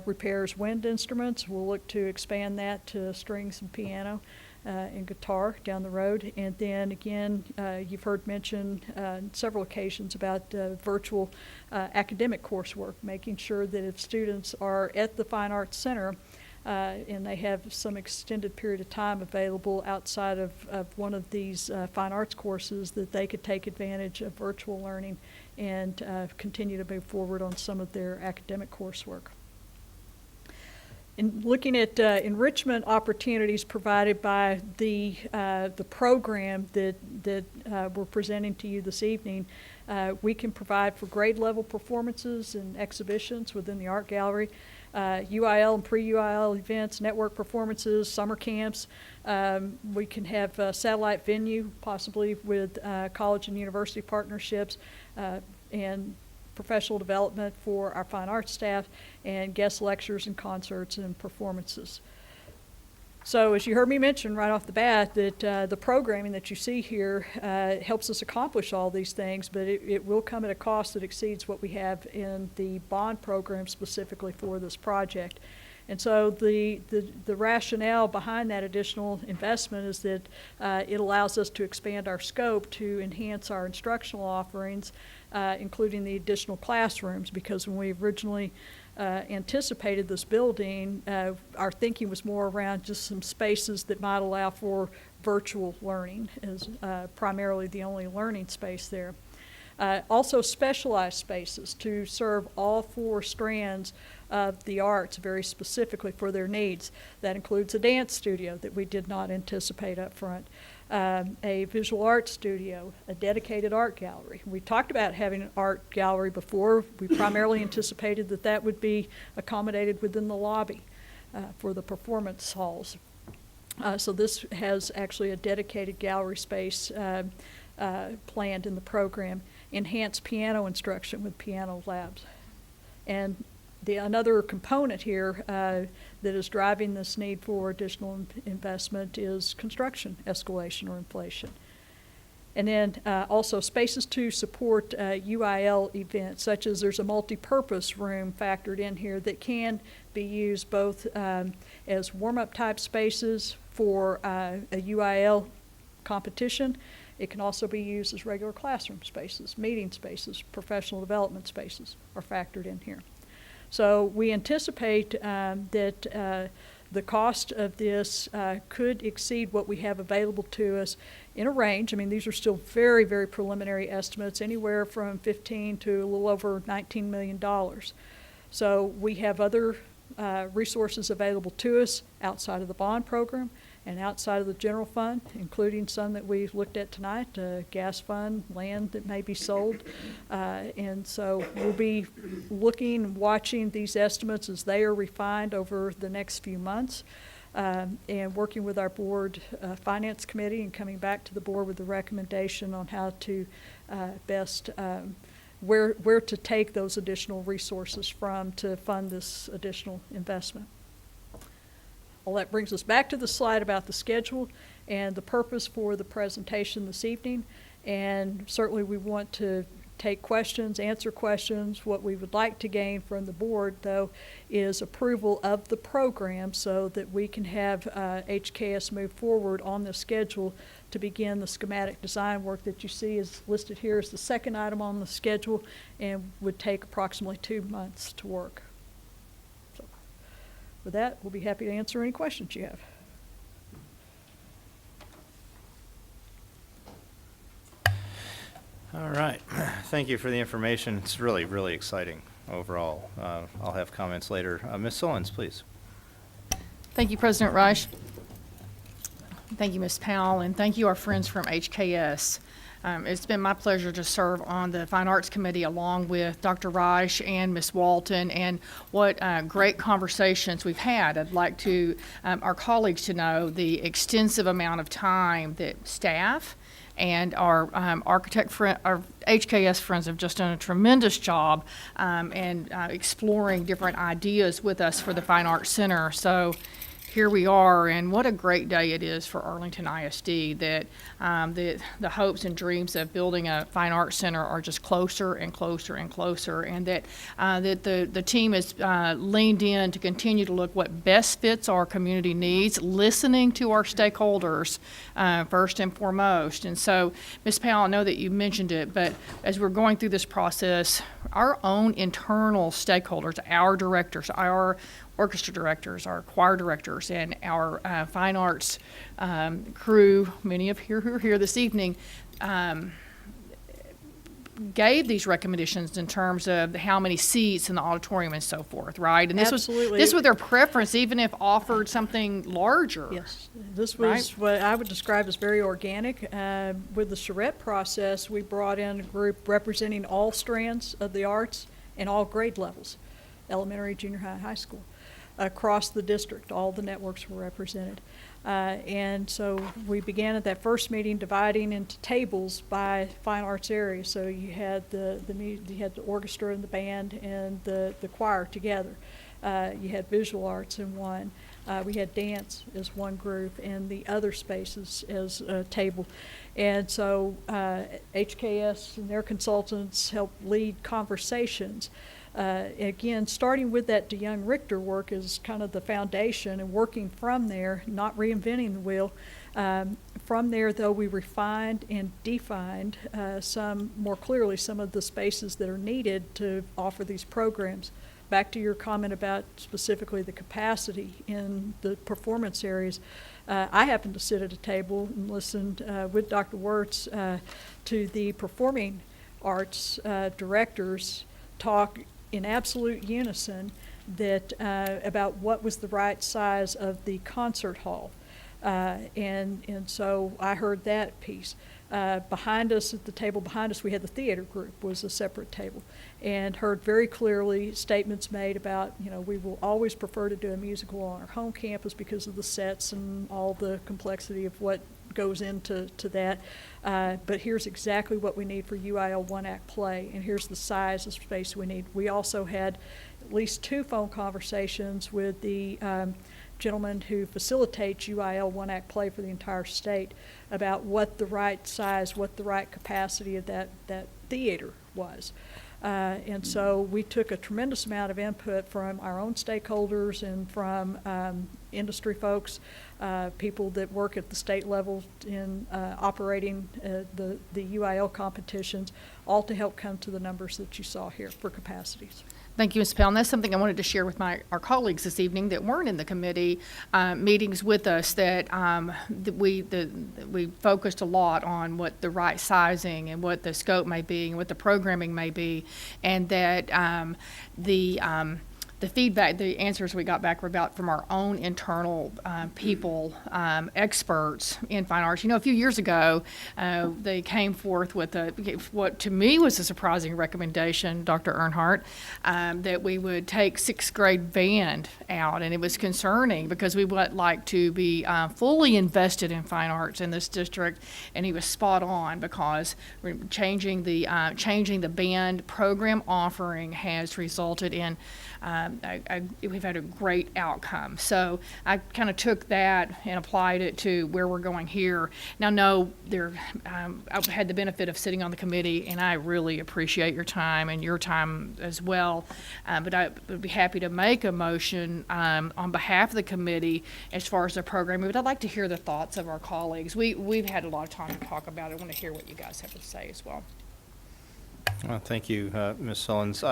repairs wind instruments. We'll look to expand that to strings and piano and guitar down the road. And then again, you've heard mention on several occasions about virtual academic coursework, making sure that if students are at the Fine Arts Center and they have some extended period of time available outside of one of these fine arts courses, that they could take advantage of virtual learning and continue to move forward on some of their academic coursework. In looking at enrichment opportunities provided by the program that we're presenting to you this evening, we can provide for grade level performances and exhibitions within the art gallery, UIL and pre-UIL events, network performances, summer camps. We can have satellite venue, possibly with college and university partnerships, and professional development for our fine arts staff, and guest lectures and concerts and performances. So as you heard me mention right off the bat, that the programming that you see here helps us accomplish all these things, but it will come at a cost that exceeds what we have in the bond program specifically for this project. And so the rationale behind that additional investment is that it allows us to expand our scope to enhance our instructional offerings, including the additional classrooms, because when we originally anticipated this building, our thinking was more around just some spaces that might allow for virtual learning as primarily the only learning space there. Also specialized spaces to serve all four strands of the arts very specifically for their needs. That includes a dance studio that we did not anticipate up front, a visual arts studio, a dedicated art gallery. We talked about having an art gallery before. We primarily anticipated that that would be accommodated within the lobby for the performance halls. So this has actually a dedicated gallery space planned in the program. Enhanced piano instruction with piano labs. And another component here that is driving this need for additional investment is construction escalation or inflation. And then also spaces to support UIL events, such as there's a multi-purpose room factored in here that can be used both as warm-up type spaces for a UIL competition. It can also be used as regular classroom spaces, meeting spaces, professional development spaces are factored in here. So we anticipate that the cost of this could exceed what we have available to us in a range. I mean, these are still very, very preliminary estimates, anywhere from $15 to a little over $19 million. So we have other resources available to us outside of the bond program and outside of the general fund, including some that we looked at tonight, gas fund, land that may be sold. And so we'll be looking, watching these estimates as they are refined over the next few months, and working with our board finance committee and coming back to the board with a recommendation on how to best where to take those additional resources from to fund this additional investment. Well, that brings us back to the slide about the schedule and the purpose for the presentation this evening. And certainly we want to take questions, answer questions. What we would like to gain from the board, though, is approval of the program so that we can have HKS move forward on the schedule to begin the schematic design work that you see is listed here as the second item on the schedule and would take approximately 2 months to work. So with that, we'll be happy to answer any questions you have. All right. Thank you for the information. It's really, really exciting overall. I'll have comments later. Ms. Sullins, please. Thank you, President Reich. Thank you, Ms. Powell, and thank you, our friends from HKS. It's been my pleasure to serve on the Fine Arts Committee along with Dr. Reich and Ms. Walton, and what great conversations we've had. I'd like to our colleagues to know the extensive amount of time that staff and our our HKS friends have just done a tremendous job and exploring different ideas with us for the Fine Arts Center. So here we are, and what a great day it is for Arlington ISD that the hopes and dreams of building a fine arts center are just closer and closer and closer, and that the team has leaned in to continue to look what best fits our community needs, listening to our stakeholders first and foremost. And so, Ms. Powell, I know that you mentioned it, but as we're going through this process, our own internal stakeholders, our directors, our orchestra directors, our choir directors, and our fine arts crew, many of who are here this evening, gave these recommendations in terms of how many seats in the auditorium and so forth, right? And this Absolutely. was their preference, even if offered something larger. Yes, this was what I would describe as very organic. With the charrette process, we brought in a group representing all strands of the arts and all grade levels, elementary, junior high, high school. Across the district, all the networks were represented. And so we began at that first meeting dividing into tables by fine arts areas. So you had you had the orchestra and the band and the choir together. You had visual arts in one. We had dance as one group, and the other spaces as a table. And so HKS and their consultants helped lead conversations. Again, starting with that DeYoung Richter work is kind of the foundation, and working from there, not reinventing the wheel. From there, though, we refined and defined some more clearly some of the spaces that are needed to offer these programs. Back to your comment about specifically the capacity in the performance areas, I happened to sit at a table and listened with Dr. Wirtz to the performing arts directors talk in absolute unison that about what was the right size of the concert hall. And so I heard that piece. Behind us, at the table behind us, we had the theater group, was a separate table, and heard very clearly statements made about, we will always prefer to do a musical on our home campus because of the sets and all the complexity of what goes into that. But here's exactly what we need for UIL one-act play, and here's the size of space we need. We also had at least 2 phone conversations with the gentleman who facilitates UIL one-act play for the entire state about what the right size, what the right capacity of that theater was. And so we took a tremendous amount of input from our own stakeholders and from industry folks, people that work at the state level in operating the UIL competitions, all to help come to the numbers that you saw here for capacities. Thank you, Ms. Pell. And that's something I wanted to share with our colleagues this evening that weren't in the committee meetings with us, that we focused a lot on what the right sizing and what the scope may be and what the programming may be, and that the feedback, the answers we got back were about from our own internal people, experts in fine arts. A few years ago, they came forth with what to me was a surprising recommendation, Dr. Earnhardt, that we would take 6th grade band out, and it was concerning because we would like to be fully invested in fine arts in this district, and he was spot on because changing the band program offering has resulted in we've had a great outcome. So I kind of took that and applied it to where we're going here. Now, no, I've had the benefit of sitting on the committee, and I really appreciate your time and your time as well. But I would be happy to make a motion on behalf of the committee as far as the programming. But I'd like to hear the thoughts of our colleagues. We've had a lot of time to talk about it. I want to hear what you guys have to say as well. Well, thank you, Ms. Sullins.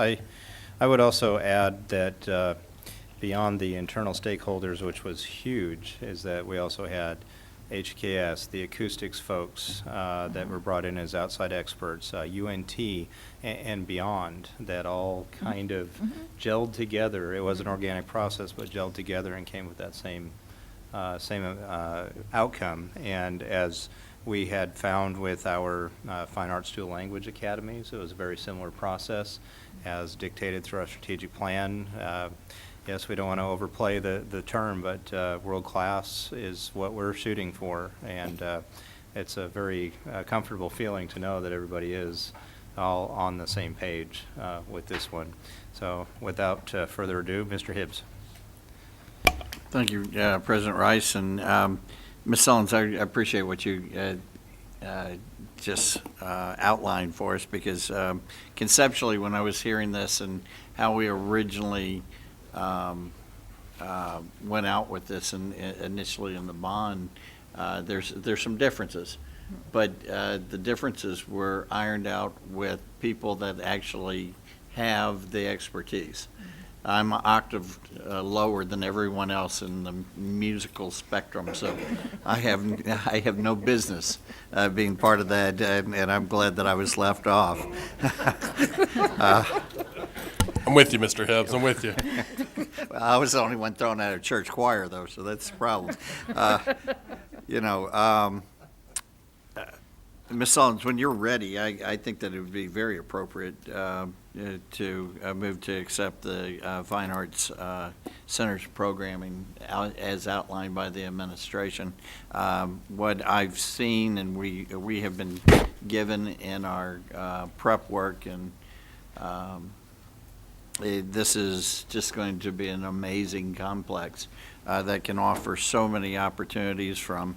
I would also add that beyond the internal stakeholders, which was huge, is that we also had HKS, the acoustics folks that were brought in as outside experts, UNT, and beyond, that all kind of gelled together. It was an organic process, but gelled together and came with that same outcome. And as we had found with our Fine Arts Dual Language Academies, it was a very similar process as dictated through our strategic plan. Yes, we don't want to overplay the term, but world class is what we're shooting for. And it's a very comfortable feeling to know that everybody is all on the same page with this one. So without further ado, Mr. Hibbs. Thank you, President Rice. And Ms. Sullins, I appreciate what you just outlined for us, because conceptually, when I was hearing this and how we originally went out with this initially in the bond, there's some differences. But the differences were ironed out with people that actually have the expertise. I'm an octave lower than everyone else in the musical spectrum, so I have no business being part of that, and I'm glad that I was left off. I'm with you, Mr. Hibbs. I'm with you. Well, I was the only one thrown out of church choir, though, so that's the problem. Ms. Sullins, when you're ready, I think that it would be very appropriate to move to accept the Fine Arts Center's programming as outlined by the administration. What I've seen and we have been given in our prep work, and this is just going to be an amazing complex that can offer so many opportunities, from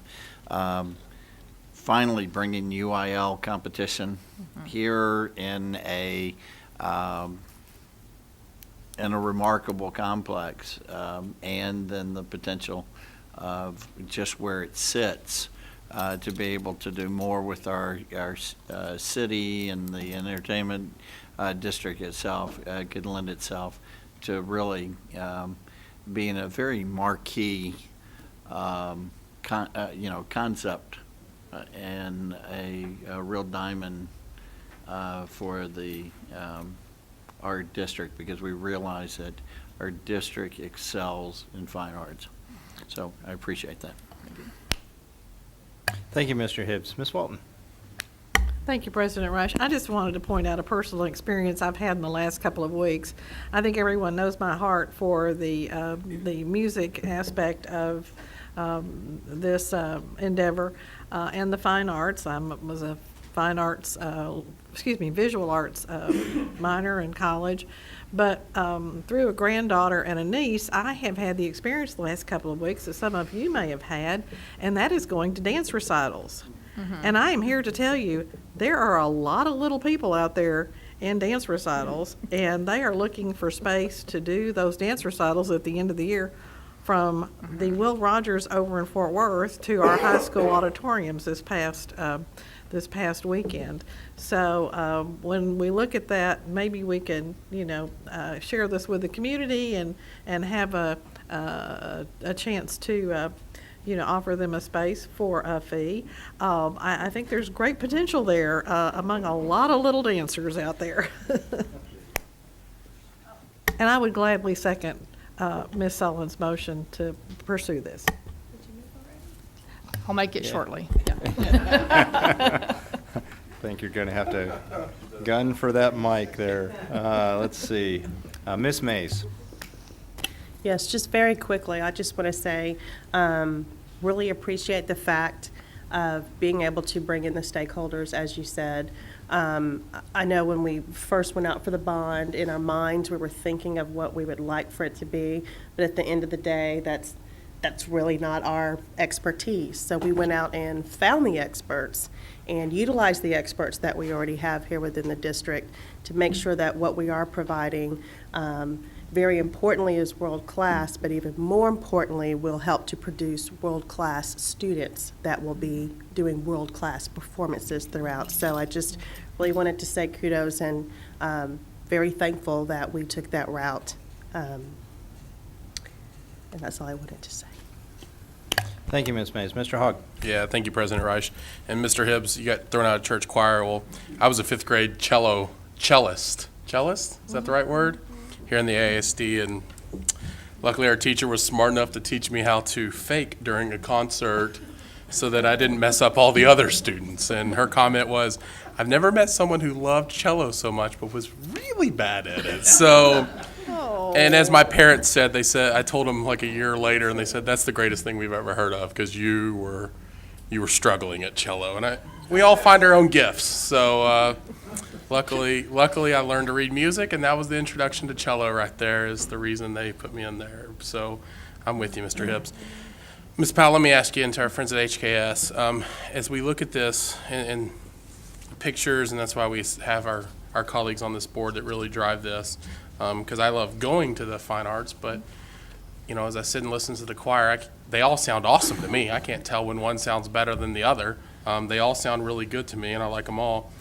finally bringing UIL competition here in a remarkable complex, and then the potential of just where it sits to be able to do more with our city, and the entertainment district itself could lend itself to really being a very marquee concept and a real diamond for our district, because we realize that our district excels in fine arts. So I appreciate that. Thank you. Thank you, Mr. Hibbs. Ms. Walton. Thank you, President Rush. I just wanted to point out a personal experience I've had in the last couple of weeks. I think everyone knows my heart for the music aspect of this endeavor and the fine arts. I was a visual arts minor in college. But through a granddaughter and a niece, I have had the experience the last couple of weeks that some of you may have had, and that is going to dance recitals. And I am here to tell you, there are a lot of little people out there in dance recitals, and they are looking for space to do those dance recitals at the end of the year, from the Will Rogers over in Fort Worth to our high school auditoriums this past weekend. So when we look at that, maybe we can, share this with the community and have a chance to, offer them a space for a fee. I think there's great potential there among a lot of little dancers out there. And I would gladly second Ms. Sullivan's motion to pursue this. I'll make it shortly. I think you're going to have to gun for that mic there. Let's see. Ms. Mays. Yes, just very quickly, I just want to say, really appreciate the fact of being able to bring in the stakeholders, as you said. I know when we first went out for the bond, in our minds, we were thinking of what we would like for it to be, but at the end of the day, that's really not our expertise. So we went out and found the experts and utilized the experts that we already have here within the district to make sure that what we are providing, very importantly, is world-class, but even more importantly, will help to produce world-class students that will be doing world-class performances throughout. So I just really wanted to say kudos, and very thankful that we took that route. And that's all I wanted to say. Thank you, Ms. Mays. Mr. Hogg. Yeah, thank you, President Reich. And Mr. Hibbs, you got thrown out of church choir. Well, I was a fifth grade cellist. Cellist? Is that the right word? Here in the AISD, and luckily our teacher was smart enough to teach me how to fake during a concert so that I didn't mess up all the other students. And her comment was, I've never met someone who loved cello so much but was really bad at it. So, and as my parents said, I told them like a year later, and they said, that's the greatest thing we've ever heard of, because you were you were struggling at cello, and we all find our own gifts. So luckily I learned to read music, and that was the introduction to cello right there, is the reason they put me in there. So I'm with you, Mr. Hibbs. Ms. Powell, let me ask you, and to our friends at HKS, as we look at this and pictures, and that's why we have our colleagues on this board that really drive this, because I love going to the fine arts, but as I sit and listen to the choir, they all sound awesome to me. I can't tell when one sounds better than the other. They all sound really good to me, and I like them all.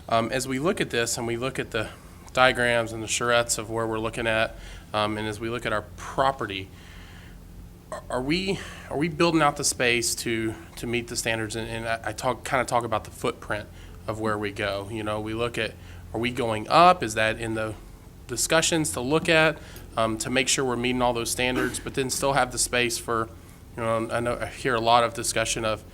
As we look at this and we look at the diagrams and the charrettes of where we're looking at, and as we look at our property, are we building out the space to meet the standards? And I kind of talk about the footprint of where we go. We look at, are we going up? Is that in the discussions to look at to make sure we're meeting all those standards, but then still have the space for, I hear a lot of discussion of,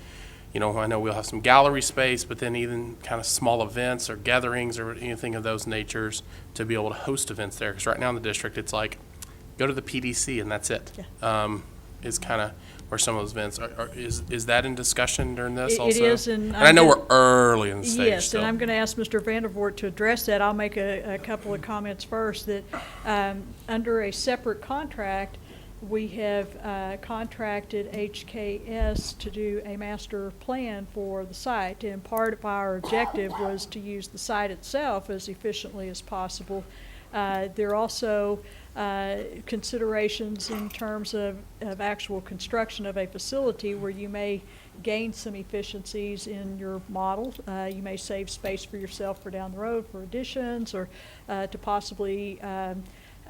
I know we'll have some gallery space, but then even kind of small events or gatherings or anything of those natures to be able to host events there. Because right now in the district, it's like, go to the PDC and that's it. Yeah. Is kind of where some of those events are. Is that in discussion during this It also? is, and I know we're early in the stage. Yes, still. and I'm going to ask Mr. Vandervoort to address that. I'll make a couple of comments first. That under a separate contract, we have contracted HKS to do a master plan for the site, and part of our objective was to use the site itself as efficiently as possible. There are also considerations in terms of actual construction of a facility where you may gain some efficiencies in your model. You may save space for yourself for down the road for additions, or to possibly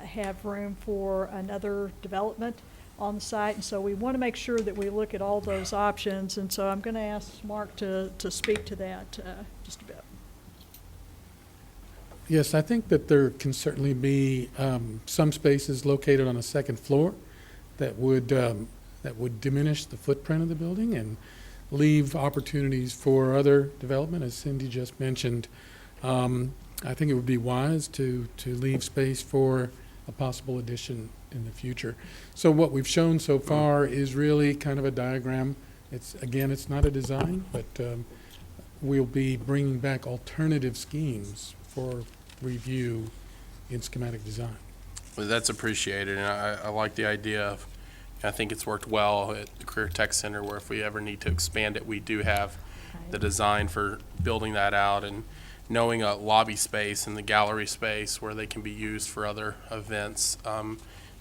have room for another development on the site. And so we want to make sure that we look at all those options. And so I'm going to ask Mark to speak to that just a bit. Yes, I think that there can certainly be some spaces located on a second floor that would diminish the footprint of the building and leave opportunities for other development, as Cindy just mentioned. I think it would be wise to leave space for a possible addition in the future. So what we've shown so far is really kind of a diagram. It's not a design, but we'll be bringing back alternative schemes for review in schematic design. Well, that's appreciated, and I like the idea of, I think it's worked well at the Career Tech Center, where if we ever need to expand it, we do have the design for building that out, and knowing a lobby space and the gallery space where they can be used for other events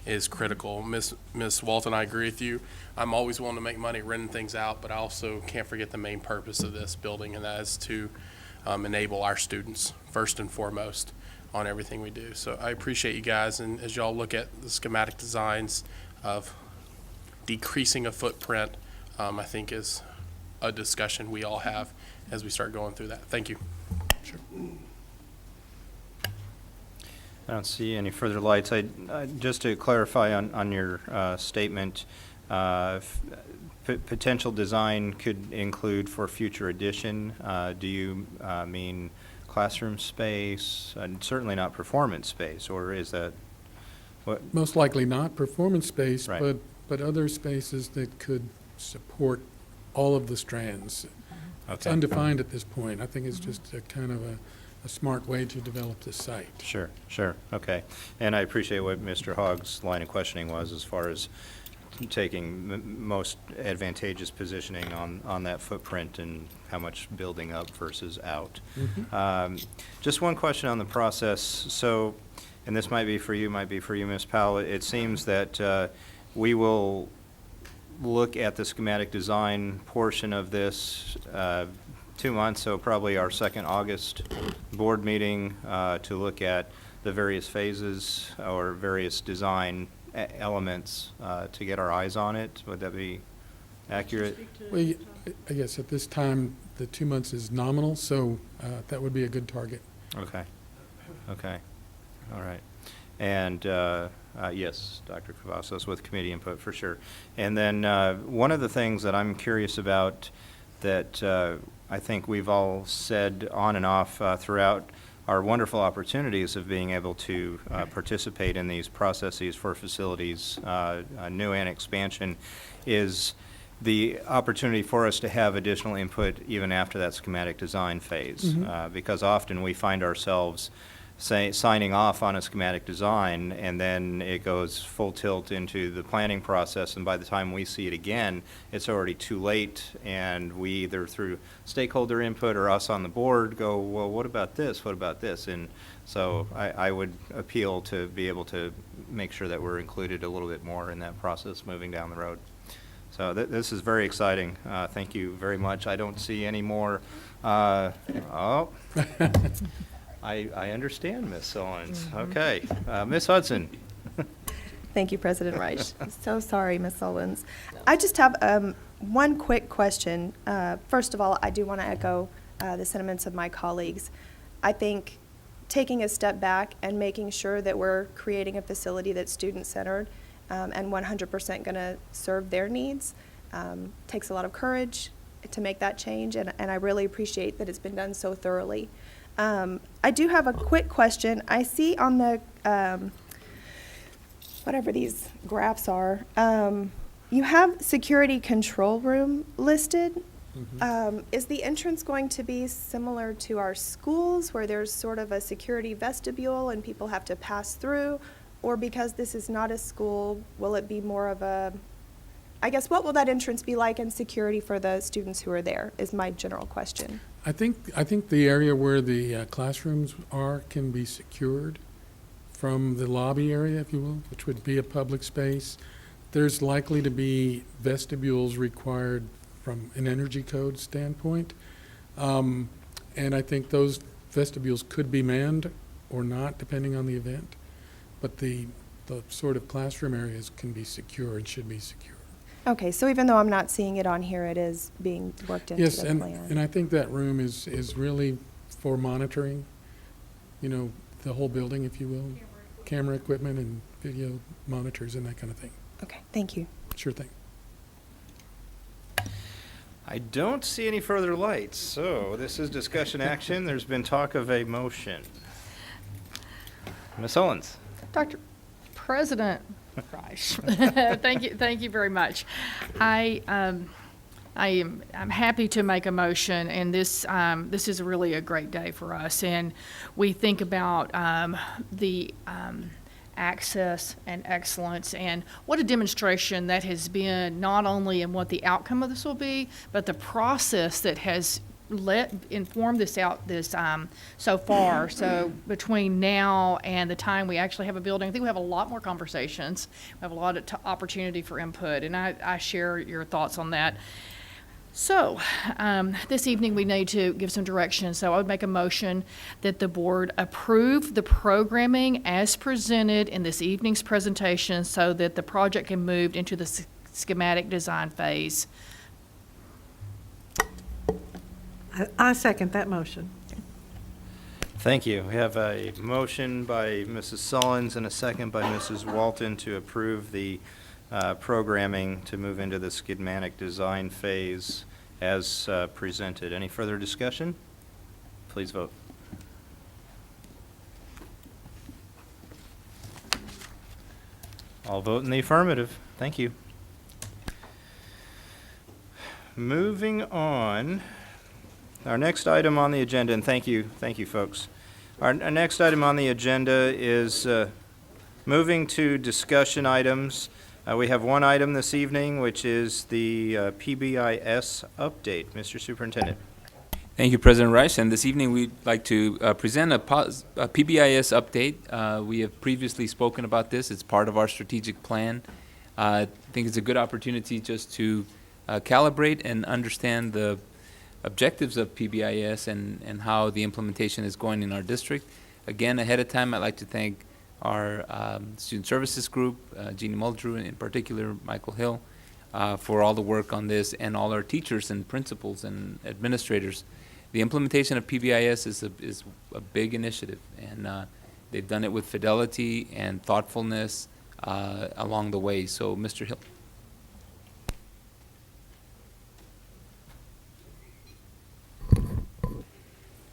is critical. Ms. Walton, I agree with you. I'm always willing to make money renting things out, but I also can't forget the main purpose of this building, and that is to enable our students first and foremost on everything we do. So I appreciate you guys, and as y'all look at the schematic designs of decreasing a footprint, I think is a discussion we all have as we start going through that. Thank you. Sure. I don't see any further lights. Just to clarify on your statement, potential design could include for future addition. Do you mean classroom space, and certainly not performance space, or is that what? Most likely not performance space, Right. but other spaces that could support all of the strands. It's undefined at this point. I think it's just a kind of a smart way to develop the site. Sure, okay. And I appreciate what Mr. Hogg's line of questioning was as far as taking most advantageous positioning on that footprint and how much building up versus out. Mm-hmm. Just one question on the process. So, and this might be for you, Ms. Powell. It seems that we will look at the schematic design portion of this 2 months, so probably our second August board meeting to look at the various phases or various design elements to get our eyes on it. Would that be accurate? Well, I guess at this time, the 2 months is nominal, so that would be a good target. Okay. All right. And yes, Dr. Cavazos with committee input for sure. And then one of the things that I'm curious about that I think we've all said on and off throughout our wonderful opportunities of being able to participate in these processes for facilities, new and expansion, is the opportunity for us to have additional input even after that schematic design phase. Because often we find ourselves signing off on a schematic design, and then it goes full tilt into the planning process, and by the time we see it again, it's already too late, and we either through stakeholder input or us on the board go, well, what about this, what about this? And so I would appeal to be able to make sure that we're included a little bit more in that process moving down the road. So this is very exciting. Thank you very much. I don't see any more. I understand, Ms. Sullins. Okay. Ms. Hudson. Thank you, President Reich. So sorry, Ms. Sullins. I just have one quick question. First of all, I do want to echo the sentiments of my colleagues. I think taking a step back and making sure that we're creating a facility that's student-centered and 100% going to serve their needs takes a lot of courage to make that change, and I really appreciate that it's been done so thoroughly. I do have a quick question. I see on the, whatever these graphs are, you have security control room listed. Is the entrance going to be similar to our schools where there's sort of a security vestibule and people have to pass through? Or because this is not a school, will it be more of a, I guess, what will that entrance be like in security for the students who are there is my general question. I think the area where the classrooms are can be secured from the lobby area, if you will, which would be a public space. There's likely to be vestibules required from an energy code standpoint. And I think those vestibules could be manned or not, depending on the event. But the sort of classroom areas can be secure and should be secure. Okay, so even though I'm not seeing it on here, it is being worked into the plan. Yes, and I think that room is really for monitoring, you know, the whole building, if you will. Camera equipment and video monitors and that kind of thing. Okay, thank you. Sure thing. I don't see any further lights, so this is discussion action. There's been talk of a motion. Ms. Owens. Dr. President Reich, thank you very much. I'm happy to make a motion, and this is really a great day for us. And we think about the access and excellence, and what a demonstration that has been, not only in what the outcome of this will be, but the process that has informed this so far. So between now and the time we actually have a building, I think we have a lot more conversations. We have a lot of opportunity for input, and I share your thoughts on that. So this evening we need to give some direction. So I would make a motion that the board approve the programming as presented in this evening's presentation so that the project can move into the schematic design phase. I second that motion. Thank you. We have a motion by Mrs. Sullins and a second by Mrs. Walton to approve the programming to move into the schematic design phase as presented. Any further discussion? Please vote. All vote in the affirmative. Thank you. Moving on. Our next item on the agenda, and thank you folks. Our next item on the agenda is moving to discussion items. We have one item this evening, which is the PBIS update. Mr. Superintendent. Thank you, President Reich. And this evening, we'd like to present a PBIS update. We have previously spoken about this. It's part of our strategic plan. I think it's a good opportunity just to calibrate and understand the objectives of PBIS and how the implementation is going in our district. Again, ahead of time, I'd like to thank our student services group, Jeannie Muldrew, and in particular Michael Hill, for all the work on this, and all our teachers and principals and administrators. The implementation of PBIS is a big initiative, and they've done it with fidelity and thoughtfulness along the way. So, Mr. Hill.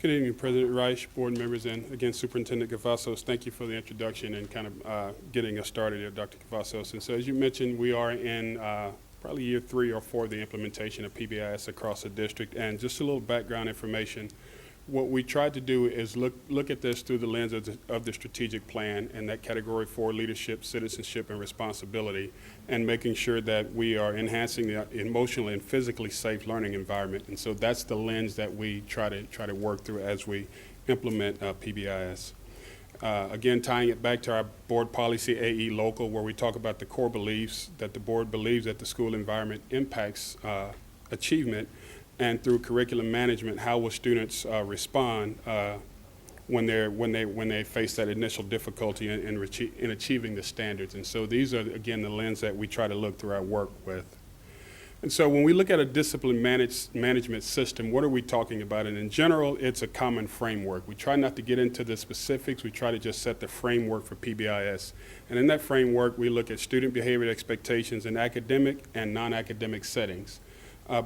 Good evening, President Reich, board members, and again, Superintendent Cavazos. Thank you for the introduction and kind of getting us started here, Dr. Cavazos. And so, as you mentioned, we are in probably year 3 or 4 of the implementation of PBIS across the district. And just a little background information. What we tried to do is look at this through the lens of the strategic plan and that category 4, leadership, citizenship, and responsibility, and making sure that we are enhancing the emotionally and physically safe learning environment. And so that's the lens that we try to work through as we implement PBIS. Again, tying it back to our board policy, AE Local, where we talk about the core beliefs that the board believes that the school environment impacts achievement, and through curriculum management, how will students respond when they face that initial difficulty in achieving the standards. And so these are, again, the lens that we try to look through our work with. And so when we look at a discipline management system, what are we talking about? And in general, it's a common framework. We try not to get into the specifics. We try to just set the framework for PBIS. And in that framework, we look at student behavior expectations in academic and non-academic settings,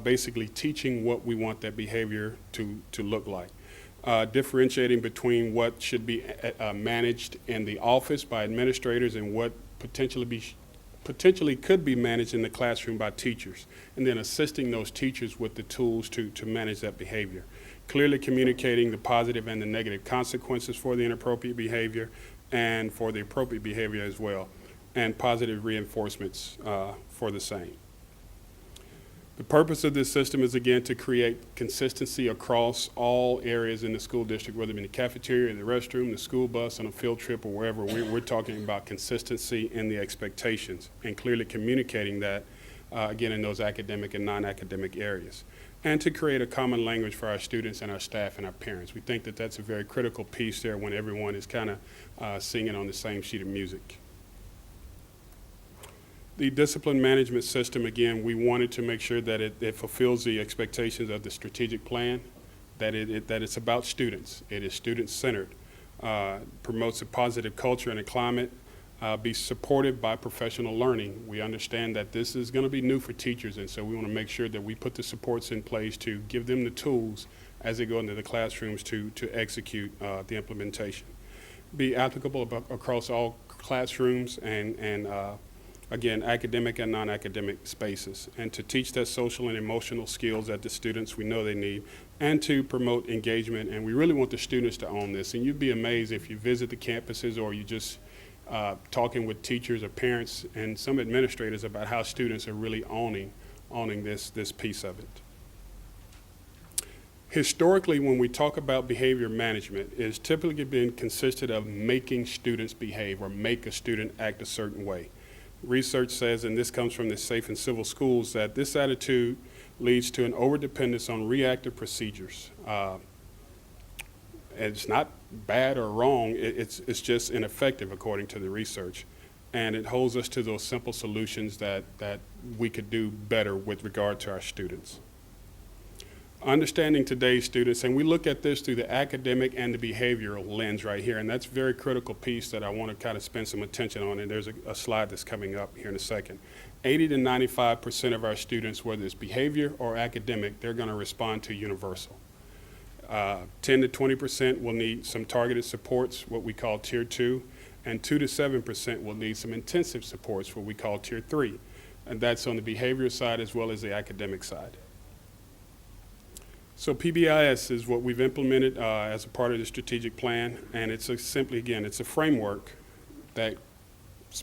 basically teaching what we want that behavior to look like. Differentiating between what should be managed in the office by administrators and what potentially could be managed in the classroom by teachers, and then assisting those teachers with the tools to manage that behavior. Clearly communicating the positive and the negative consequences for the inappropriate behavior and for the appropriate behavior as well, and positive reinforcements for the same. The purpose of this system is, again, to create consistency across all areas in the school district, whether it be in the cafeteria, the restroom, the school bus, on a field trip, or wherever. We're talking about consistency in the expectations and clearly communicating that, again, in those academic and non-academic areas. And to create a common language for our students and our staff and our parents. We think that that's a very critical piece there when everyone is kind of singing on the same sheet of music. The discipline management system, again, we wanted to make sure that it fulfills the expectations of the strategic plan, that it's about students. It is student-centered, promotes a positive culture and a climate, be supported by professional learning. We understand that this is going to be new for teachers, and so we want to make sure that we put the supports in place to give them the tools as they go into the classrooms to execute the implementation. Be applicable across all classrooms and again, academic and non-academic spaces, and to teach that social and emotional skills that the students we know they need, and to promote engagement. And we really want the students to own this. And you'd be amazed if you visit the campuses or you just talking with teachers or parents and some administrators about how students are really owning this piece of it. Historically, when we talk about behavior management, it's typically been consisted of making students behave or make a student act a certain way. Research says, and this comes from the Safe and Civil Schools, that this attitude leads to an overdependence on reactive procedures. It's not bad or wrong, it's just ineffective according to the research. And it holds us to those simple solutions that we could do better with regard to our students. Understanding today's students, and we look at this through the academic and the behavioral lens right here, and that's a very critical piece that I want to kind of spend some attention on, and there's a slide that's coming up here in a second. 80 to 95% of our students, whether it's behavior or academic, they're going to respond to universal. 10 to 20% will need some targeted supports, what we call Tier 2, and 2 to 7% will need some intensive supports, what we call Tier 3, and that's on the behavioral side as well as the academic side. So PBIS is what we've implemented as a part of the strategic plan, and it's simply, again, it's a framework that's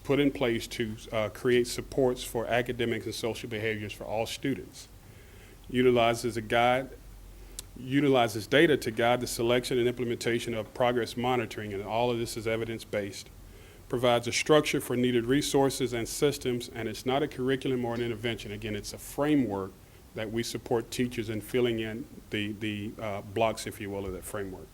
put in place to create supports for academics and social behaviors for all students. Utilizes data to guide the selection and implementation of progress monitoring, and all of this is evidence-based. Provides a structure for needed resources and systems, and it's not a curriculum or an intervention. Again, it's a framework that we support teachers in filling in the blocks, if you will, of that framework.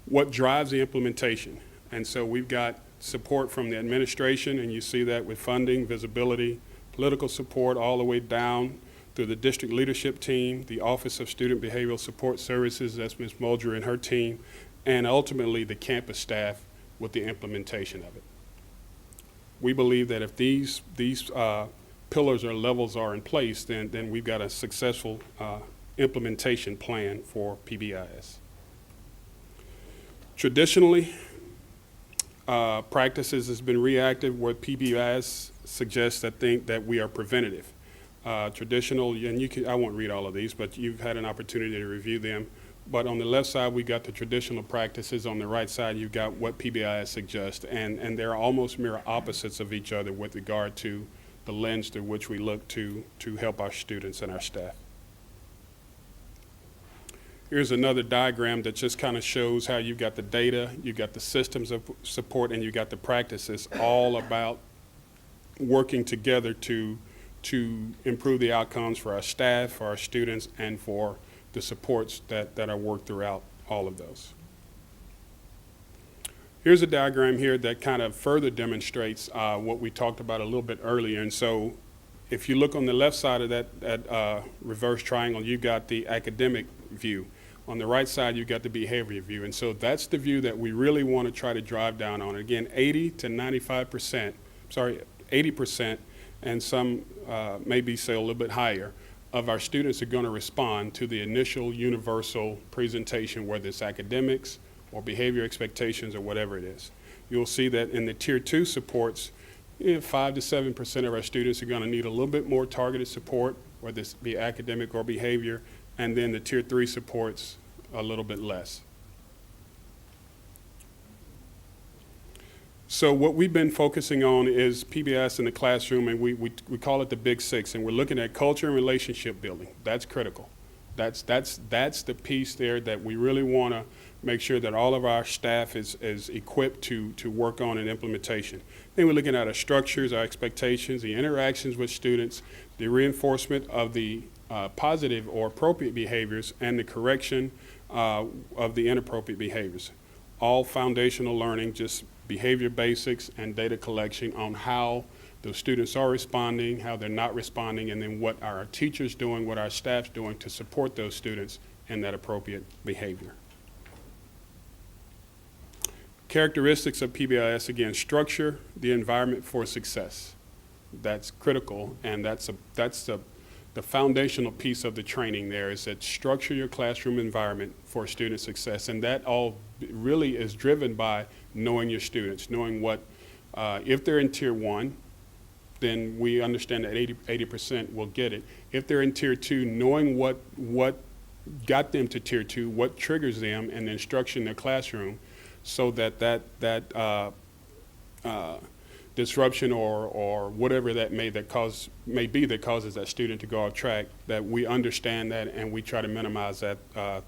What drives the implementation? And so we've got support from the administration, and you see that with funding, visibility, political support, all the way down through the district leadership team, the Office of Student Behavioral Support Services, that's Ms. Mulger and her team, and ultimately the campus staff with the implementation of it. We believe that if these pillars or levels are in place, then we've got a successful implementation plan for PBIS. Traditionally, practices has been reactive, where PBIS suggests that we are preventative. Traditional, and I won't read all of these, but you've had an opportunity to review them. But on the left side, we got the traditional practices. On the right side, you've got what PBIS suggests, and they're almost mirror opposites of each other with regard to the lens through which we look to help our students and our staff. Here's another diagram that just kind of shows how you've got the data, you've got the systems of support, and you've got the practices, all about working together to improve the outcomes for our staff, for our students, and for the supports that are worked throughout all of those. Here's a diagram here that kind of further demonstrates what we talked about a little bit earlier. And so if you look on the left side of that reverse triangle, you've got the academic view. On the right side, you've got the behavior view. And so that's the view that we really want to try to drive down on. Again, 80 to 95%, 80%, and some maybe say a little bit higher, of our students are going to respond to the initial universal presentation, whether it's academics or behavior expectations or whatever it is. You'll see that in the Tier 2 supports, 5 to 7% of our students are going to need a little bit more targeted support, whether this be academic or behavior, and then the Tier 3 supports a little bit less. So what we've been focusing on is PBIS in the classroom, and we call it the Big Six, and we're looking at culture and relationship building. That's critical. That's the piece there that we really want to make sure that all of our staff is equipped to work on in implementation. Then we're looking at our structures, our expectations, the interactions with students, the reinforcement of the positive or appropriate behaviors, and the correction of the inappropriate behaviors. All foundational learning, just behavior basics and data collection on how those students are responding, how they're not responding, and then what are our teachers doing, what our staff's doing to support those students in that appropriate behavior. Characteristics of PBIS, again, structure the environment for success. That's critical, and that's the foundational piece of the training there, is that structure your classroom environment for student success. And that all really is driven by knowing your students, knowing what, if they're in Tier 1, then we understand that 80% will get it. If they're in Tier 2, knowing what got them to Tier 2, what triggers them, and then structuring their classroom so that disruption or whatever that may be that causes that student to go off track, that we understand that and we try to minimize that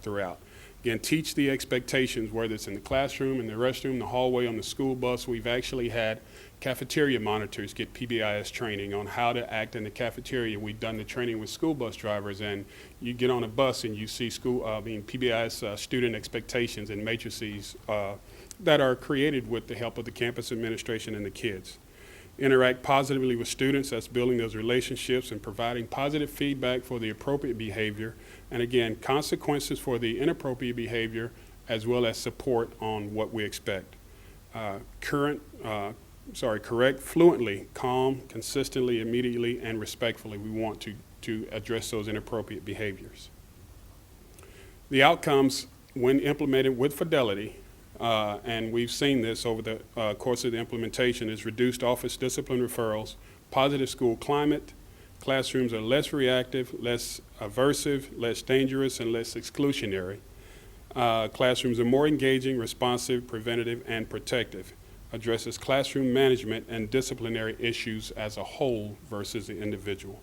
throughout. Again, teach the expectations, whether it's in the classroom, in the restroom, the hallway, on the school bus. We've actually had cafeteria monitors get PBIS training on how to act in the cafeteria. We've done the training with school bus drivers, and you get on a bus and you see PBIS student expectations and matrices that are created with the help of the campus administration and the kids. Interact positively with students, that's building those relationships and providing positive feedback for the appropriate behavior. And again, consequences for the inappropriate behavior, as well as support on what we expect. Correct fluently, calm, consistently, immediately, and respectfully. We want to address those inappropriate behaviors. The outcomes, when implemented with fidelity, and we've seen this over the course of the implementation, is reduced office discipline referrals, positive school climate, classrooms are less reactive, less aversive, less dangerous, and less exclusionary. Classrooms are more engaging, responsive, preventative, and protective. Addresses classroom management and disciplinary issues as a whole versus the individual.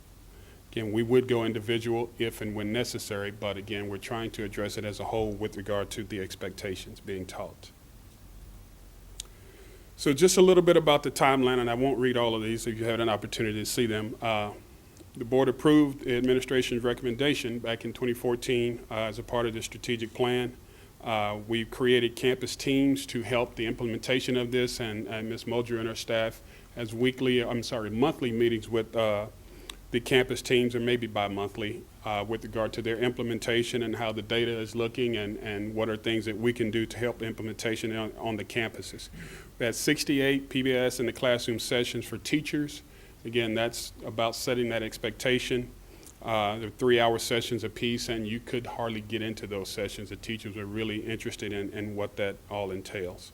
Again, we would go individual if and when necessary, but again, we're trying to address it as a whole with regard to the expectations being taught. So just a little bit about the timeline, and I won't read all of these if you had an opportunity to see them. The board approved the administration's recommendation back in 2014 as a part of the strategic plan. We've created campus teams to help the implementation of this, and Ms. Mulger and her staff has monthly meetings with the campus teams, or maybe bi-monthly, with regard to their implementation and how the data is looking and what are things that we can do to help implementation on the campuses. We had 68 PBIS in the classroom sessions for teachers. Again, that's about setting that expectation. They're 3-hour sessions apiece, and you could hardly get into those sessions. The teachers are really interested in what that all entails.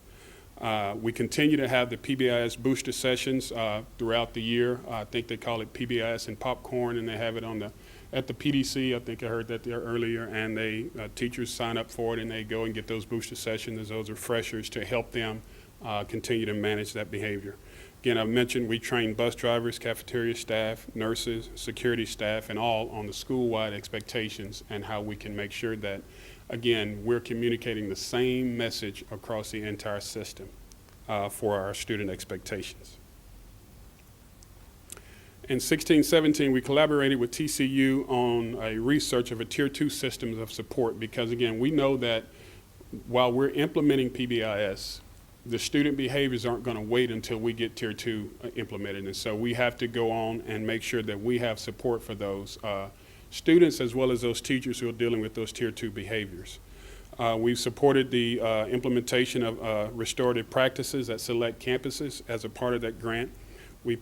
We continue to have the PBIS booster sessions throughout the year. I think they call it PBIS and popcorn, and they have it at the PDC. I think I heard that there earlier, and teachers sign up for it, and they go and get those booster sessions as those refreshers to help them continue to manage that behavior. Again, I mentioned we train bus drivers, cafeteria staff, nurses, security staff, and all on the school-wide expectations and how we can make sure that, again, we're communicating the same message across the entire system for our student expectations. In 16-17, we collaborated with TCU on a research of a Tier 2 systems of support because, again, we know that while we're implementing PBIS, the student behaviors aren't going to wait until we get Tier 2 implemented. And so we have to go on and make sure that we have support for those students as well as those teachers who are dealing with those Tier 2 behaviors. We've supported the implementation of restorative practices at select campuses as a part of that grant. We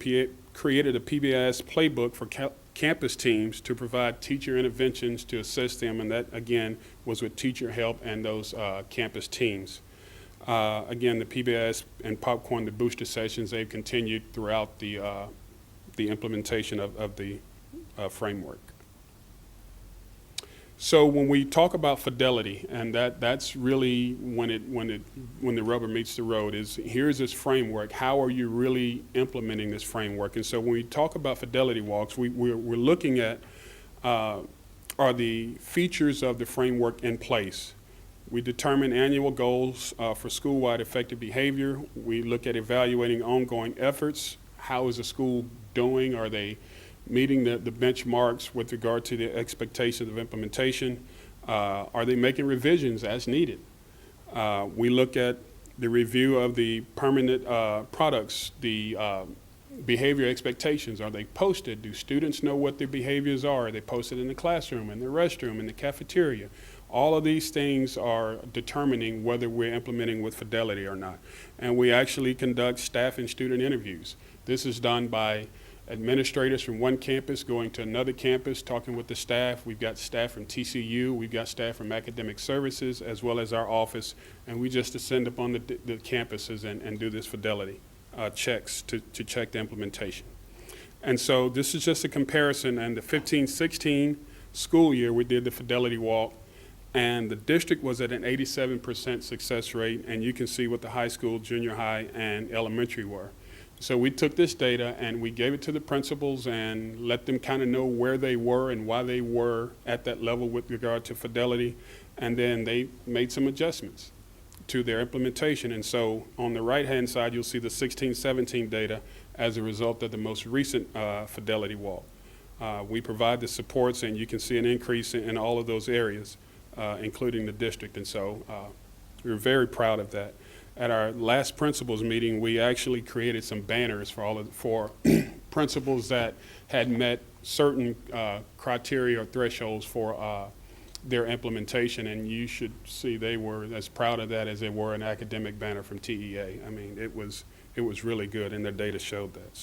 created a PBIS playbook for campus teams to provide teacher interventions to assist them, and that, again, was with teacher help and those campus teams. Again, the PBIS and popcorn, the booster sessions, they've continued throughout the implementation of the framework. So when we talk about fidelity, and that's really when the rubber meets the road, is here's this framework. How are you really implementing this framework? And so when we talk about fidelity walks, we're looking at are the features of the framework in place. We determine annual goals for school-wide effective behavior. We look at evaluating ongoing efforts. How is the school doing? Are they meeting the benchmarks with regard to the expectations of implementation? Are they making revisions as needed? We look at the review of the permanent products, the behavior expectations. Are they posted? Do students know what their behaviors are? Are they posted in the classroom, in the restroom, in the cafeteria? All of these things are determining whether we're implementing with fidelity or not. And we actually conduct staff and student interviews. This is done by administrators from one campus going to another campus, talking with the staff. We've got staff from TCU, we've got staff from academic services, as well as our office, and we just descend upon the campuses and do this fidelity checks to check the implementation. And so this is just a comparison. And the 15-16 school year, we did the fidelity walk, and the district was at an 87% success rate, and you can see what the high school, junior high, and elementary were. So we took this data and we gave it to the principals and let them kind of know where they were and why they were at that level with regard to fidelity, and then they made some adjustments to their implementation. And so on the right-hand side, you'll see the 16-17 data as a result of the most recent fidelity walk. We provide the supports, and you can see an increase in all of those areas, including the district, and so we're very proud of that. At our last principals meeting, we actually created some banners for principals that had met certain criteria or thresholds for their implementation, and you should see they were as proud of that as they were an academic banner from TEA. I mean, it was really good, and their data showed that.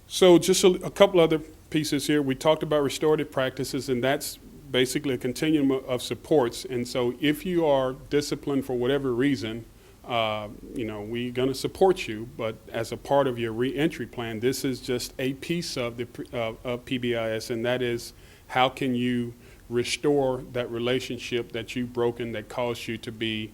So just a couple other pieces here. We talked about restorative practices, and that's basically a continuum of supports. And so if you are disciplined for whatever reason, we're going to support you, but as a part of your reentry plan, this is just a piece of PBIS, and that is how can you restore that relationship that you've broken that caused you to be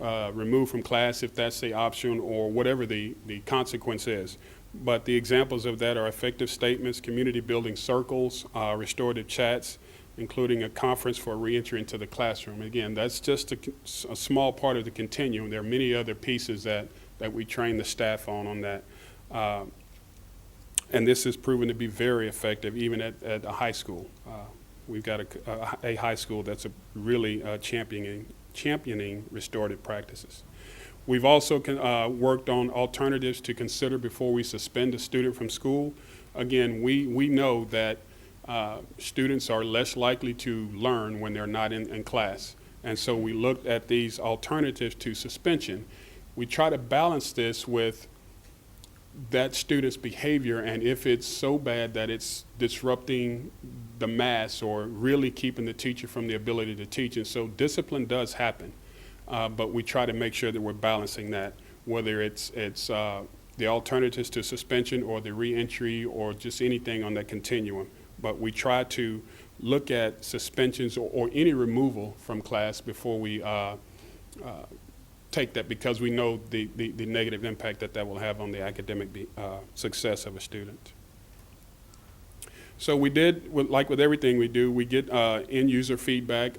removed from class, if that's the option, or whatever the consequence is. But the examples of that are effective statements, community building circles, restorative chats, including a conference for reentry into the classroom. Again, that's just a small part of the continuum. There are many other pieces that we train the staff on that. And this has proven to be very effective even at a high school. We've got a high school that's really championing restorative practices. We've also worked on alternatives to consider before we suspend a student from school. Again, we know that students are less likely to learn when they're not in class. And so we looked at these alternatives to suspension. We try to balance this with that student's behavior, and if it's so bad that it's disrupting the mass or really keeping the teacher from the ability to teach. And so discipline does happen. but we try to make sure that we're balancing that, whether it's the alternatives to suspension or the reentry or just anything on that continuum. But we try to look at suspensions or any removal from class before we take that, because we know the negative impact that will have on the academic success of a student. So we did, like with everything we do, we get end-user feedback,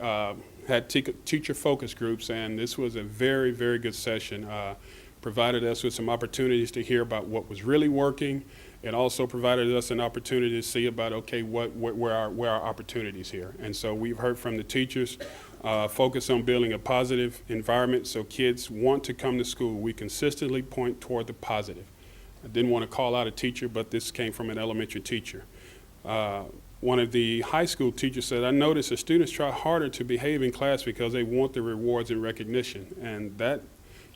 had teacher focus groups, and this was a very, very good session. Provided us with some opportunities to hear about what was really working. It also provided us an opportunity to see about, okay, where are opportunities here? And so we've heard from the teachers, focus on building a positive environment so kids want to come to school. We consistently point toward the positive. I didn't want to call out a teacher, but this came from an elementary teacher. One of the high school teachers said, I noticed the students try harder to behave in class because they want the rewards and recognition. And that,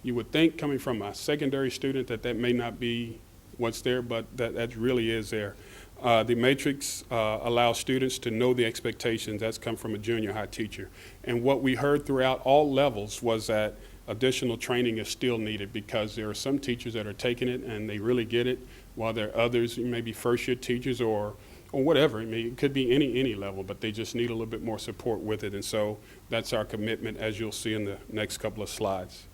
you would think, coming from a secondary student, that may not be what's there, but that really is there. The matrix allows students to know the expectations. That's come from a junior high teacher. And what we heard throughout all levels was that additional training is still needed, because there are some teachers that are taking it and they really get it, while there are others, maybe first-year teachers or whatever. I mean, it could be any level, but they just need a little bit more support with it. And so that's our commitment, as you'll see in the next couple of slides.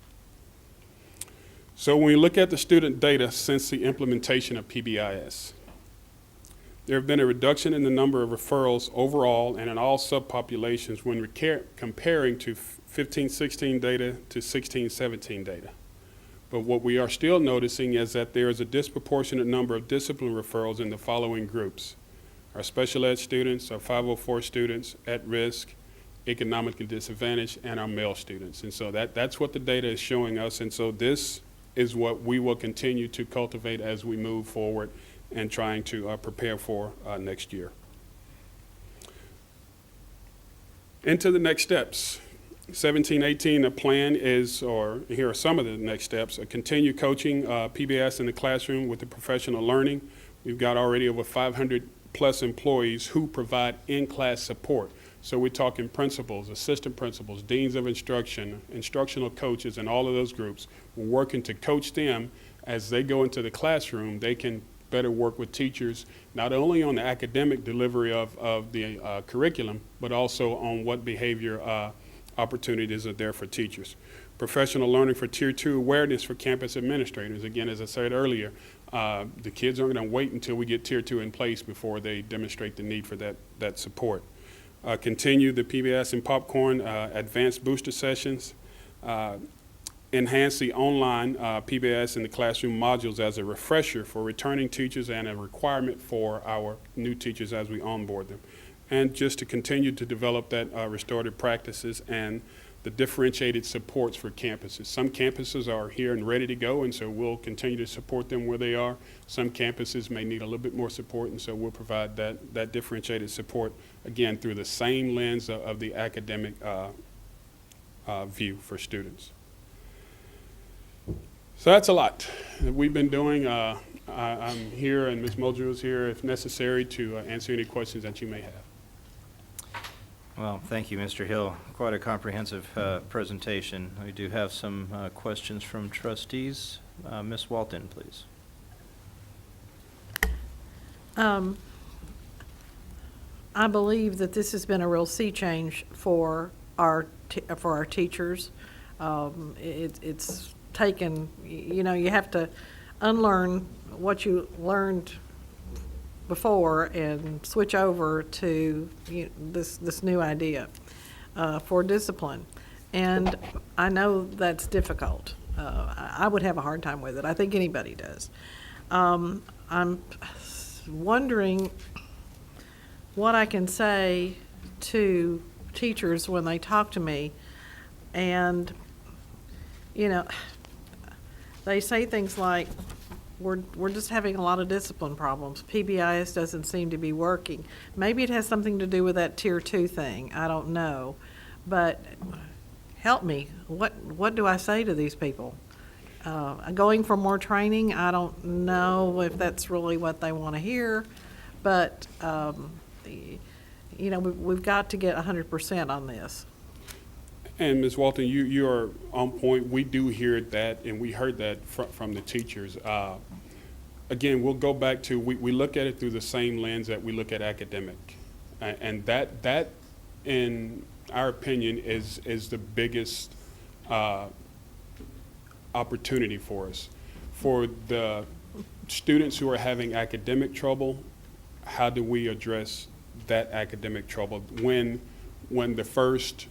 So when we look at the student data since the implementation of PBIS, there have been a reduction in the number of referrals overall and in all subpopulations when comparing to 15-16 data to 16-17 data. But what we are still noticing is that there is a disproportionate number of discipline referrals in the following groups: our special ed students, our 504 students, at risk, economically disadvantaged, and our male students. And so that's what the data is showing us. And so this is what we will continue to cultivate as we move forward and trying to prepare for next year. Into the next steps. 17-18, the plan is, or here are some of the next steps: continue coaching PBIS in the classroom with the professional learning. We've got already over 500 plus employees who provide in-class support. So we're talking principals, assistant principals, deans of instruction, instructional coaches, and all of those groups. We're working to coach them as they go into the classroom. They can better work with teachers, not only on the academic delivery of the curriculum, but also on what behavior opportunities are there for teachers. Professional learning for Tier 2 awareness for campus administrators. Again, as I said earlier, the kids aren't going to wait until we get Tier 2 in place before they demonstrate the need for that support. Continue the PBIS and Popcorn advanced booster sessions. Enhance the online PBIS in the classroom modules as a refresher for returning teachers and a requirement for our new teachers as we onboard them. And just to continue to develop that restorative practices and the differentiated supports for campuses. Some campuses are here and ready to go, and so we'll continue to support them where they are. Some campuses may need a little bit more support, and so we'll provide that differentiated support, again, through the same lens of the academic view for students. So that's a lot that we've been doing. I'm here, and Ms. Muldrew is here if necessary to answer any questions that you may have. Well, thank you, Mr. Hill. Quite a comprehensive presentation. We do have some questions from trustees. Ms. Walton, please. I believe that this has been a real sea change for our teachers. It's taken, you have to unlearn what you learned before and switch over to this new idea for discipline. And I know that's difficult. I would have a hard time with it. I think anybody does. I'm wondering what I can say to teachers when they talk to me, and they say things like, we're just having a lot of discipline problems. PBIS doesn't seem to be working. Maybe it has something to do with that Tier 2 thing. I don't know. But help me. What do I say to these people? Going for more training, I don't know if that's really what they want to hear. But, we've got to get 100% on this. And Ms. Walton, you are on point. We do hear that, and we heard that from the teachers. Again, we'll go back to, we look at it through the same lens that we look at academic. And that, in our opinion, is the biggest opportunity for us. For the students who are having academic trouble, how do we address that academic trouble when the first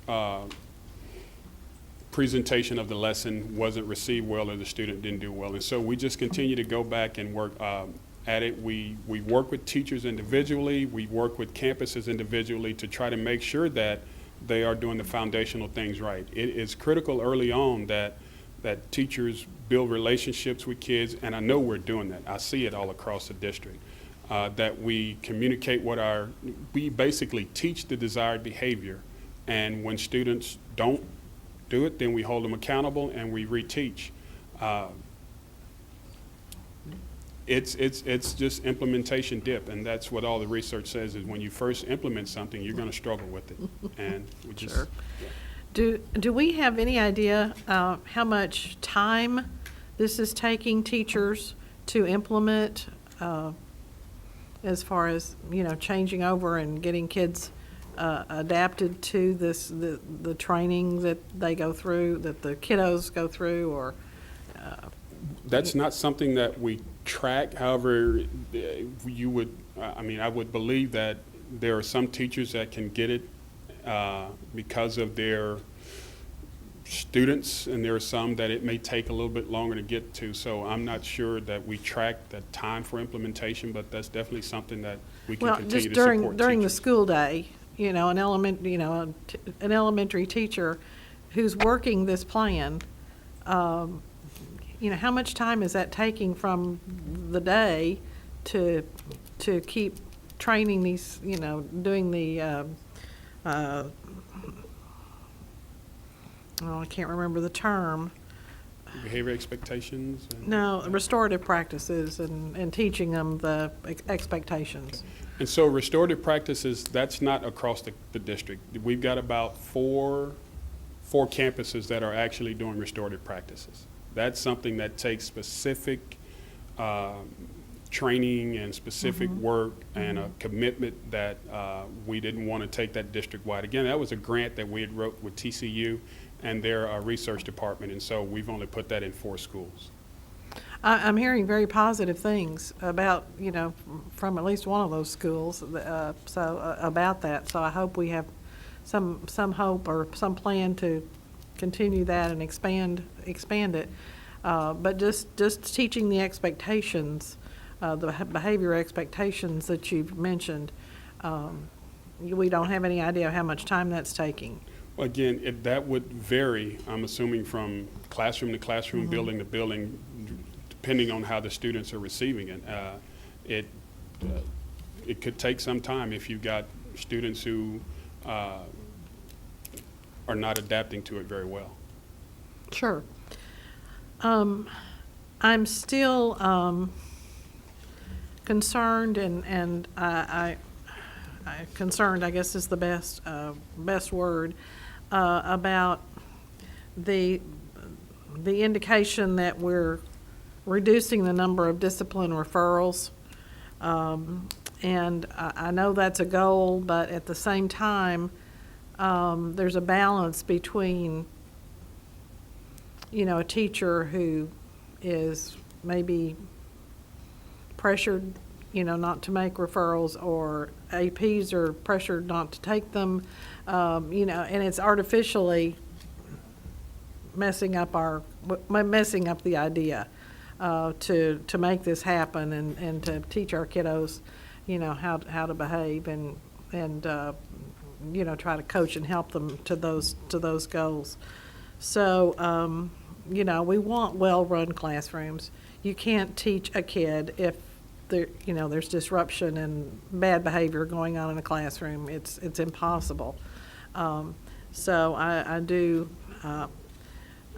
presentation of the lesson wasn't received well or the student didn't do well? And so we just continue to go back and work at it. We work with teachers individually, we work with campuses individually to try to make sure that they are doing the foundational things right. It is critical early on that teachers build relationships with kids, and I know we're doing that. I see it all across the district. That we communicate we basically teach the desired behavior, and when students don't do it, then we hold them accountable and we reteach. It's just implementation dip, and that's what all the research says, is when you first implement something, you're going to struggle with it. And we just, Sure. Do we have any idea how much time this is taking teachers to implement, as far as, changing over and getting kids adapted to the training that they go through, that the kiddos go through, or? That's not something that we track. However, I would believe that there are some teachers that can get it because of their students, and there are some that it may take a little bit longer to get to. So I'm not sure that we track the time for implementation, but that's definitely something that we can continue to support teachers. During the school day, an elementary teacher who's working this plan, how much time is that taking from the day to keep training these, doing the, I can't remember the term. Behavior expectations? No, restorative practices and teaching them the expectations. And so restorative practices, that's not across the district. We've got about four campuses that are actually doing restorative practices. That's something that takes specific training and specific work and a commitment that we didn't want to take that district-wide. Again, that was a grant that we had wrote with TCU and their research department, and so we've only put that in 4 schools. I'm hearing very positive things about, from at least one of those schools, about that. So I hope we have some hope or some plan to continue that and expand it. But just teaching the expectations, the behavior expectations that you've mentioned, we don't have any idea how much time that's taking. Again, that would vary, I'm assuming, from classroom to classroom, building to building, depending on how the students are receiving it. It could take some time if you've got students who are not adapting to it very well. Sure. I'm still concerned, and I concerned, I guess, is the best word, about the indication that we're reducing the number of discipline referrals. And I know that's a goal, but at the same time, there's a balance between, a teacher who is maybe pressured, not to make referrals, or APs are pressured not to take them, and it's artificially messing up the idea to make this happen and to teach our kiddos, how to behave and try to coach and help them to those goals. So, we want well-run classrooms. You can't teach a kid if there's disruption and bad behavior going on in a classroom. It's impossible. So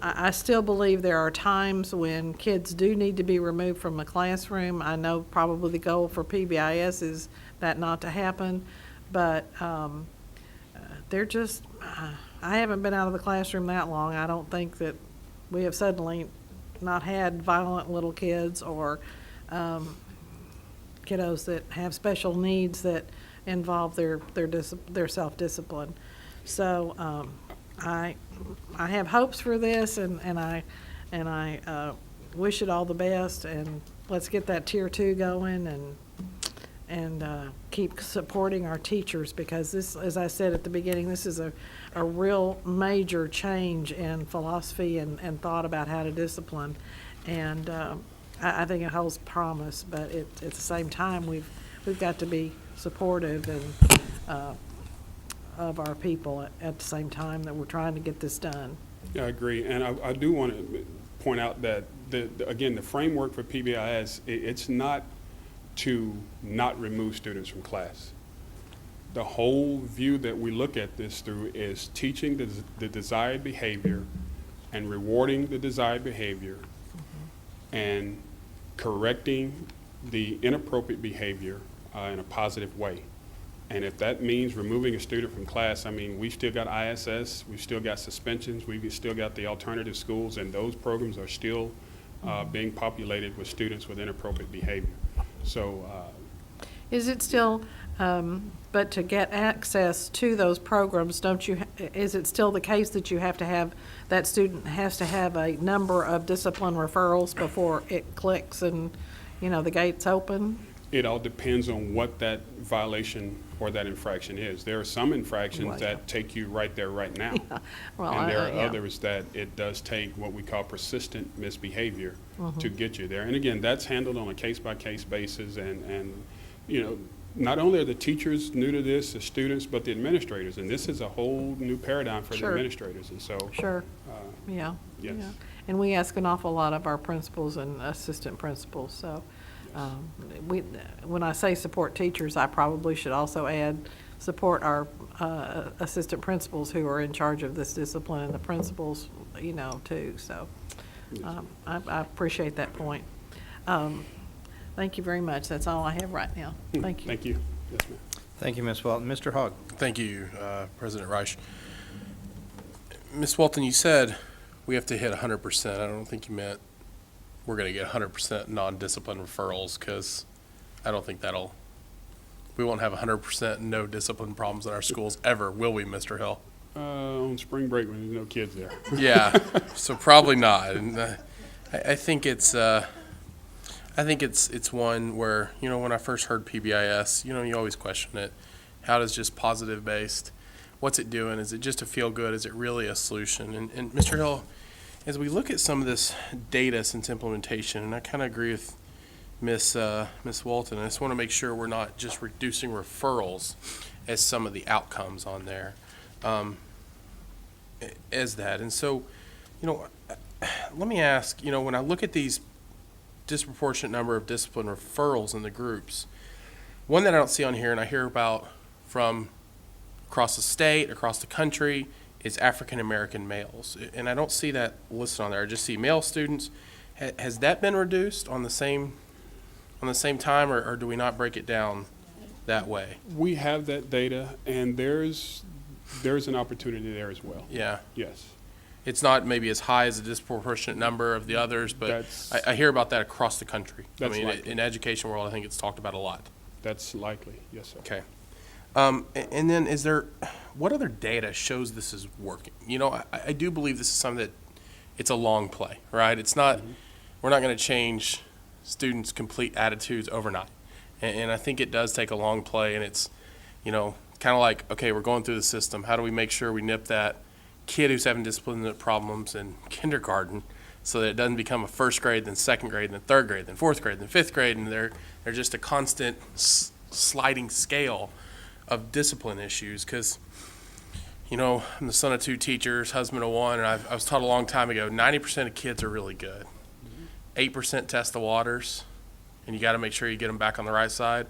I still believe there are times when kids do need to be removed from a classroom. I know probably the goal for PBIS is that not to happen, but they're just I haven't been out of the classroom that long. I don't think that we have suddenly not had violent little kids or kiddos that have special needs that involve their self-discipline. So I have hopes for this, and I wish it all the best, and let's get that Tier 2 going and keep supporting our teachers, because this, as I said at the beginning, this is a real major change in philosophy and thought about how to discipline. And I think it holds promise, but at the same time, we've got to be supportive and of our people at the same time that we're trying to get this done. Yeah, I agree. And I do want to point out that, again, the framework for PBIS, it's not to not remove students from class. The whole view that we look at this through is teaching the desired behavior and rewarding the desired behavior and correcting the inappropriate behavior in a positive way. And if that means removing a student from class, I mean, we've still got ISS, we've still got suspensions, we've still got the alternative schools, and those programs are still being populated with students with inappropriate behavior. So, Is it still, but to get access to those programs, is it still the case that you have to have, that student has to have a number of discipline referrals before it clicks and, the gates open? it all depends on what that violation or that infraction is. There are some infractions that take you right there, right now. Well, and there are yeah. others that it does take what we call persistent misbehavior to get you there. And again, that's handled on a case-by-case basis. And you know, not only are the teachers new to this, the students, but the administrators. And this is a whole new paradigm for the administrators. And so, Yeah. yes. Yeah. And we ask an awful lot of our principals and assistant principals. So when I say support teachers, I probably should also add support our assistant principals who are in charge of this discipline, and the principals, you know, too. So I appreciate that point. Thank you very much. That's all I have right now. Thank you. Thank you. Yes, ma'am. Thank you, Ms. Walton. Mr. Hogg. Thank you, President Reich. Ms. Walton, you said we have to hit 100%. I don't think you meant we're going to get 100% non-discipline referrals, because I don't think we won't have 100% no discipline problems in our schools ever, will we, Mr. Hill? On spring break when there's no kids there. Yeah, so probably not. And I think it's one where, you know, when I first heard PBIS, you know, you always question it. How does just positive based? What's it doing? Is it just a feel good? Is it really a solution? And Mr. Hill, as we look at some of this data since implementation, and I kind of agree with Ms. Walton, I just want to make sure we're not just reducing referrals as some of the outcomes on there as that. And so, you know, let me ask, you know, when I look at these disproportionate number of discipline referrals in the groups, one that I don't see on here and I hear about from across the state, across the country, is African American males. And I don't see that listed on there. I just see male students. Has that been reduced on the same time, or do we not break it down that way? We have that data, and there's an opportunity there as well. Yeah. Yes. It's not maybe as high as a disproportionate number of the others, but I hear about that across the country. That's I mean, likely. in the education world, I think it's talked about a lot. That's likely, yes, sir. Okay. And then what other data shows this is working? You know, I do believe this is something that it's a long play, right? It's not, we're not going to change students' complete attitudes overnight. And I think it does take a long play, and it's, you know, kind of like, okay, we're going through the system. How do we make sure we nip that kid who's having discipline problems in kindergarten so that it doesn't become a first grade, then second grade, then third grade, then fourth grade, then fifth grade, and they're just a constant sliding scale of discipline issues? Because, you know, I'm the son of two teachers, husband of one, and I was taught a long time ago, 90% of kids are really good. 8% test the waters, and you got to make sure you get them back on the right side.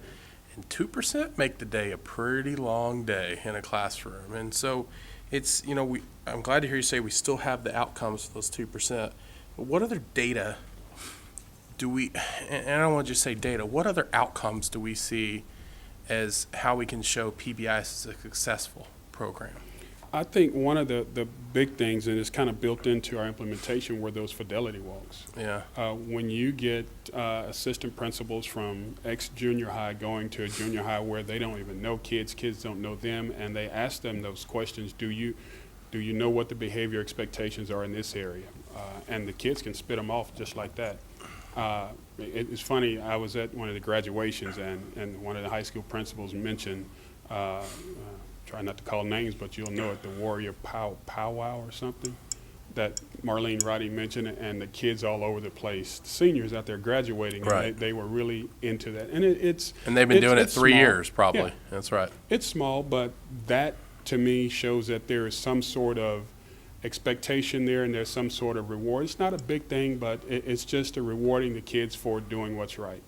And 2% make the day a pretty long day in a classroom. And so it's, you know, I'm glad to hear you say we still have the outcomes for those 2%. But what other data do we, and I don't want to just say data, what other outcomes do we see as how we can show PBIS is a successful program? I think one of the big things, and it's kind of built into our implementation, were those fidelity walks. Yeah. When you get assistant principals from ex-junior high going to a junior high where they don't even know kids don't know them, and they ask them those questions, do you know what the behavior expectations are in this area? And the kids can spit them off just like that. It's funny, I was at one of the graduations, and one of the high school principals mentioned, try not to call names, but you'll know it, the Warrior Powwow or something that Marlene Roddy mentioned, and the kids all over the place, the seniors out there graduating, Right. and they were really into that. And And they've been doing it it's 3 small. years, probably. Yeah. That's right. It's small, but that to me shows that there is some sort of expectation there and there's some sort of reward. It's not a big thing, but it's just a rewarding the kids for doing what's right.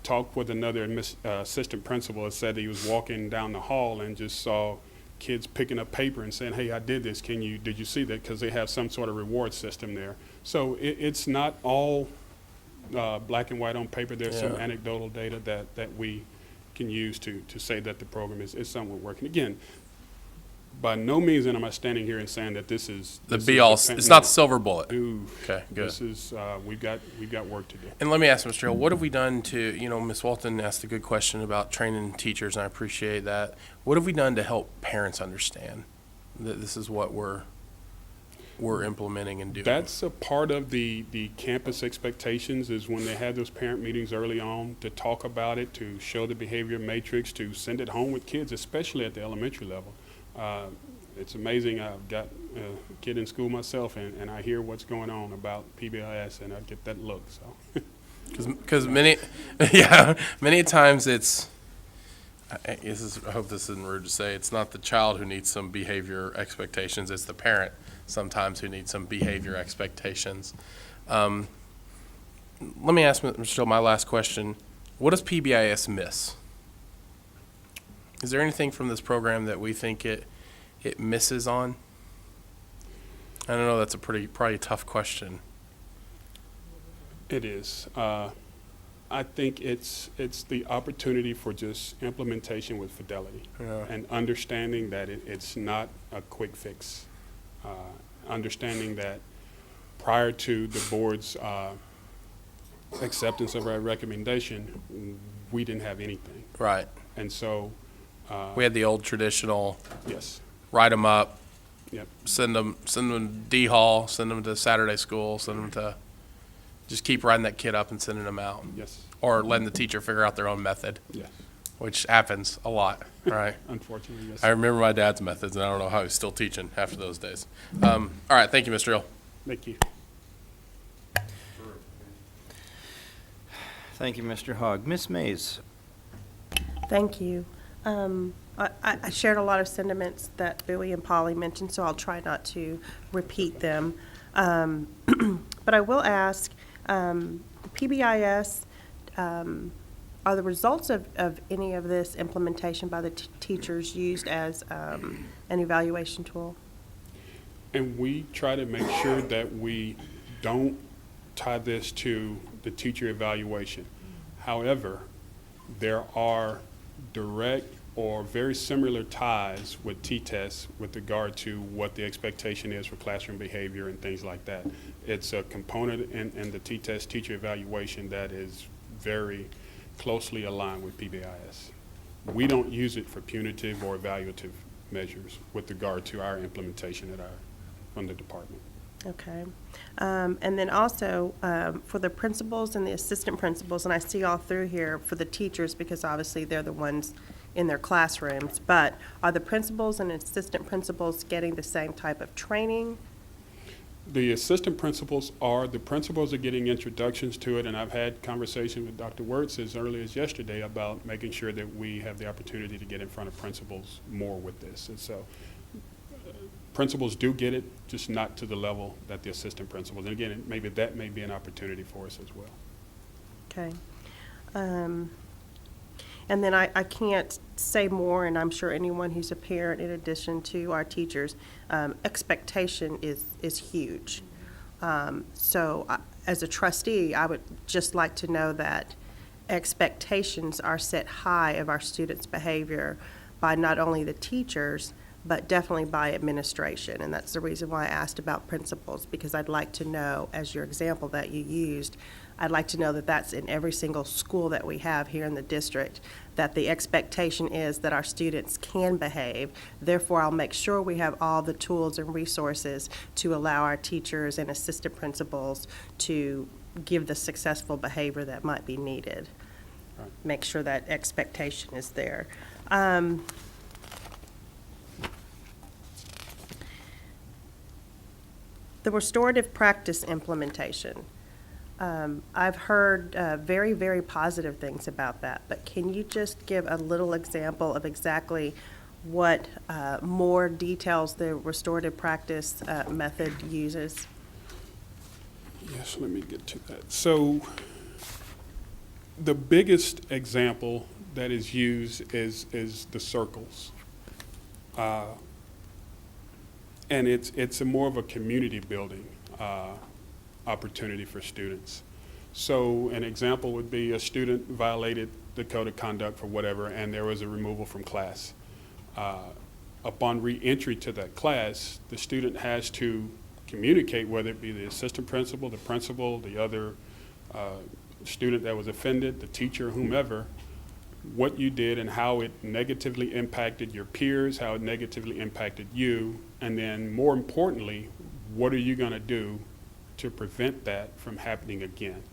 Talked with another assistant principal that said he was walking down the hall and just saw kids picking up paper and saying, hey, I did this, did you see that? Because they have some sort of reward system there. So it's not all black and white on paper. There's some anecdotal data that we can use to say that the program is somewhat working. Again, by no means am I standing here and saying that this is The be-all, it's not the silver bullet. No. Okay, good. This is, we've got work to do. And let me ask Mr. Hill, what have we done to, Ms. Walton asked a good question about training teachers, and I appreciate that. What have we done to help parents understand that this is what we're implementing and doing? That's a part of the campus expectations, is when they have those parent meetings early on to talk about it, to show the behavior matrix, to send it home with kids, especially at the elementary level. It's amazing. I've got a kid in school myself, and I hear what's going on about PBIS, and I get that look. So, Because many times it's, I hope this isn't rude to say, it's not the child who needs some behavior expectations, it's the parent sometimes who needs some behavior expectations. Let me ask Mr. Hill my last question. What does PBIS miss? Is there anything from this program that we think it misses on? I don't know, that's a probably tough question. it is. I think it's the opportunity for just implementation with fidelity, and understanding that it's not a quick fix. Understanding that prior to the board's acceptance of our recommendation, we didn't have anything. Right. And so We had the old traditional, yes, write them up, yep, send them to D Hall, send them to Saturday school, send them to, just keep writing that kid up and sending them out. yes, Or letting the teacher figure out their own method, yes. which happens a lot, right? Unfortunately, yes. I remember my dad's methods, and I don't know how he's still teaching after those days. All right, thank you, Mr. Hill. Thank you. Thank you, Mr. Hogg. Ms. Mays. Thank you. I shared a lot of sentiments that Billy and Polly mentioned, so I'll try not to repeat them. But I will ask, PBIS, are the results of any of this implementation by the teachers used as an evaluation tool? And we try to make sure that we don't tie this to the teacher evaluation. However, there are direct or very similar ties with T-tests with regard to what the expectation is for classroom behavior and things like that. It's a component in the T-test teacher evaluation that is very closely aligned with PBIS. We don't use it for punitive or evaluative measures with regard to our implementation from the department. Okay. And then also, for the principals and the assistant principals, and I see all through here for the teachers, because obviously they're the ones in their classrooms, but are the principals and assistant principals getting the same type of training? The assistant principals are getting introductions to it, and I've had conversation with Dr. Wirtz as early as yesterday about making sure that we have the opportunity to get in front of principals more with this. And so principals do get it, just not to the level that the assistant principals. And again, maybe that may be an opportunity for us as well. Okay. And then I can't say more, and I'm sure anyone who's a parent, in addition to our teachers, expectation is huge. So as a trustee, I would just like to know that expectations are set high of our students' behavior by not only the teachers, but definitely by administration. And that's the reason why I asked about principals, because I'd like to know, as your example that you used, I'd like to know that that's in every single school that we have here in the district, that the expectation is that our students can behave. Therefore, I'll make sure we have all the tools and resources to allow our teachers and assistant principals to give the successful behavior that might be needed. Right. Make sure that expectation is there. The restorative practice implementation. I've heard very, very positive things about that, but can you just give a little example of exactly what more details the restorative practice method uses? Yes, let me get to that. So the biggest example that is used is the circles. And it's a more of a community building opportunity for students. So an example would be a student violated the code of conduct for whatever, and there was a removal from class. Upon re-entry to that class, the student has to communicate, whether it be the assistant principal, the other student that was offended, the teacher, whomever, what you did and how it negatively impacted your peers, how it negatively impacted you, and then more importantly, what are you going to do to prevent that from happening again?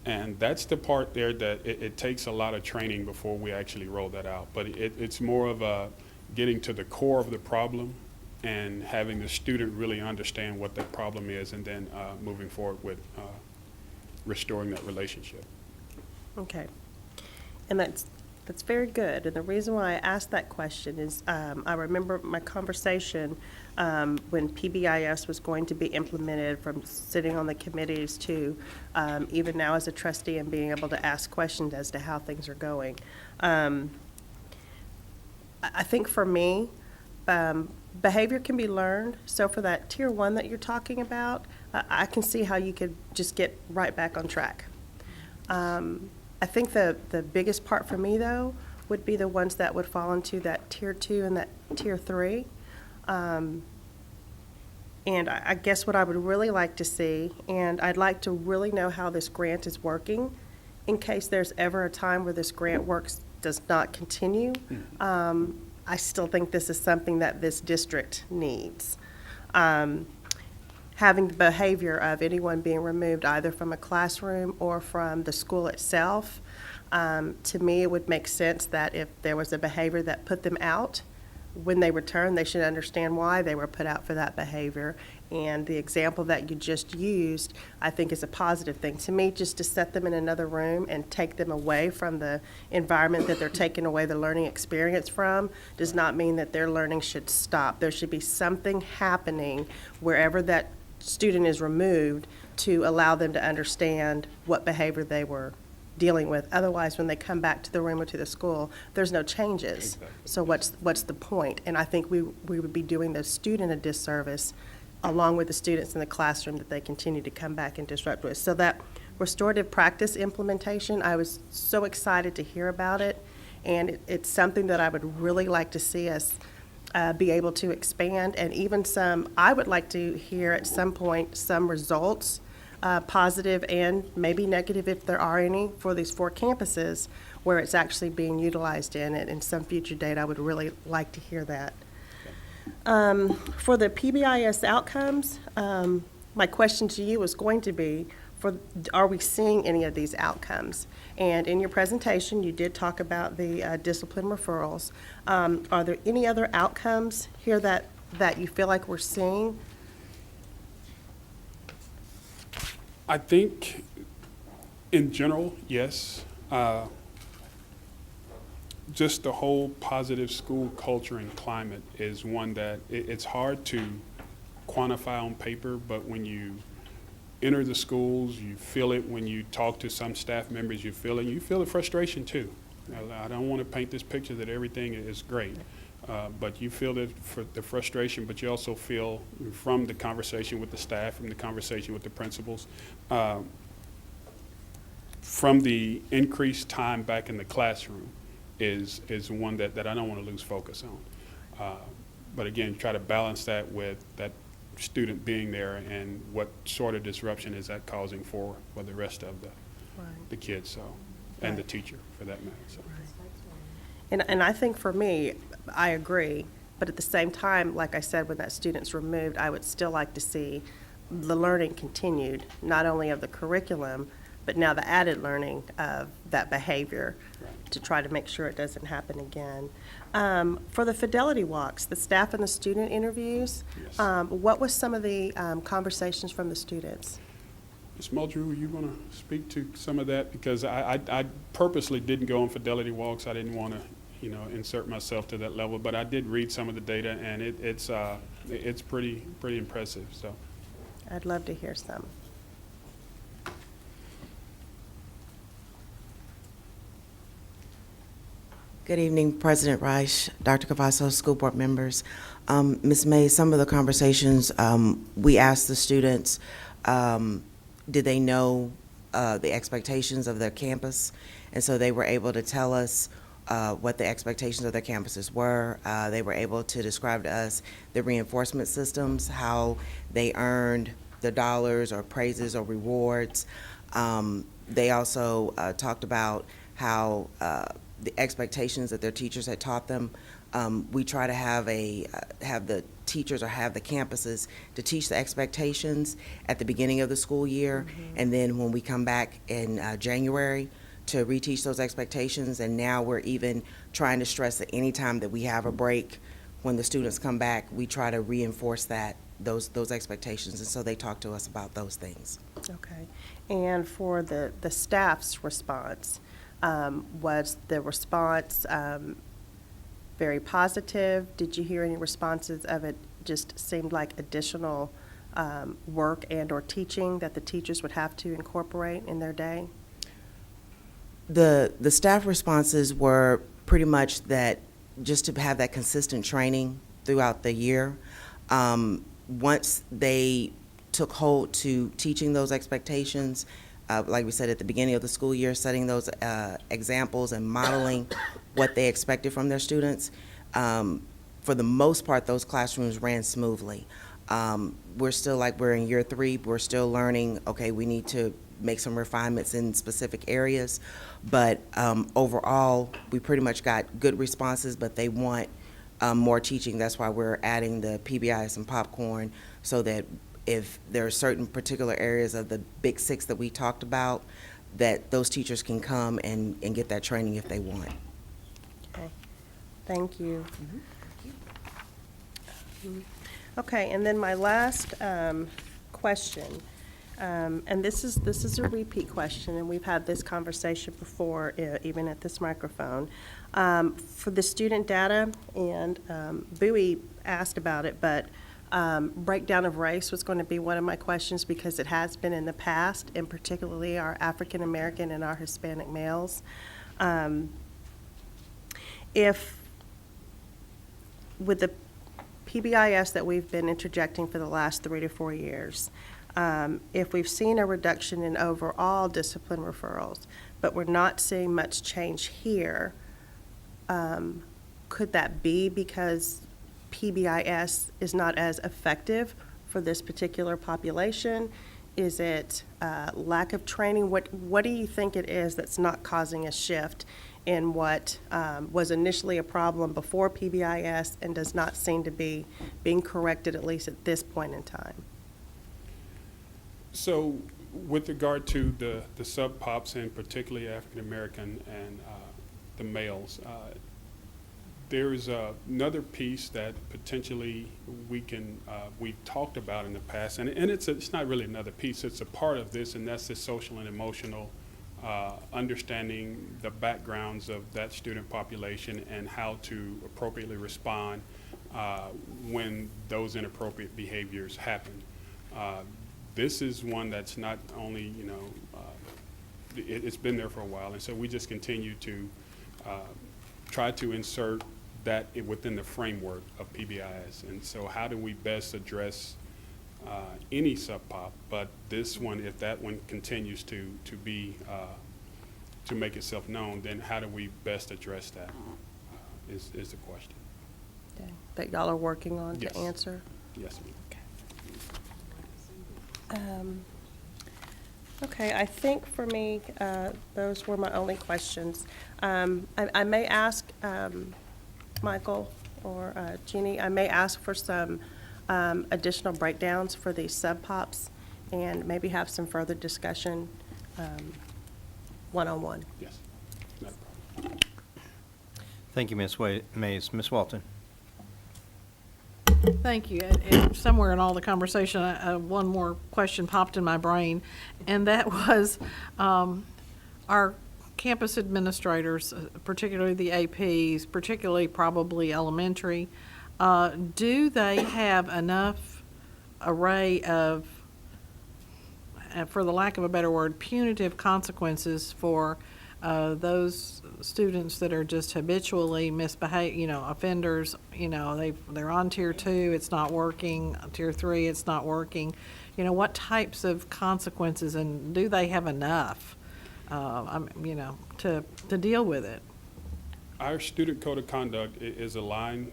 And that's the part there that it takes a lot of training before we actually roll that out. But it's more of a getting to the core of the problem and having the student really understand what that problem is, and then moving forward with restoring that relationship. Okay. And that's very good. And the reason why I asked that question is I remember my conversation when PBIS was going to be implemented, from sitting on the committees to even now as a trustee and being able to ask questions as to how things are going. I think for me, behavior can be learned. So for that tier 1 that you're talking about, I can see how you could just get right back on track. I think the biggest part for me, though, would be the ones that would fall into that tier 2 and that tier 3. And I guess what I would really like to see, and I'd like to really know how this grant is working in case there's ever a time where this grant does not continue. I still think this is something that this district needs. Having the behavior of anyone being removed either from a classroom or from the school itself, to me it would make sense that if there was a behavior that put them out, when they return they should understand why they were put out for that behavior. And the example that you just used, I think, is a positive thing. To me, just to set them in another room and take them away from the environment that they're taking away the learning experience from does not mean that their learning should stop. There should be something happening wherever that student is removed to allow them to understand what behavior they were dealing with. Otherwise, when they come back to the room or to the school, there's no changes. Exactly. So what's the point? And I think we would be doing the student a disservice along with the students in the classroom that they continue to come back and disrupt with. So that restorative practice implementation, I was so excited to hear about it, and it's something that I would really like to see us be able to expand, and even I would like to hear at some point some results, positive and maybe negative if there are any, for these 4 campuses where it's actually being utilized in it. In some future date, I would really like to hear that. For the PBIS outcomes, my question to you is going to be, are we seeing any of these outcomes? And in your presentation, you did talk about the discipline referrals. Are there any other outcomes here that you feel like we're seeing? I think in general, yes. Just the whole positive school culture and climate is one that it's hard to quantify on paper, but when you enter the schools, you feel it. When you talk to some staff members, you feel it. You feel the frustration too. I don't want to paint this picture that everything is great, but you feel the frustration, but you also feel from the conversation with the staff, from the conversation with the principals, from the increased time back in the classroom is one that I don't want to lose focus on. But again, try to balance that with that student being there and what sort of disruption is that causing for the rest of the kids, so, and the teacher for that matter. So. And I think for me, I agree, but at the same time, like I said, when that student's removed, I would still like to see the learning continued, not only of the curriculum, but now the added learning of that behavior to try to make sure it doesn't happen again. For the fidelity walks, the staff and the student interviews, Yes. what was some of the conversations from the students? Ms. Muldrew, are you going to speak to some of that? Because I purposely didn't go on fidelity walks. I didn't want to, insert myself to that level. But I did read some of the data, and it's pretty impressive. So, I'd love to hear some. Good evening, President Reich, Dr. Cavazos, school board members. Ms. May, some of the conversations, we asked the students, did they know the expectations of their campus? And so they were able to tell us what the expectations of their campuses were. They were able to describe to us the reinforcement systems, how they earned the dollars or praises or rewards. They also talked about how the expectations that their teachers had taught them. We try to have the teachers or have the campuses to teach the expectations at the beginning of the school year, and then when we come back in January to reteach those expectations. And now we're even trying to stress that any time that we have a break, when the students come back, we try to reinforce those expectations, and so they talk to us about those things. Okay. And for the staff's response, was the response very positive? Did you hear any responses of it just seemed like additional work and or teaching that the teachers would have to incorporate in their day? The staff responses were pretty much that just to have that consistent training throughout the year. Once they took hold to teaching those expectations, like we said at the beginning of the school year, setting those examples and modeling what they expected from their students, for the most part, those classrooms ran smoothly. We're still we're in year 3, we're still learning, okay, we need to make some refinements in specific areas, but overall, we pretty much got good responses, but they want more teaching. That's why we're adding the PBIS and popcorn, so that if there are certain particular areas of the Big 6 that we talked about, that those teachers can come and get that training if they want. Okay, thank you. Okay, and then my last question, and this is a repeat question, and we've had this conversation before, even at this microphone. For the student data, and Bowie asked about it, but breakdown of race was going to be one of my questions because it has been in the past, and particularly our African American and our Hispanic males. If with the PBIS that we've been interjecting for the last 3 to 4 years, if we've seen a reduction in overall discipline referrals, but we're not seeing much change here, could that be because PBIS is not as effective for this particular population? Is it lack of training? What do you think it is that's not causing a shift in what was initially a problem before PBIS and does not seem to be being corrected, at least at this point in time? So with regard to the sub-pops, and particularly African American and the males, there's another piece that potentially we've talked about in the past, and it's not really another piece, it's a part of this, and that's the social and emotional understanding the backgrounds of that student population and how to appropriately respond when those inappropriate behaviors happen. This is one that's not only, it's been there for a while, and so we just continue to try to insert that within the framework of PBIS. And so how do we best address any sub-pop, but this one, if that one continues to be, to make itself known, then how do we best address that is the question. that y'all are working on Yes. to answer? Yes, ma'am. Okay, I think for me, those were my only questions. I may ask Michael or Jeannie, I may ask for some additional breakdowns for these sub-pops and maybe have some further discussion one-on-one. Yes, not a problem. Thank you, Ms. Mays. Ms. Walton? Thank you. And somewhere in all the conversation, one more question popped in my brain, and that was our campus administrators, particularly the APs, particularly probably elementary, do they have enough array of, for the lack of a better word, punitive consequences for those students that are just habitually offenders? They're on tier 2, it's not working, tier 3, it's not working. What types of consequences, and do they have enough, to deal with it? Our student code of conduct is aligned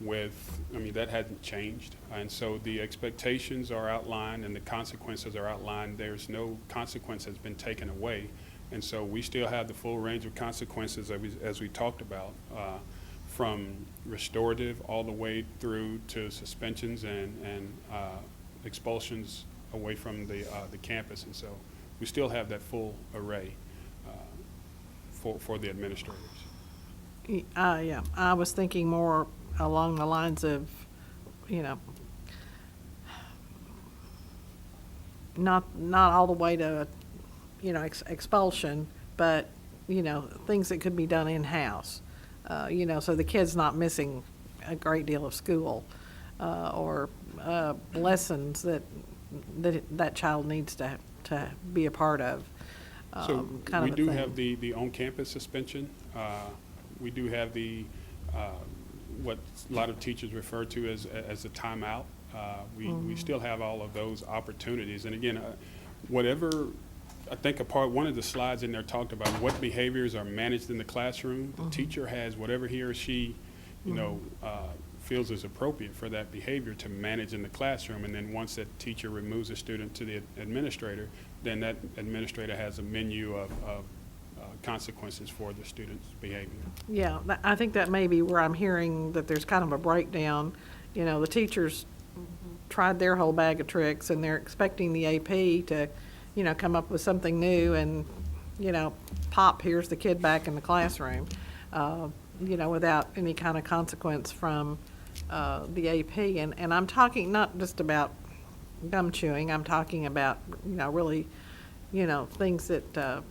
with, that hasn't changed. And so the expectations are outlined and the consequences are outlined. There's no consequence has been taken away. And so we still have the full range of consequences as we talked about, from restorative all the way through to suspensions and expulsions away from the campus. And so we still have that full array for the administrators. Yeah, I was thinking more along the lines of, not all the way to expulsion, but, things that could be done in-house, so the kid's not missing a great deal of school, or lessons that child needs to be a part of. So kind we of a do thing. have the on-campus suspension. We do have the, what a lot of teachers refer to as a timeout. We still have all of those opportunities. And again, whatever, I think one of the slides in there talked about what behaviors are managed in the classroom. The teacher has whatever he or she, feels is appropriate for that behavior to manage in the classroom. And then once that teacher removes a student to the administrator, then that administrator has a menu of consequences for the student's behavior. Yeah, I think that may be where I'm hearing that there's kind of a breakdown. The teachers tried their whole bag of tricks, and they're expecting the AP to, come up with something new and, pop, here's the kid back in the classroom, without any kind of consequence from the AP. And I'm talking not just about gum chewing, I'm talking about, really, things that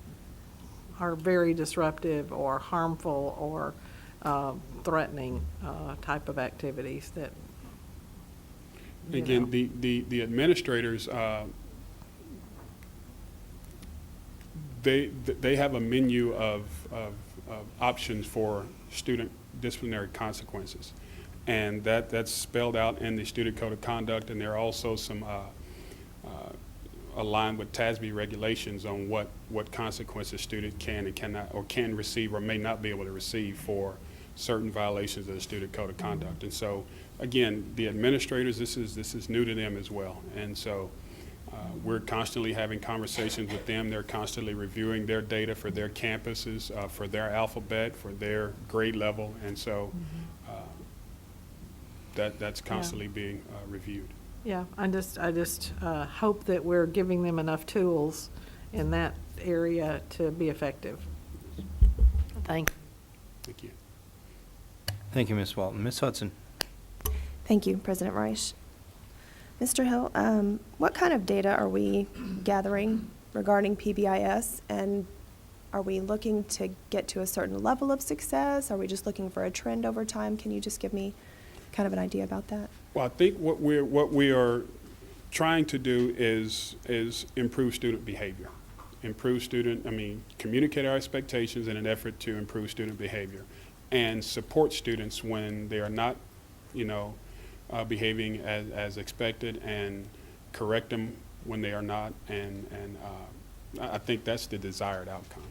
are very disruptive or harmful or threatening type of activities that, Again, the administrators, they have a menu of options for student disciplinary consequences. And that's spelled out in the student code of conduct, and there are also some aligned with TASB regulations on what consequences student can and cannot, or can receive or may not be able to receive for certain violations of the student code of conduct. And so, again, the administrators, this is new to them as well. And so we're constantly having conversations with them. They're constantly reviewing their data for their campuses, for their alphabet, for their grade level. And so that's constantly being reviewed. yeah, I just hope that we're giving them enough tools in that area to be effective. Thank you. Thank you. Thank you, Ms. Walton. Ms. Hudson? Thank you, President Reich. Mr. Hill, what kind of data are we gathering regarding PBIS? And are we looking to get to a certain level of success? Are we just looking for a trend over time? Can you just give me kind of an idea about that? Well, I think what we are trying to do is improve student behavior. Communicate our expectations in an effort to improve student behavior and support students when they are not, behaving as expected, and correct them when they are not. And I think that's the desired outcome.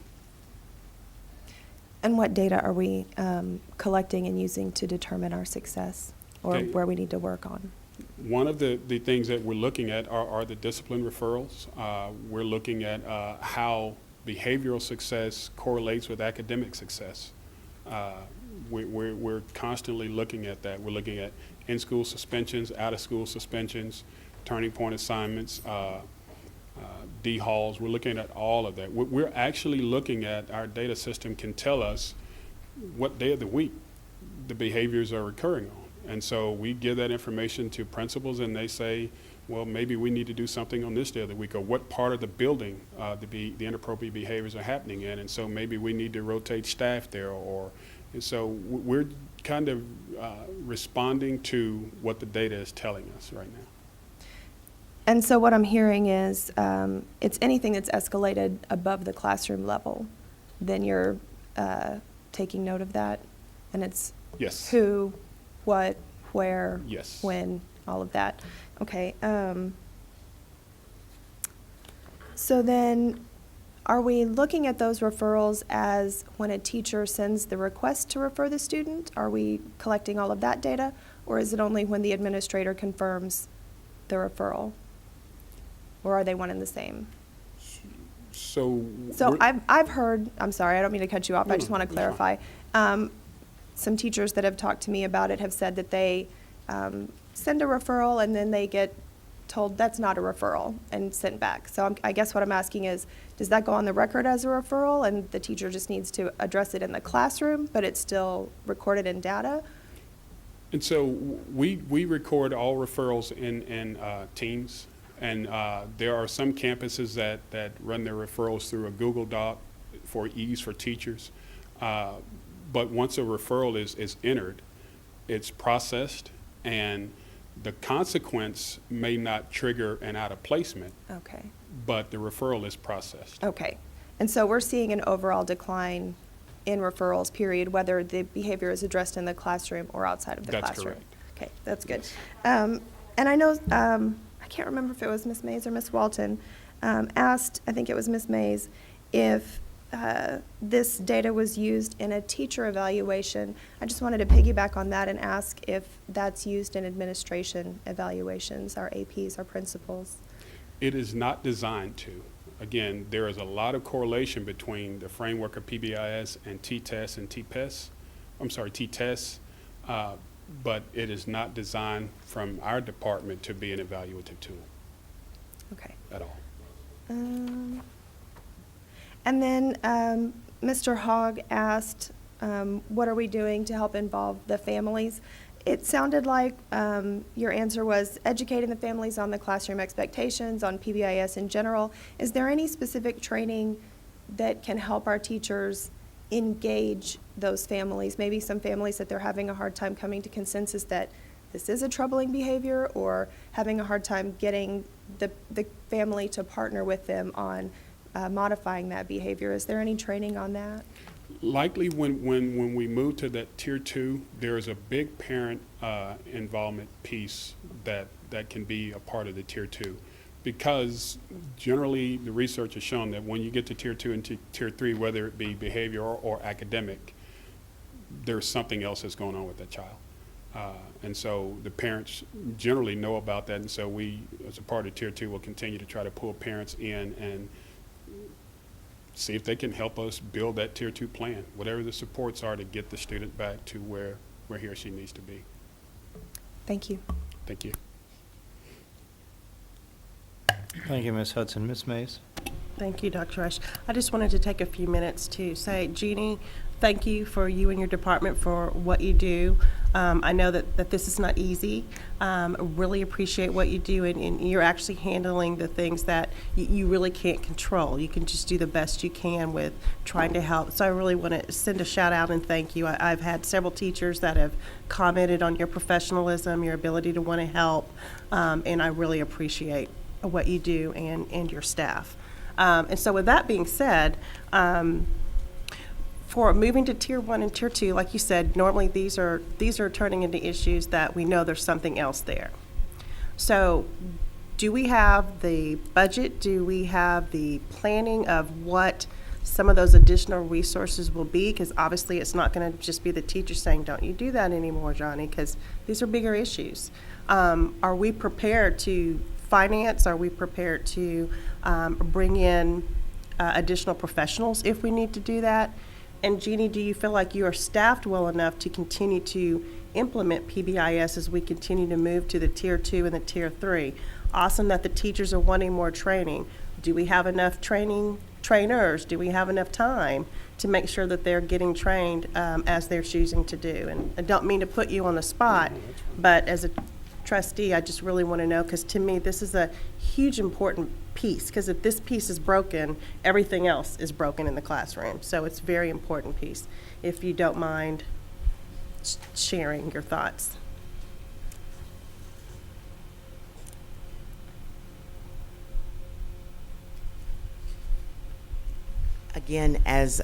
And what data are we collecting and using to determine our success or Okay. where we need to work on? One of the things that we're looking at are the discipline referrals. We're looking at how behavioral success correlates with academic success. We're constantly looking at that. We're looking at in-school suspensions, out-of-school suspensions, turning point assignments, D-halls. We're looking at all of that. We're actually looking at, our data system can tell us what day of the week the behaviors are occurring on. And so we give that information to principals, and they say, well, maybe we need to do something on this day of the week, or what part of the building the inappropriate behaviors are happening in. And so maybe we need to rotate staff there, and so we're kind of responding to what the data is telling us right now. And so what I'm hearing is it's anything that's escalated above the classroom level, then you're taking note of that, and it's Yes. who, what, where, Yes. when, all of that. Okay. So then, are we looking at those referrals as when a teacher sends the request to refer the student? Are we collecting all of that data, or is it only when the administrator confirms the referral? Or are they one and the same? So I've heard, I'm sorry, I don't mean to cut you off, I just want to it's fine. clarify. Some teachers that have talked to me about it have said that they send a referral and then they get told that's not a referral and sent back. So I guess what I'm asking is, does that go on the record as a referral and the teacher just needs to address it in the classroom, but it's still recorded in data? And so we record all referrals in Teams, and there are some campuses that run their referrals through a Google Doc for ease for teachers. But once a referral is entered, it's processed, and the consequence may not trigger an out-of-placement, Okay. but the referral is processed. Okay. And so we're seeing an overall decline in referrals, period, whether the behavior is addressed in the classroom or outside of the That's classroom. correct. Okay, that's good. And I know, I can't remember if it was Ms. Mays or Ms. Walton, asked, I think it was Ms. Mays, if this data was used in a teacher evaluation. I just wanted to piggyback on that and ask if that's used in administration evaluations, our APs, our principals. It is not designed to. Again, there is a lot of correlation between the framework of PBIS and T-TEST and T-PES. I'm sorry, T-TEST, but it is not designed from our department to be an evaluative tool Okay. at all. And then Mr. Hogg asked, what are we doing to help involve the families? It sounded like your answer was educating the families on the classroom expectations, on PBIS in general. Is there any specific training that can help our teachers engage those families? Maybe some families that they're having a hard time coming to consensus that this is a troubling behavior, or having a hard time getting the family to partner with them on modifying that behavior. Is there any training on that? Likely when we move to that tier 2, there is a big parent involvement piece that can be a part of the tier 2. Because generally the research has shown that when you get to tier 2 and tier 3, whether it be behavioral or academic, there's something else that's going on with that child. And so the parents generally know about that, and so we, as a part of tier 2, will continue to try to pull parents in and see if they can help us build that tier 2 plan, whatever the supports are to get the student back to where he or she needs to be. Thank you. Thank you. Thank you, Ms. Hudson. Ms. Mays? Thank you, Dr. Rush. I just wanted to take a few minutes to say, Jeannie, thank you for you and your department for what you do. I know that this is not easy. Really appreciate what you do, and you're actually handling the things that you really can't control. You can just do the best you can with trying to help. So I really want to send a shout out and thank you. I've had several teachers that have commented on your professionalism, your ability to want to help, and I really appreciate what you do and your staff. And so with that being said, for moving to tier 1 and tier 2, like you said, normally these are turning into issues that we know there's something else there. So do we have the budget? Do we have the planning of what some of those additional resources will be, because obviously it's not going to just be the teacher saying, don't you do that anymore, Johnny, because these are bigger issues. Are we prepared to finance? Are we prepared to bring in additional professionals if we need to do that? And Jeannie, do you feel like you are staffed well enough to continue to implement PBIS as we continue to move to the Tier 2 and the Tier 3? Awesome that the teachers are wanting more training. Do we have enough trainers? Do we have enough time to make sure that they're getting trained as they're choosing to do? And I don't mean to put you on the spot, but as a trustee, I just really want to know, because to me, this is a huge important piece, because if this piece is broken, everything else is broken in the classroom. So it's a very important piece. If you don't mind sharing your thoughts. Again, as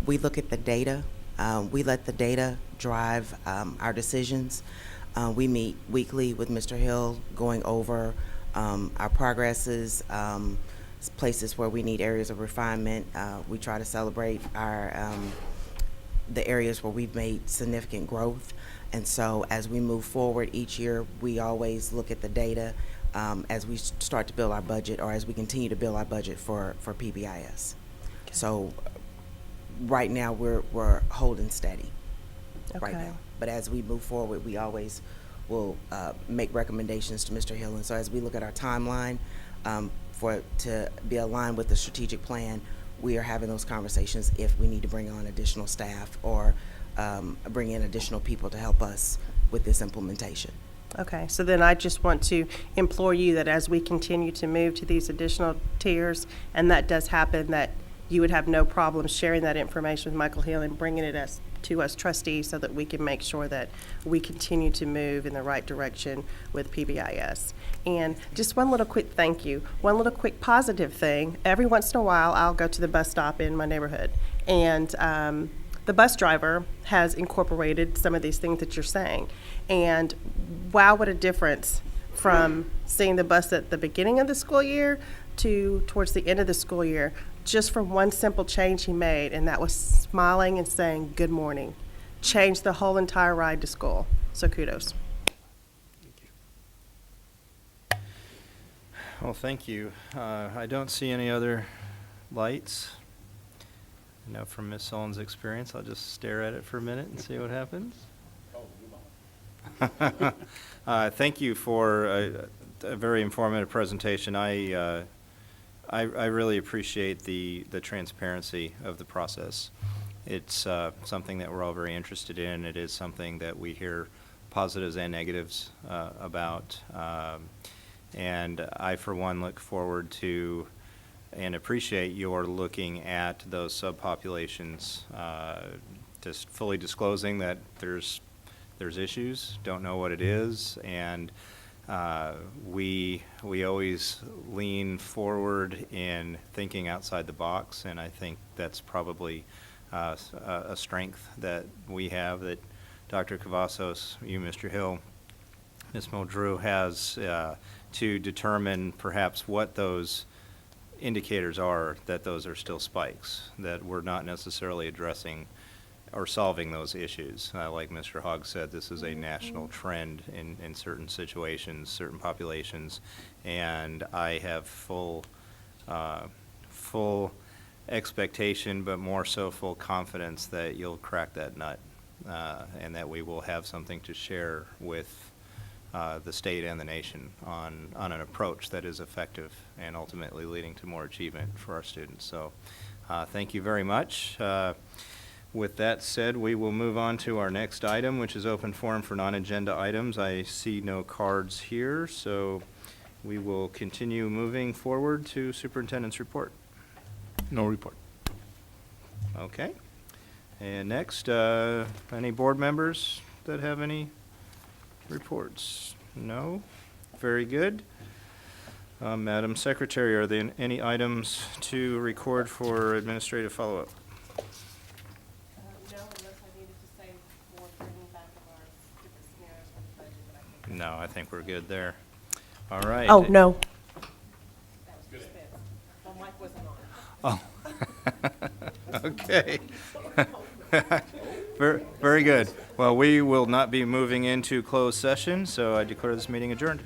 we look at the data, we let the data drive our decisions. We meet weekly with Mr. Hill, going over our progresses, places where we need areas of refinement. We try to celebrate our the areas where we've made significant growth. And so as we move forward each year, we always look at the data as we start to build our budget, or as we continue to build our budget for PBIS. So right now we're holding steady right now. But as we move forward, we always will make recommendations to Mr. Hill. And so as we look at our timeline for it to be aligned with the strategic plan, we are having those conversations if we need to bring on additional staff or bring in additional people to help us with this implementation. Okay, so then I just want to implore you that as we continue to move to these additional tiers, and that does happen, that you would have no problem sharing that information with Michael Hill and bringing it to us trustees so that we can make sure that we continue to move in the right direction with PBIS. And just one little quick thank you, one little quick positive thing. Every once in a while, I'll go to the bus stop in my neighborhood, and the bus driver has incorporated some of these things that you're saying. And wow, what a difference from seeing the bus at the beginning of the school year to towards the end of the school year, just from one simple change he made, and that was smiling and saying good morning. Changed the whole entire ride to school. So kudos. Well, thank you. I don't see any other lights. I know from Ms. Sullivan's experience, I'll just stare at it for a minute and see what happens. Thank you for a very informative presentation. I really appreciate the transparency of the process. It's something that we're all very interested in. It is something that we hear positives and negatives about. And I, for one, look forward to and appreciate your looking at those subpopulations, just fully disclosing that there's issues, don't know what it is, and we always lean forward in thinking outside the box, and I think that's probably a strength that we have, that Dr. Cavazos, you, Mr. Hill, Ms. Muldrew, has to determine perhaps what those indicators are, that those are still spikes, that we're not necessarily addressing or solving those issues. Like Mr. Hogg said, this is a national trend in certain situations, certain populations, and I have full expectation, but more so full confidence that you'll crack that nut, and that we will have something to share with the state and the nation on an approach that is effective and ultimately leading to more achievement for our students. So thank you very much. With that said, we will move on to our next item, which is open forum for non-agenda items. I see no cards here, so we will continue moving forward to superintendent's report. No report. Okay. And next, any board members that have any reports? No? Very good. Madam Secretary, are there any items to record for administrative follow-up? No, unless I needed to say more bringing back of our different scenarios for the budget, but I think. No, I think we're good there. All right. Oh, no. That was just this. My mic wasn't on. Oh. Okay. Very good. Well, we will not be moving into closed session, so I declare this meeting adjourned.